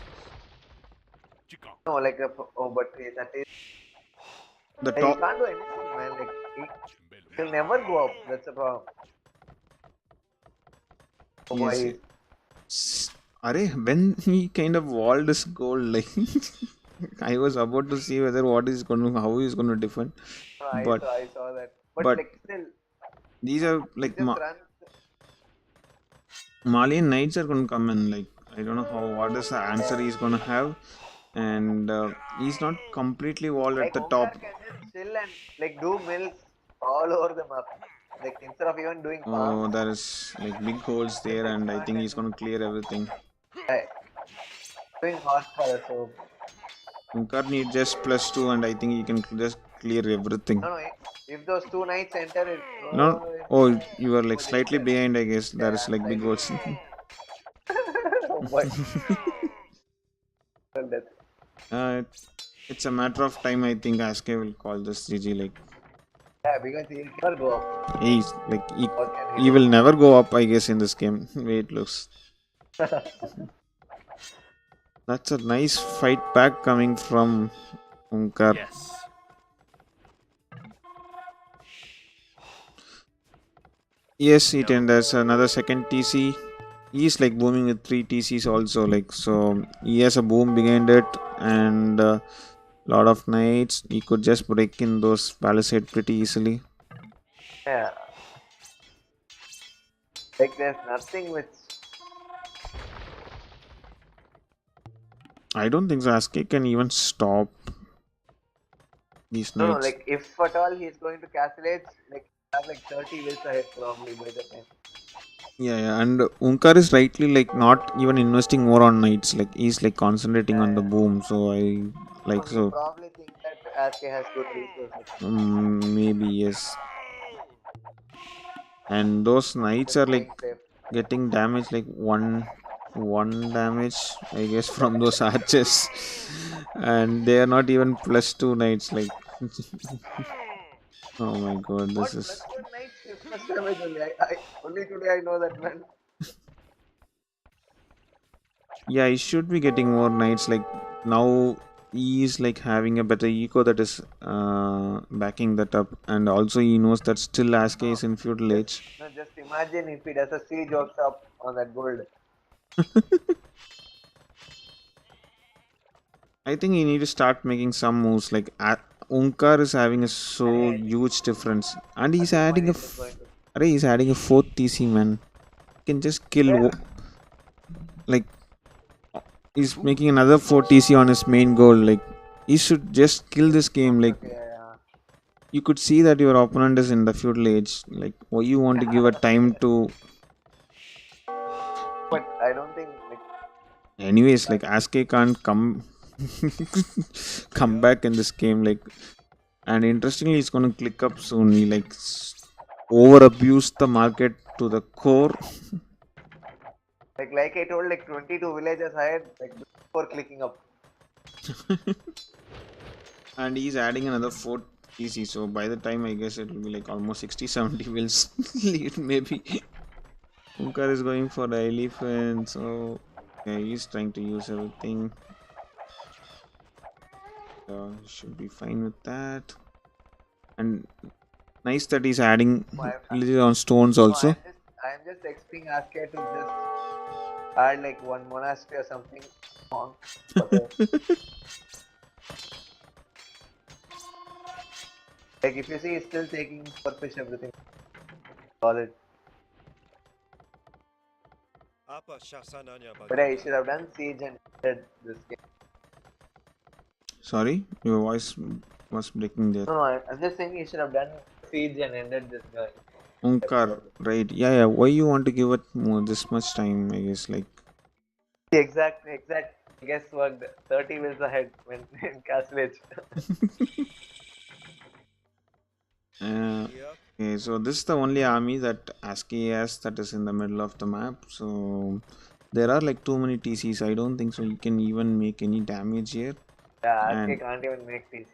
No, like, but that is. The Like, he top. can't do anything, man. Like, he'll never go up. That's the problem. Oh boy, Yes. Arey, when he kind of walled his goal, like I was about to see whether how he's gonna defend, but I saw that. But, but like, still, these are he like just runs. Malian knights are gonna come in. Like I don't know what is the answer he's gonna have, and he's not completely walled at Like, the Onkar top. can just chill and, like, do mills all over the map. Like, instead of even doing Oh, farms, there is like big holes there, and I think he's gonna clear everything. like, doing horsepower. So, Unkar need just +2, and I think he can just clear everything. no, if those 2 knights enter it, No, oh, you are like oh, slightly behind, I guess. There is like big slightly. holes. Oh boy. That's It's a matter of time. I think Aske will call this GG. Like yeah, because he'll never go up. he's like What can he will never go up. I guess in this game. Way it looks. That's a nice fight back coming from Onkar. Yes. Yes, it and there's another second TC. He's like booming with 3 TCs also. Like so, he has a boom behind it and lot of knights. He could just break in those palisade pretty easily. Yeah. Like, there's nothing which. I don't think Sasuke can even stop these No, knights. like, if at all he's going to castle edge, like, have like 30 wills ahead probably by the time. Yeah, and Unkar is rightly like not even investing more on knights. Like he's like concentrating on the boom. So I like He so probably think that Aske has good resources. maybe yes. And those knights are like Playing safe. getting damage like one damage I guess from those archers, and they are not even +2 knights. Like oh my god, What? this is. Plus 1 knights, plus damage only. Only today I know that, man. Yeah, he should be getting more knights. Like now he is like having a better eco that is backing that up, and also he knows that still Aske is in feudal age. No, just imagine if he does a siege workshop on that gold. I think you need to start making some moves. Like Onkar is having a so I think huge difference, and at he's this point adding a. he's just going to. Array, he's adding a fourth TC man. He can just kill. Yeah, Like he's making another 4 TC on his main goal. Like he should just kill this game. okay, Like okay, yeah, you could see that your opponent is in the feudal age. Like why you want to give a time to. but I don't think like Anyways, like Aske can't come come back in this game. Like and interestingly, it's going to click up soon. He like over abused the market to the core. like I told, like 22 villages ahead, like before clicking up. And he's adding another 4 TC, so by the time I guess it will be like almost 60-70 will lead maybe. Onkar is going for the elephant, so yeah, he's trying to use everything. Should be fine with that. And nice that he's adding So villages on stones no, also. I'm just expecting Aske to just add like one monastery or something. On, okay. Like if you see, he's still taking for fish everything solid. But yeah, he should have done siege and ended this game. Sorry, your voice was breaking there. No, I'm just saying he should have done siege and ended this game. Onkar, right? Yeah, yeah. Why you want to give it more this much time? I guess like The exact guess worked 30 wheels ahead when in Castle Age. okay, so this is the only army that ASCII has that is in the middle of the map. So there are like too many TCs. I don't think so. You can even make any damage here. Yeah, Aske And can't even make TC.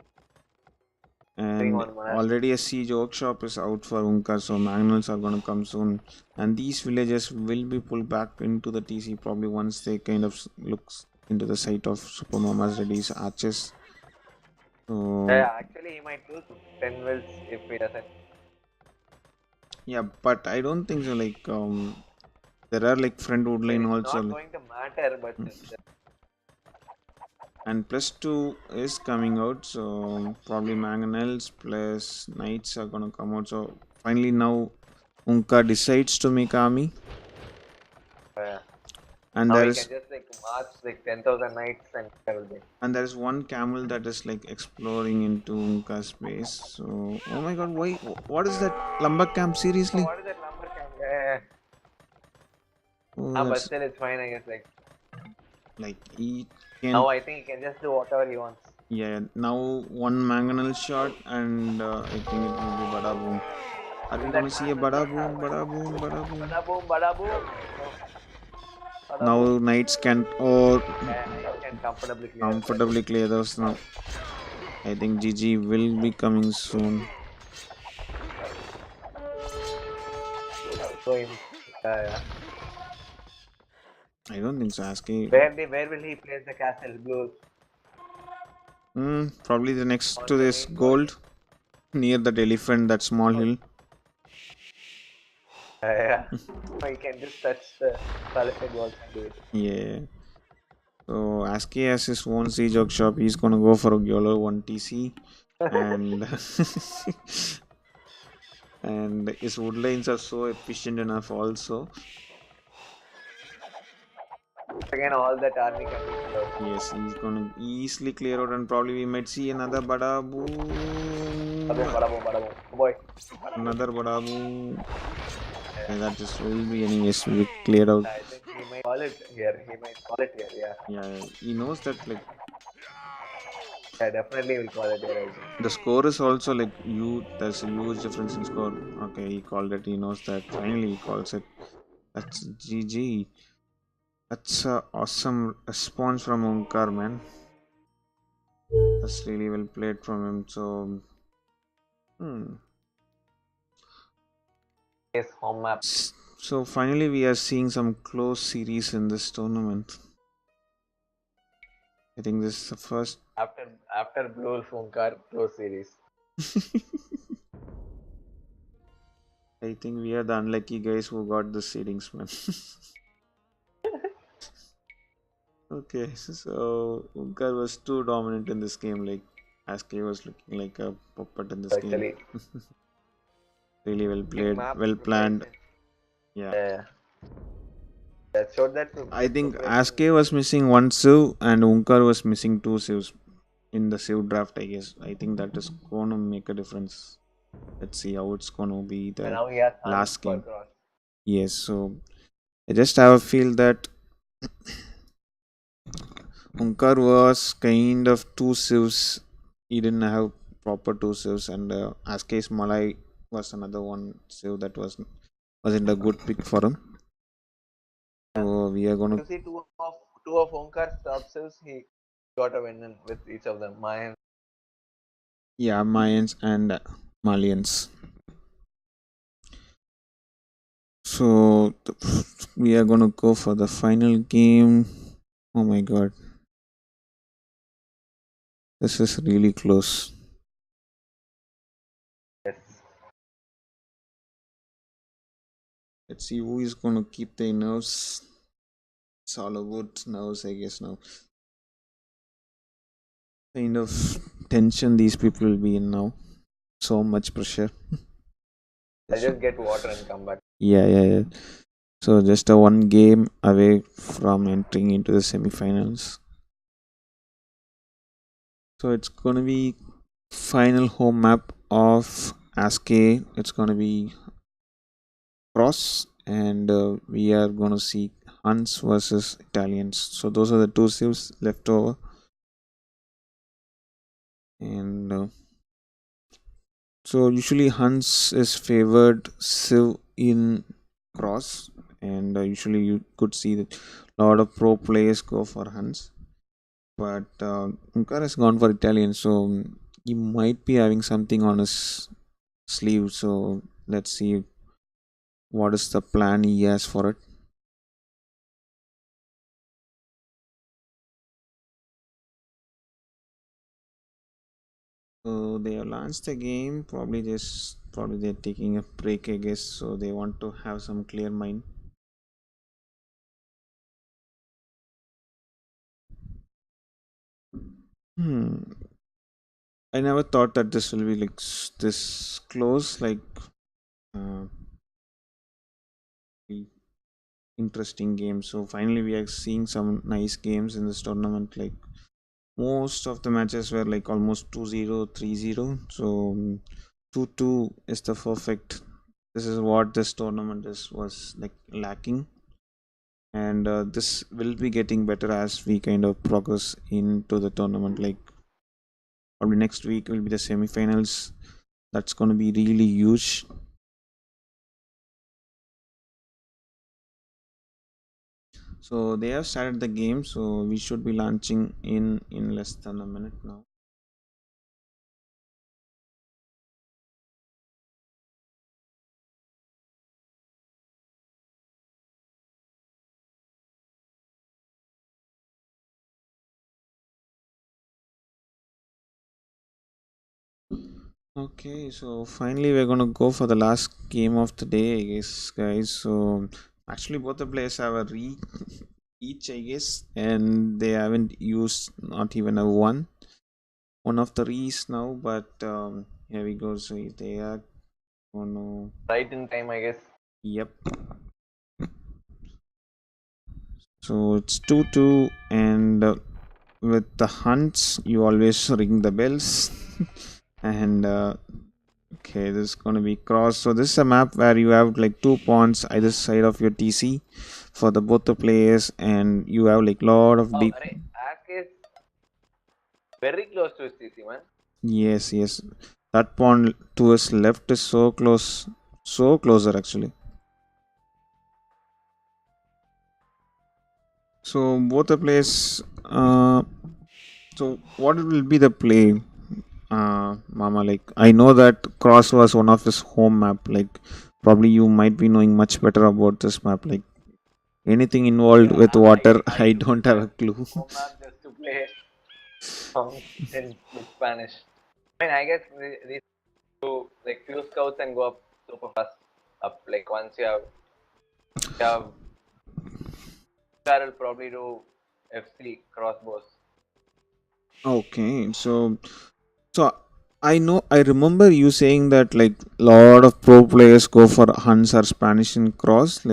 and On monastery. already a siege workshop is out for Unkar, so manuals are gonna come soon. And these villages will be pulled back into the TC probably once they kind of looks into the sight of SuperMamaReddy's arches. So Yeah, actually he might lose 10 wheels if he doesn't. yeah, but I don't think so. Like there are like friend I mean, woodline it's also. not going to matter, but And plus 2 is coming out, so probably mangonels plus knights are gonna come out. So finally now Unka decides to make army, yeah. and Now there he is can just like march like 10,000 knights and everything. one camel that is like exploring into Unka's base. So oh my god, why? What is that lumber camp? Oh, Seriously? what is that lumber camp? Yeah. Oh, Ah, but that's still it's fine, I guess. Like like he can. now I think he can just do whatever he wants. Yeah, now one mangonel shot, and I think it will be bada boom. Are we Will gonna that see a mangle bada shot boom, happen? bada boom, bada boom? Bada boom, bada boom. No, bada boom. Now knights can or Yeah, knights can comfortably clear it, I think. comfortably clear those now. I think GG will be coming soon. So him, yeah. I don't think so. ASCII. Where will he place the castle? Blue Probably the next on to the this main goal. gold near that elephant, that small hill. Yeah. He can just touch the palisade walls and do it. Yeah. So ASCII has his own siege workshop. He's gonna go for a YOLO 1 TC, and and his woodlines are so efficient enough also. Again, all that army can be served. Yes, he's gonna easily clear out, and probably we might see another bada Bada boom, boom. bada boom, bada boom. Oh boy. Another bada boom. Yeah, that just will be anyways will be cleared out. I think he might call it here. He might call it here, yeah. Yeah, he knows that like Yeah, definitely will call it here, I think. the score is also like you. There's a huge difference in score. Okay, he called it. He knows that. Finally, he calls it. That's GG. That's a awesome response from Onkar, man. That's really well played from him. So, hmm. His home map. So finally, we are seeing some close series in this tournament. I think this is the first. After Blue Wolf Onkar Pro Series. I think we are the unlucky guys who got the seedings, man. So Okay, so Onkar was too dominant in this game. Like Aske was looking like a puppet in this game. Actually, Really well big played, map well planned. preparation. Yeah. Yeah, that showed that I think preparation. Aske was missing one sieve and Onkar was missing two sieves in the sieve draft, I guess. I think that is going to make a difference. Let's see how it's going to be And the now he has Hans last for game. cross. Yes, so I just have a feel that Onkar was kind of two sieves. He didn't have proper two sieves, and Aske's Malai was another one sieve that wasn't a good pick for him. Yeah. So we are gonna You see two of Onkar's top saves, he got a win with each of them. Mayan. yeah Mayans and Malians. So we are gonna go for the final game. Oh my god, this is really close. Yes. Let's see who is gonna keep their nerves. It's all about nerves, I guess now. Kind of tension these people will be in now. So much pressure. I just get water and come back. Yeah. So just a one game away from entering into the semifinals. So it's gonna be final home map of Aske. It's gonna be Cross, and we are gonna see Huns versus Italians. So those are the two sieves left over, and so usually Huns is favored sieve in Cross, and usually you could see that a lot of pro players go for Huns. But Onkar has gone for Italian, so he might be having something on his sleeve. So let's see what is the plan he has for it. So they have launched the game. Probably they're taking a break, I guess. So they want to have some clear mind. Hmm. I never thought that this will be like this close. Like uh, interesting games. So finally, we are seeing some nice games in this tournament. Like most of the matches were like almost 2-0, 3-0. So 2-2 is the perfect. This is what this tournament was like lacking, and this will be getting better as we kind of progress into the tournament. Like probably next week will be the semifinals. That's going to be really huge. So they have started the game, so we should be launching in less than a minute now. Okay, so finally we're gonna go for the last game of the day, I guess, guys. So actually, both the players have a re each, I guess, and they haven't used not even a one of the re's now. But here we go. So they are gonna. Right in time, I guess. Yep. So it's 2-2, and with the hunts, you always ring the bells, and okay, this is gonna be cross. So this is a map where you have like two pawns either side of your TC for the both the players, and you have like lot of Oh, deep. array, Ask is very close to his CC, man. Yes. That pawn to his left is so close, so closer actually. So both the players. So what will be the play, Mama? Like I know that cross was one of his home map. Like probably you might be knowing much better about this map. Like anything involved Yeah, with water, I I use don't have a that clue. home map just to play songs in with Spanish. I mean, I guess these two like few scouts and go up super fast. Up like once you have Carol probably do FC crossbows. Okay, so I remember you saying that like lot of pro players go for hunts or Spanish in cross.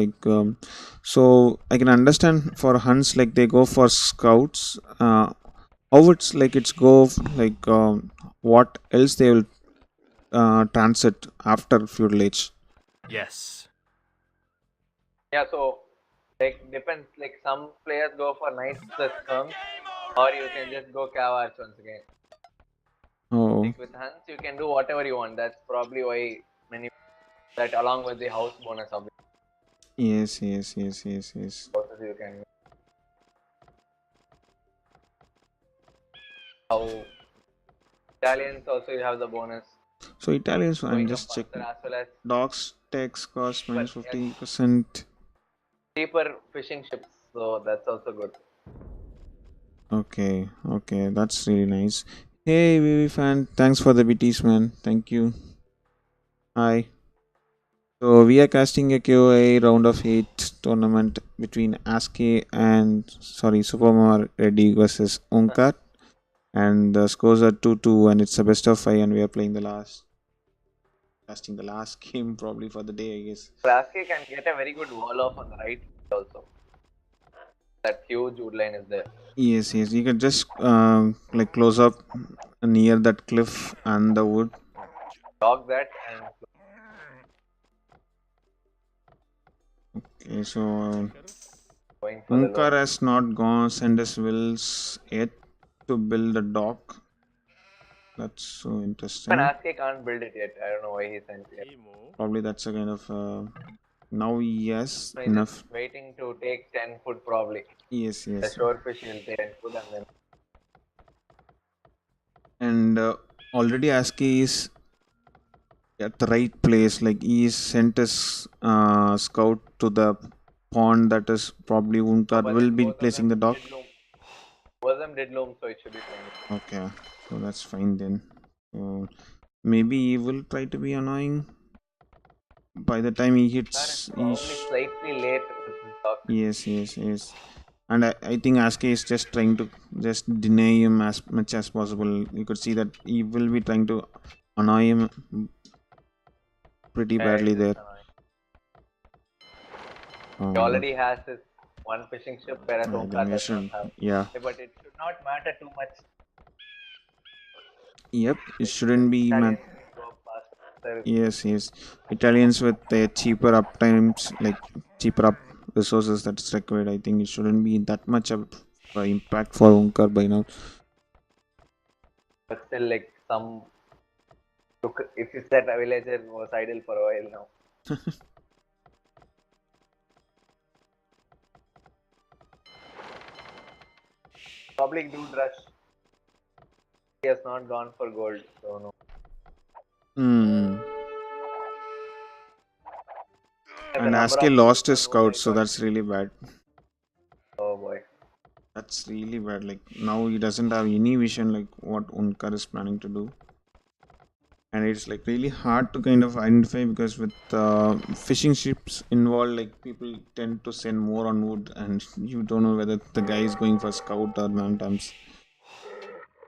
So I can understand for hunts like they go for scouts. How it's like it's go what else they will transit after feudal age. Yes. Yeah, so like depends. Like some players go for knights plus skirms, or you can just go cav once again. Oh Like with hunts, you can do whatever you want. That's probably why many that along with the house bonus of the yes. houses you can how Italians also you have the bonus So Italians, I'm going up just faster checking. as well as Dogs tax cost cheaper, minus yes, 50%. cheaper fishing ships. So that's also good. Okay, that's really nice. Hey, VV fan, thanks for the BTs, man. Thank you. Hi. So we are casting a KOA round of 8 tournament between ASCII and SuperMamaReddy versus Onkar, and the scores are 2-2, and it's a best of 5, and we are playing the last casting the last game probably for the day, I guess. Klasky can get a very good wall off on the right also. That huge wood line is there. Yes, you can just like close up near that cliff and the wood. Dog that and Okay, so going for the Onkar low. has not gone send his wills yet to build a dock. That's so Even interesting. Aske can't build it yet. I don't know why he sent it. Emo. Probably that's a kind of now yes He's just enough. waiting to take 10 foot probably. The Yes, shore fish will take 10 foot and then and already ASCII is at the right place. Like he sent his scout to the pond that is probably oh, Onkar but will then be both of them placing the dock. did loom. Both of them did loom, so it should be fine. Okay, so that's fine then. So maybe he will try to be annoying by the time he That is hits. probably slightly late with his dock. Yes. And I think Aske is just trying to just deny him as much as possible. You could see that he will be trying to annoy him pretty Yeah, badly it's just there. annoying. He Um, already has his one fishing ship, whereas I think Onkar we does not should, have. yeah. But it should not matter too much. Yep, it Like the shouldn't be Italians will go up faster. Yes. Italians with their cheaper up times, like cheaper up resources that's required. I think it shouldn't be that much of impact for Unkar by now. But still, like some. Look, if you said a villager was idle for a while now. Probably Dude Rush. He has not gone for gold, so no. Hmm. The And number Aske of kills lost his on wood, scout, I so thought. that's really bad. Oh boy. That's really bad. Like now he doesn't have any vision like what Unkar is planning to do. And it's like really hard to kind of identify because with fishing ships involved, like people tend to send more on wood, and you don't know whether the guy is going for scout or man times.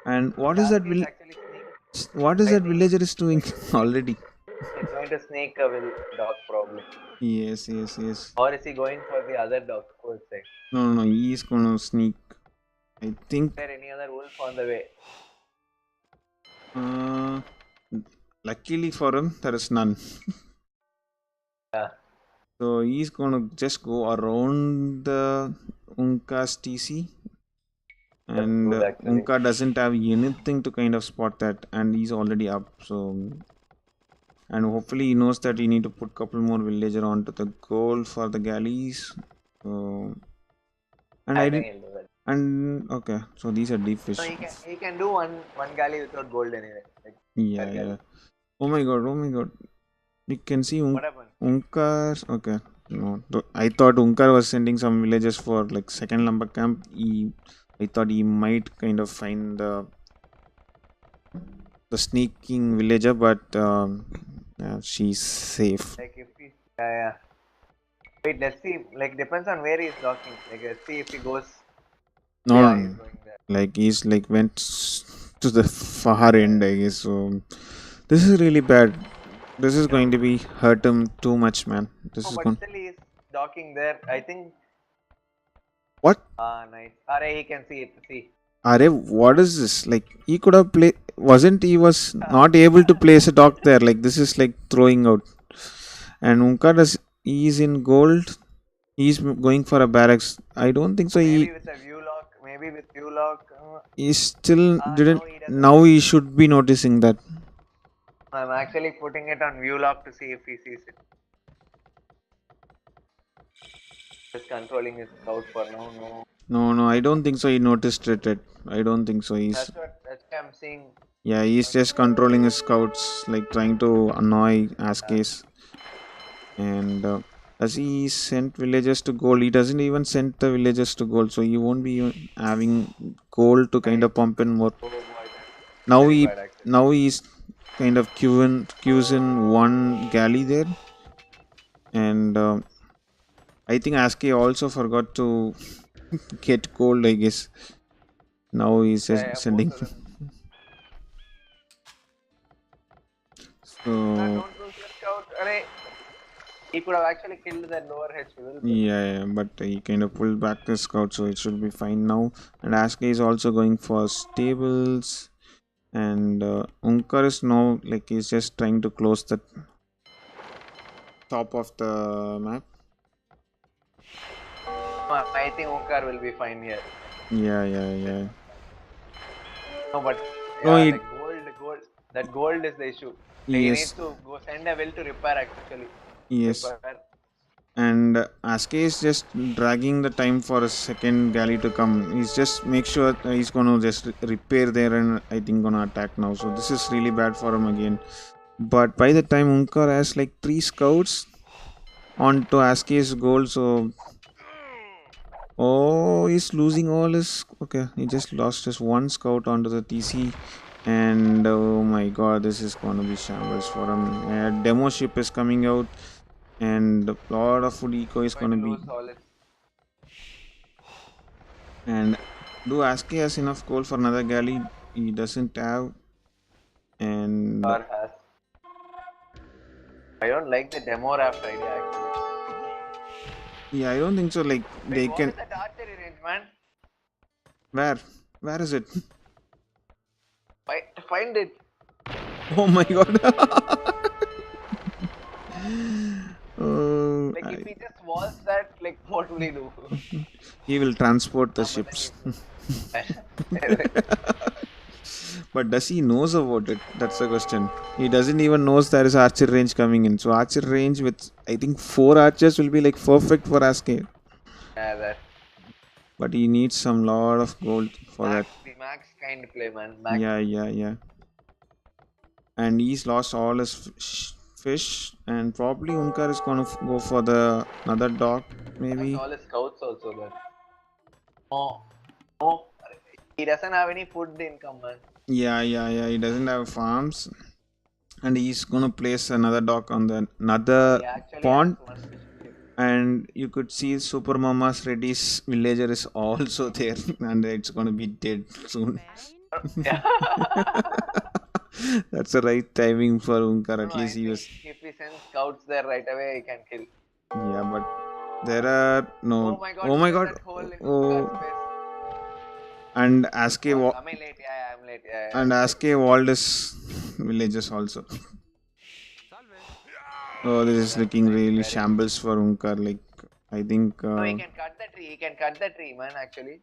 And Lasky is actually what is I that think villager is doing already? he's going to sneak a will dog probably. Yes. Or is he going for the other dog? Who is saying? No, he is gonna sneak. I Is think. there any other wolf on the way? Uh, luckily for him, there is none. Yeah, So he's gonna just go around the Unka's TC, that's and good actually. Unka doesn't have anything to kind of spot that, and he's already up. So, and hopefully he knows that he need to put couple more villager onto the goal for the galleys. So, and I I think did, he'll do that. and okay, so these are deep No, fish. he can do one galley without gold anyway. Like per Yeah. galley. Oh my god. You can see What happened? Unkar. Okay, no, I thought Unkar was sending some villagers for like second lumber camp. I thought he might kind of find the sneaking villager, but yeah, she's safe. Like if he yeah. Wait, let's see. Like depends on where he's docking. Like let's see if he goes No, Yeah, no, he's no. going there. Like he's like to the far end, I guess. So this is really bad. This is going to be hurt him too much, man. This Oh, is but going. still he's docking there. I think. What? Ah, nice. Alright, he can see it. See. Are what is this? Like he could have played. Wasn't he was not able to place a dock there? Like this is like throwing out. And Unkar is he's in gold. He's going for a barracks. I don't think so. Maybe with a view lock. Maybe with view lock. He still didn't. No, he doesn't. Now he should be noticing that. I'm actually putting it on view lock to see if he sees it. Just controlling his scout for now. No. No, no, I don't think so. He noticed it yet. I don't think so. That's what I'm seeing. Yeah, he's just controlling his scouts, like trying to annoy Askes. And as he sent villagers to gold, he doesn't even send the villagers to gold, so he won't be even having gold to kind of pump in more. Oh boy, Now very he, bad actually. now he's kind of queues in one galley there, and I think Aske also forgot to get gold. I guess now he's just Yeah, sending. both of them. So Don't lose your scout. Array. He could have actually killed that lower HP. yeah, but he kind of pulled back the scout, so it should be fine now. And Aske is also going for stables, and Onkar is now like he's just trying to close the top of the map. I think Onkar will be fine here. Yeah. No, but No, yeah, he like gold. That gold is the issue. Like he needs yes, to go send a will to repair actually. yes. Repair. And Aske is just dragging the time for a second galley to come. He's just make sure he's gonna just repair there and I think gonna attack now. So this is really bad for him again. But by the time Unkar has like 3 scouts onto Aske's goal, so oh, he's losing all his. Okay, he just lost his 1 scout onto the TC, and oh my god, this is gonna be shambles for him. Demo ship is coming out, and a lot of food eco is Going gonna to be. lose all its. And do Aske has enough coal for another galley? He doesn't have, and Or has. I don't like the demo raft idea actually. yeah, I don't think so. Like Wait, they what can. is that archery range, man? Where? Where is it? Find it. Oh my god. Oh, Like if he just walls that, like what will he do? he will transport the ships. But does he knows about it? That's the question. He doesn't even knows there is archer range coming in. So archer range with I think 4 archers will be like perfect for Aske. Yeah, that. But he needs some lot of gold for that. Max kind of play, man. Max. Yeah. And he's lost all his fish, and probably Unkar is gonna go for the another dock maybe. All his scouts also there. No. He doesn't have any food income, man. Yeah. He doesn't have farms, and he's gonna place another dock on the another He actually pond. has one fish. And you could see SuperMamaReddy's villager is also there, and it's gonna be dead soon. Yeah. That's the right timing for Unkar. At No, least I he was. think if we send scouts there right away, he can kill. Yeah, but there are no. Oh my god! God! That hole in Oh, Ukar's face. and Aske Am I late? Yeah, I'm late. Yeah, and Aske walled his villages also. Oh, this is looking really shambles for Unkar. Like I think. No, he can cut the tree. He can cut the tree, man. Actually,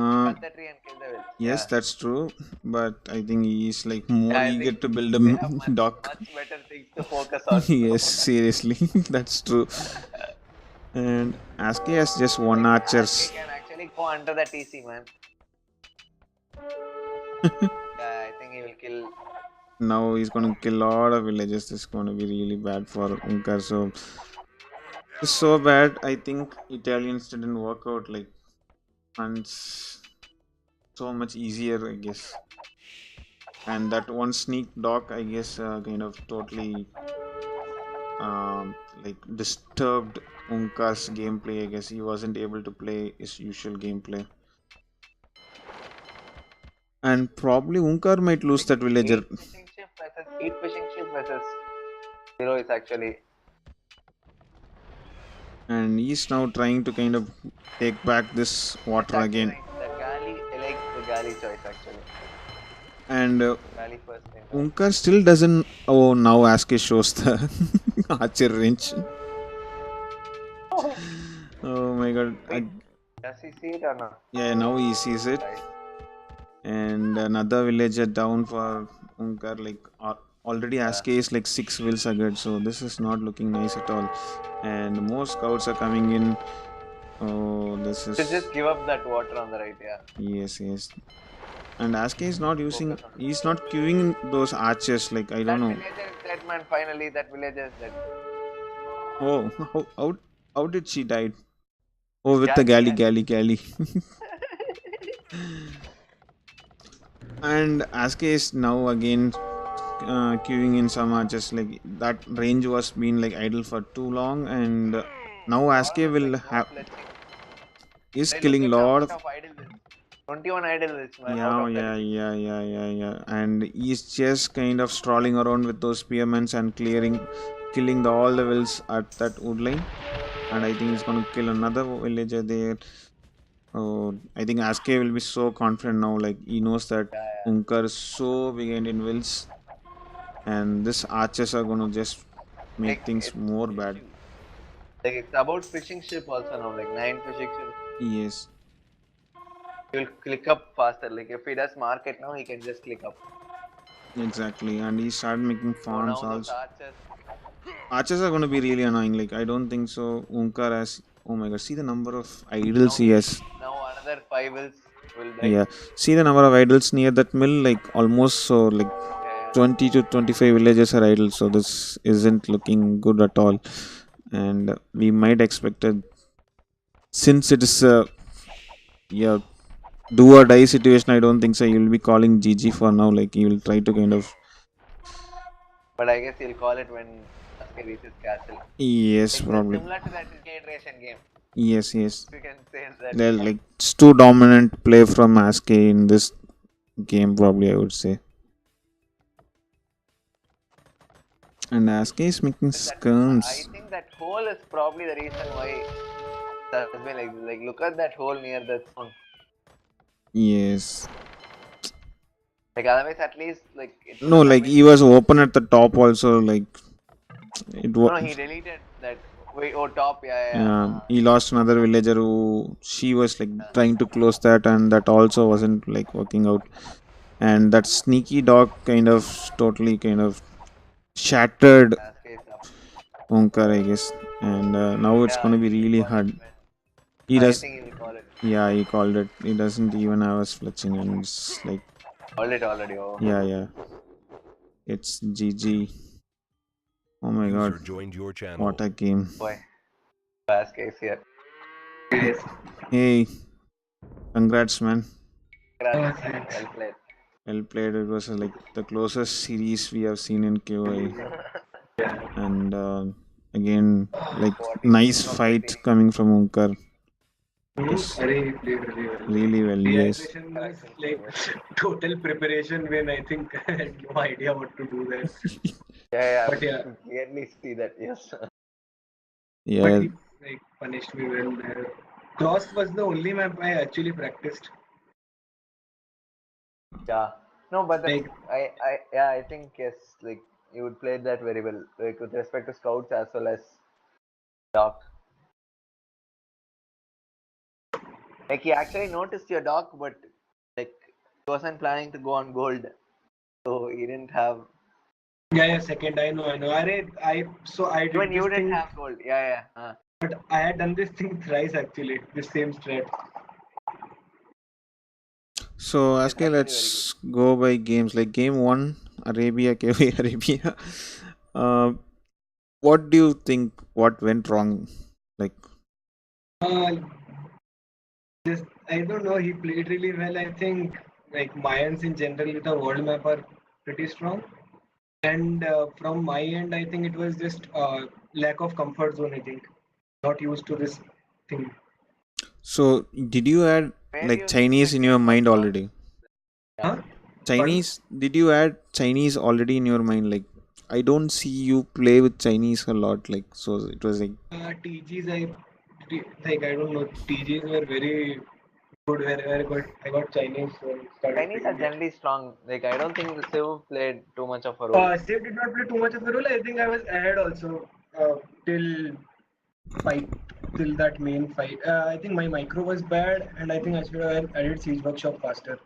Uh, cut the tree and kill the village. yes, Yeah. that's true. But I think he's like more I eager think to build they a have dock. much better things to focus on. Yes, seriously, that's true. And Aske has just 1 archers. He can actually go under the TC, man. Yeah, I think he will kill. Now he's gonna kill a lot of villages. This is gonna be really bad for Unkar. So it's so bad. I think Italians didn't work out like, and it's so much easier, I guess. And that one sneak dock, I guess, kind of totally like disturbed Unkar's gameplay. I guess he wasn't able to play his usual gameplay. And probably Unkar might lose that villager. Eight fishing ship versus zero is actually And he's now trying to kind of take back this that's water actually again. nice. The galley, I like the galley choice actually. And Galley first in turn. Unkar still doesn't. Oh, now Aske shows the archer range. Oh, Oh my god. wait, does he see it or not? Yeah, now he sees it. Right. And another villager down for Unkar. Like already Aske is like 6 wills ahead. So this is not looking nice at all. And more scouts are coming in. Oh, this To is. just give up that water on the right, yeah. Yes, yes. And Aske is not using. Focus on He's not queuing those archers. Like, I don't that know. villager is dead, man. Finally, that villager is dead. Oh, how did she die? Oh, with the Galley, galley. And Aske is now again queuing in some archers. Like that range was been like idle for too long, and now Aske Almost will like no have fletching. is Hey, look killing at the lot amount of. of idle wills. 21 idle wills, man, out Yeah, of yeah, 36. yeah. And he's just kind of strolling around with those spearmen and killing all the wills at that wood line. And I think he's gonna kill another villager there. Oh, I think Aske will be so confident now. Like he knows that Yeah. Unkar is so behind in wills, and this archers are gonna just make Like things more bad. it's about fishing ship also now. Like 9 fishing ships. Yes, He will click up faster. Like if he does market now, he can just click up. exactly. And he started making So farms now those also. archers. Archers are gonna be really annoying. Like I don't think so. Unkar has. Oh my god! See the number of Now idols he has. now another 5 wills will die. Yeah. See the number of idols near that mill. Like almost so like Yeah. 20 to 25 villages are idle. So this isn't looking good at all. And we might expect a since it is a yeah do or die situation. I don't think so you'll be calling GG for now. Like you will try to kind of But I guess he'll call it when Sasuke reaches castle. yes Like probably similar to that generation game. yes You can say they're that. like it's too dominant play from Aske in this game probably I would say. And Aske is making I skerms. think that hole is probably the reason why that's been like look at that hole near the stone. Yes, Like otherwise at least like it no, wouldn't have like been. he was open at the top also. Like it was. No, he deleted that. Wait, oh top, yeah. Yeah, he lost another villager who she was like trying to close that, and that also wasn't like working out. And that sneaky dog kind of totally kind of shattered Sasuke is up. Onkar, I guess. And now it's Yeah, gonna be he'll really call it hard. when. He I does, think he'll call it. yeah, he called it. He doesn't even have us fletching, and it's like, Called it already. Oh. yeah, it's GG. Oh my User god, joined your channel. what a game! Boy, Sasuke is here. Hey, congrats, man. Well played. Well played. It was like the closest series we have seen in QI. And again, like nice fight coming from Onkar. Yes, really well. Yes, Dehydration was like total preparation when I think I had no idea what to do there. Yeah, But yeah. clearly see that. Yes. yeah. But he like punished me well there. Cross was the only map I actually practiced. Yeah. No, but Like I think yes, like you would play that very well, like with respect to scouts as well as doc. Like he actually noticed your doc, but like he wasn't planning to go on gold, so he didn't have. yeah, second I know. I did Even you this didn't thing, have gold. Yeah. but I had done this thing thrice actually. The same strat. So, It's Aske, actually very let's go by games. Like game one, Arabia, KV, Arabia. Uh, what do you think? What went wrong? Like, Uh, just I don't know. He played really well. I think like Mayans in general with the world map are pretty strong. And from my end, I think it was just lack of comfort zone. I think not used to this thing. so did you add Where do like you think the Chinese in your game got mind lost? already? Huh? Chinese, did you add Chinese already in your mind? Like, I don't see you play with Chinese a lot. Like, so it was like, TGs, like I don't know. TGs were very good. Where I got Chinese, so I started Chinese are playing it. generally strong. Like I don't think the Civ played too much of a role. Steve did not play too much of a role. I think I was ahead also till fight till that main fight. I think my micro was bad, and I think I should have added Siege Workshop faster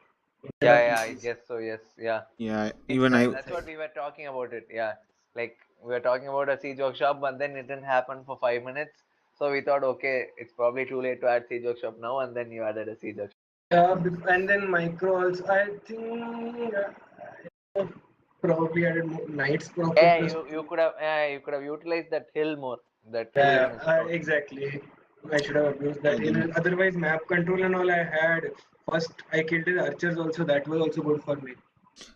instead of Yeah, I TGs. guess so. Yes, yeah. yeah, Makes even sense. I, That's what we were talking about it. Yeah, like we were talking about a siege workshop, but then it didn't happen for 5 minutes. So we thought, okay, it's probably too late to add siege workshop now, and then you added a siege workshop. And then micro also. I think I probably added Knights Profit Yeah, plus you could have utilized that hill more. That hill when it's out. exactly. I should have abused that. I think, Otherwise, map control and all I had. First, I killed his archers also. That was also good for me.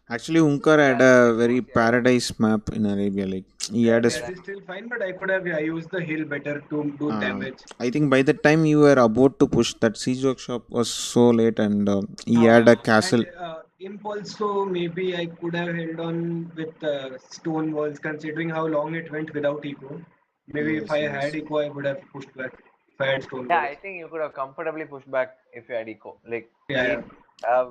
actually, Unkar had Yeah, the a big very force. Yeah, paradise map in Arabia. Like, he Yeah, had a, that is still fine, but I could have used the hill better to do damage. I think by the time you were about to push, that siege workshop was so late, and he had a castle. And imp also, maybe I could have held on with stone walls, considering how long it went without eco. Maybe if Yes, I yes. had eco, I would have pushed back. If I had stone Yeah, walls. I think you could have comfortably pushed back if you had eco. Like Yeah, he yeah. have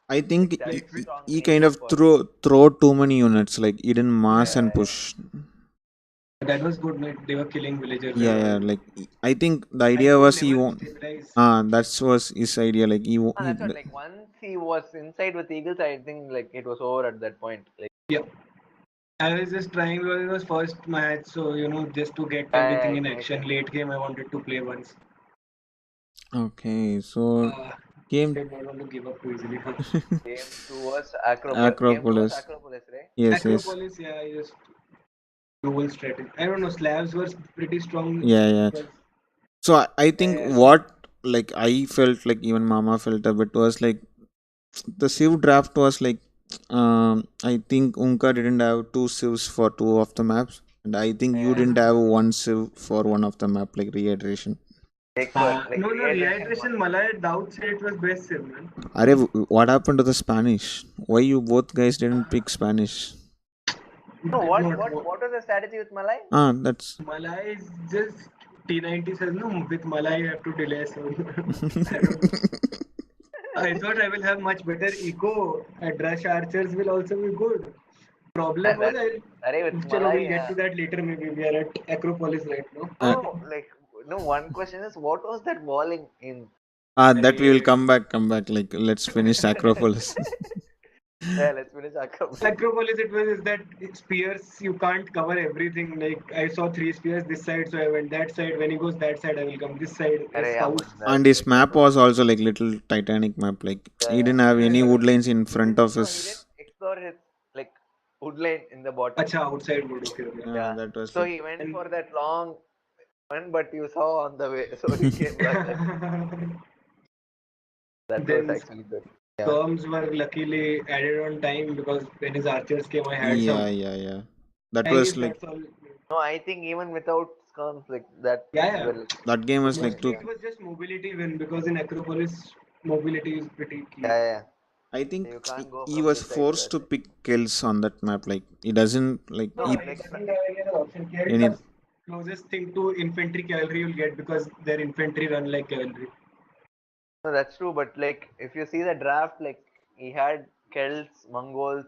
I think that he, strong he kind eco of for. throw too many units. Like, he didn't mass and Yeah. push. That was good, mate. They were killing villagers and Yeah, yeah. all. Like, I think the I idea could was he never won't. stabilize. That was his idea. Like, Ah, that's what. Like once he was inside with Eagles, I think like it was over at that point. Like Yeah. I was just trying because it was first match, so just to get everything it in makes action. sense. Late game, I wanted to play once. Okay, so game Did not want to give up too easily. Game two was Acropolis. Game two was Acropolis. Acropolis, right? Yes, yes. Acropolis, yeah, I just dual strategy. I don't know. Slavs were pretty strong Yeah, yeah. because So I think Yeah. what like I felt like even Mama felt a bit was like the Civ draft was like I think Unka didn't have two Civs for two of the maps, and I think you didn't have one Civ for one of the map, like reiteration. Like for like no, rehydration one. rehydration. Malay doubt said it was best sim, man. Are what happened to the Spanish? Why you both guys didn't pick Spanish? It No, did not work. what was the strategy with Malay? That's Malay is just T90 says no. With Malay, you have to delay. So I don't know. I thought I will have much better eco. Rush archers will also be good. Problem was, Array with chalo, we'll Malay. get to that later. Maybe we are at Acropolis right now. No, like no. One question is, what was that wall in? that we will come back. Like, let's finish Acropolis. Yeah, let's finish Acropolis. Acropolis, it was is that spears you can't cover everything. Like I saw 3 spears this side, so I went that side. When he goes that side, I will come this side. Array, yeah, Scouts. man, And that's his like map was also like little Titanic map. Like, he didn't have any wood lines in front of no, he didn't his. explore his like wood lane in the bottom. Acha, outside wood. Okay, okay. Yeah, That was so like. he went And for that long one, but you saw on the way, so he came back. That was then actually good. Yeah. storms were luckily added on time because when his archers came, I had Yeah, some. yeah, yeah. That I was guess like that's all. No, I think even without skirms like that, Yeah, yeah. well, that game was like Mostly too. it was just mobility win because in Acropolis, mobility is pretty key. yeah. I think You can't go he from was this side to forced that to side. pick kills on that map. Like, he doesn't like No, he It like doesn't have any other option. Kills any. are closest thing to infantry cavalry you'll get because their infantry run like cavalry. no, that's true. But like, if you see the draft, like he had Celts, Mongols,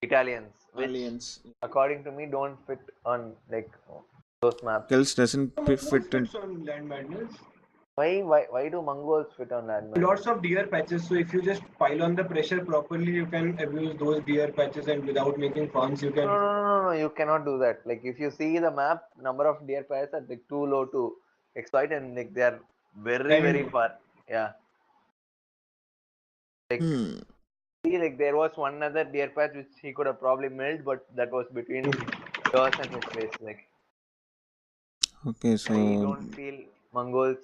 Italians, which Aliens. according to me don't fit on like those maps. Kills doesn't Mongols fit in. fits on land madness. Why do Mongols fit on landmines? Lots of deer patches. So if you just pile on the pressure properly, you can abuse those deer patches, and without making farms, you No, can. no, no, no, no, you cannot do that. Like if you see the map, number of deer pairs are like too low to exploit, and like they are very And far. Yeah, like Hmm. see, like there was one other deer patch which he could have probably milled, but that was between yours and his place. Like Okay, I so don't feel Mongols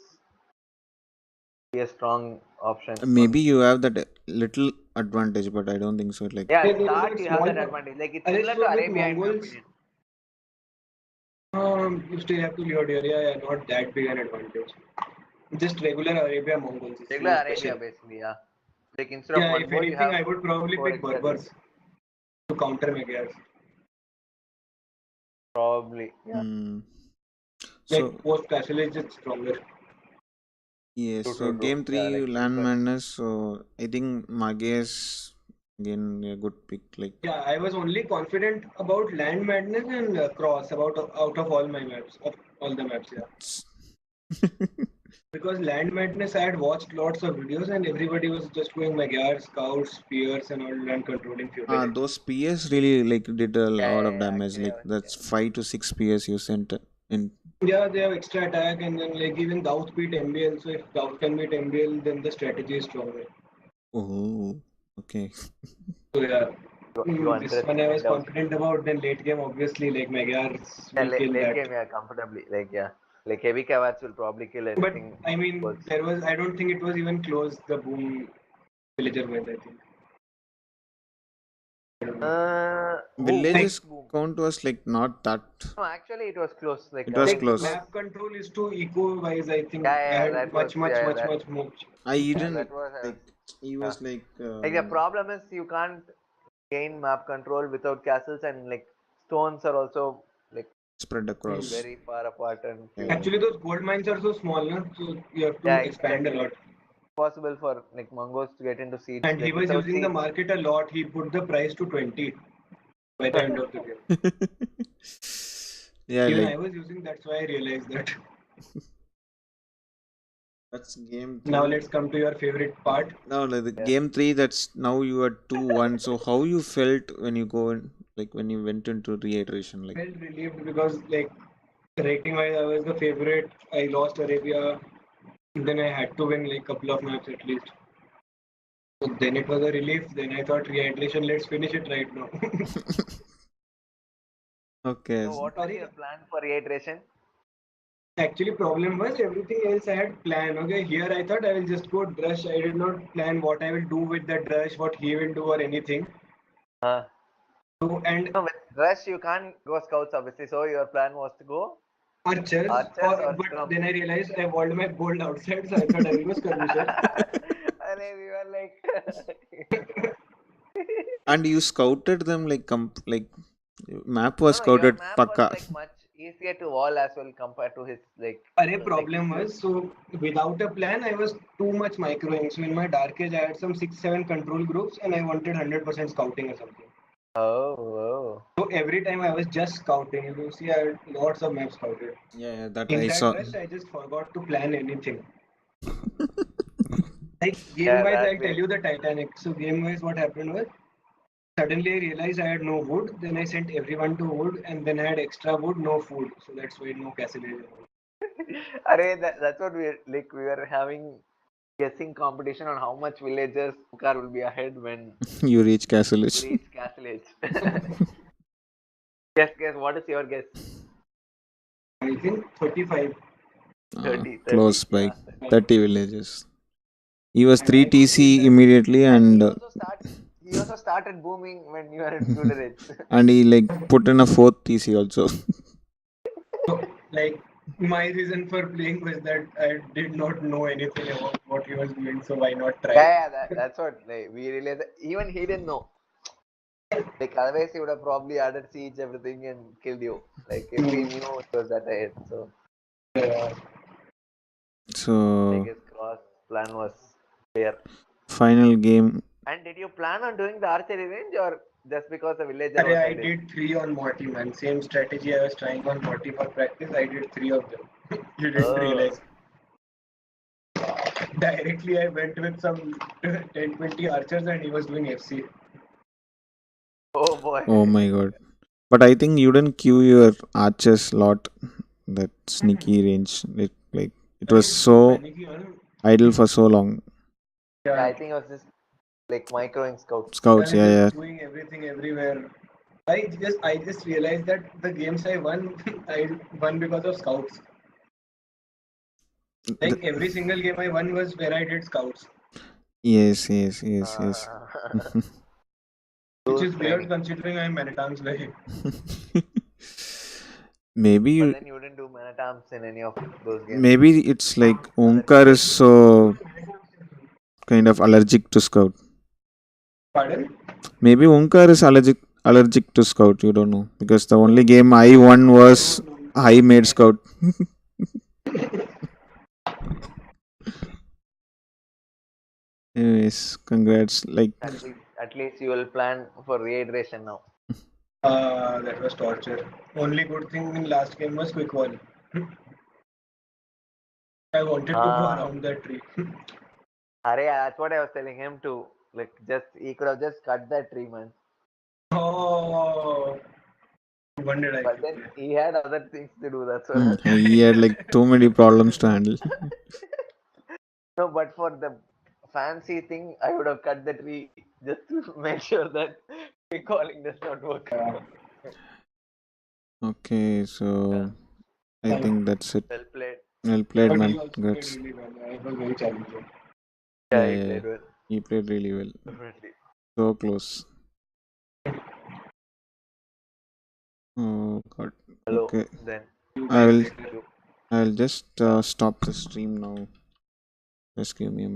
be a strong option maybe on. you have that little advantage, but I don't think so. Like, Yeah, there is start a you have small. that advantage. Like it's I similar just to feel with Arabia in my Mongols, opinion. you still have to lure deer. Yeah, not that big an advantage. Just regular Arabia Mongols. It's Regular no Arabia special. basically, yeah. Like instead of Yeah, one if board, you anything, have I would probably 4 pick extra Berbers things. to counter Magyars. Probably. Yeah. Hmm. Like So post Castle Age, it's stronger. yes, True, so true, true. game Yeah, three like Land super. Madness. So I think Mages again a good pick. Like Yeah, I was only confident about Land Madness and Cross about out of all my maps, of all the maps. Yeah, it's- because Land Madness, I had watched lots of videos and everybody was just going Magyars, Scouts, Spears, and all, and controlling few villages. those PS really like did a Yeah, lot yeah, of yeah. damage. Actually, I Like was. that's 5 to 6 PS you sent in. Yeah, they have extra attack, and then like even Gauth beat MBL. So if Gauth can beat MBL, then the strategy is stronger. Oh, okay. So yeah, You this one I was underestimate out. confident about. Then late game, obviously, like Magyars Yeah, will kill late that. game, yeah, comfortably. Like, yeah. Like, heavy Kavats will probably kill But anything. I mean, Works. there was. I don't think it was even close. The boom villager went. I think. I don't know. Who Like, Villages boom? count was like not that. No, actually, it was close. Like, It was like close. map control is too eco wise. I think Yeah, I yeah, had that was, much, much, yeah, much, that, much, much. I yeah, didn't that was, like. He yeah. was like Like, the problem is you can't gain map control without castles, and like stones are also like spread across. very far apart and few. Yeah. Actually, those gold mines are so small, no? So you have to Yeah, expand a exactly. lot. Like, possible for like Mongos to get into siege. And he Like was without using the siege, market a lot. He put the price to 20 by the end of the game. Yeah, Even like I was using. That's why I realized that. that's game Now three. let's come to your favorite part. No, like the Yeah. game three. That's now you are 2-1. So how you felt when you go in, like when you went into reiteration? Like Felt relieved because like rating wise, I was the favorite. I lost Arabia. Then I had to win like couple of maps at least. So then it was a relief. Then I thought rehydration. Let's finish it right now. okay, so what was your plan for reiteration? Actually, problem was everything else I had planned. Okay, here I thought I will just go drush. I did not plan what I will do with the drush, what he will do, or anything. Uh, So and no, with rush you can't go scouts obviously. So your plan was to go archers, archers or but scrub. then I realized I walled my gold outside, so I thought I will go skirmisher. And we were like, and you scouted them like like map no, was no, your scouted map was pakka. like much easier to wall as well compared to his like. Array like problem was so without a plan I was too much microing. So in my dark age I had some 6-7 control groups and I wanted 100% scouting or something. oh. So every time I was just scouting. You can see I had lots of maps scouted. Yeah, that In I that saw. rush I just forgot to plan anything. Like game Yeah, wise that I'll tell way. you the Titanic. So game wise what happened was suddenly I realized I had no wood. Then I sent everyone to wood and then I had extra wood, no food. So that's why no castle. Array, that's what we were having guessing competition on how much villagers Onkar will be ahead when You reach Castle we Edge. reach Castle Age. Guess. What is your guess? I think 35. 30, Close 30. by Yeah. 30 villages. He was And 3 I could see TC that. immediately And and he also started booming when you were in feudal age. and he like put in a 4th TC also. So, like, my reason for playing was that I did not know anything about what he was doing, so why not try? Yeah, that's what like, we realized. Even he didn't know. Like otherwise, he would have probably added siege everything and killed you. Like if he knew it was that ahead. So Uh, I So guess cross plan was clear. final game. And did you plan on doing the archery range or just because the villager was I ideal? did 3 on Morty, man. Same strategy I was trying on Morty for practice. I did 3 of them. You didn't realize. Directly, I went with some 10-20 archers and he was doing FC. Oh boy. Oh my god. But I think you didn't queue your archers lot. That sneaky range. It was so idle for so long. Yeah, I think it was just like microing scouts. Scouts, yeah. Doing everything everywhere. I just realized that the games I won, I won because of scouts. Like every single game I won was where I did scouts, Yes. which is weird considering I'm Manitang's guy. Maybe But then you didn't do Manatams in any of those games. maybe it's like Onkar is so kind of allergic to Scout. Pardon? Maybe Onkar is allergic to Scout. You don't know because the only game I won was I made Scout. Anyways, congrats. Like At least you will plan for rehydration now. That was torture. Only good thing in last game was quick wall. I wanted to go around that tree. Arey, that's what I was telling him to. Like, he could have just cut that tree, man. Oh, when did I But click then there? he had other things to do. That's what. he had like too many problems to handle. No, but for the fancy thing, I would have cut the tree just to make sure that calling does not work. Okay, so I think that's it. Well played. Well played, But he man. also played Congrats. really well. It was very challenging. Yeah, Yeah, he yeah, yeah. played well. He played really well. Definitely. So close. Oh God. Hello. Okay. Then. I will. Later. I'll just stop the stream now. Just give me a minute.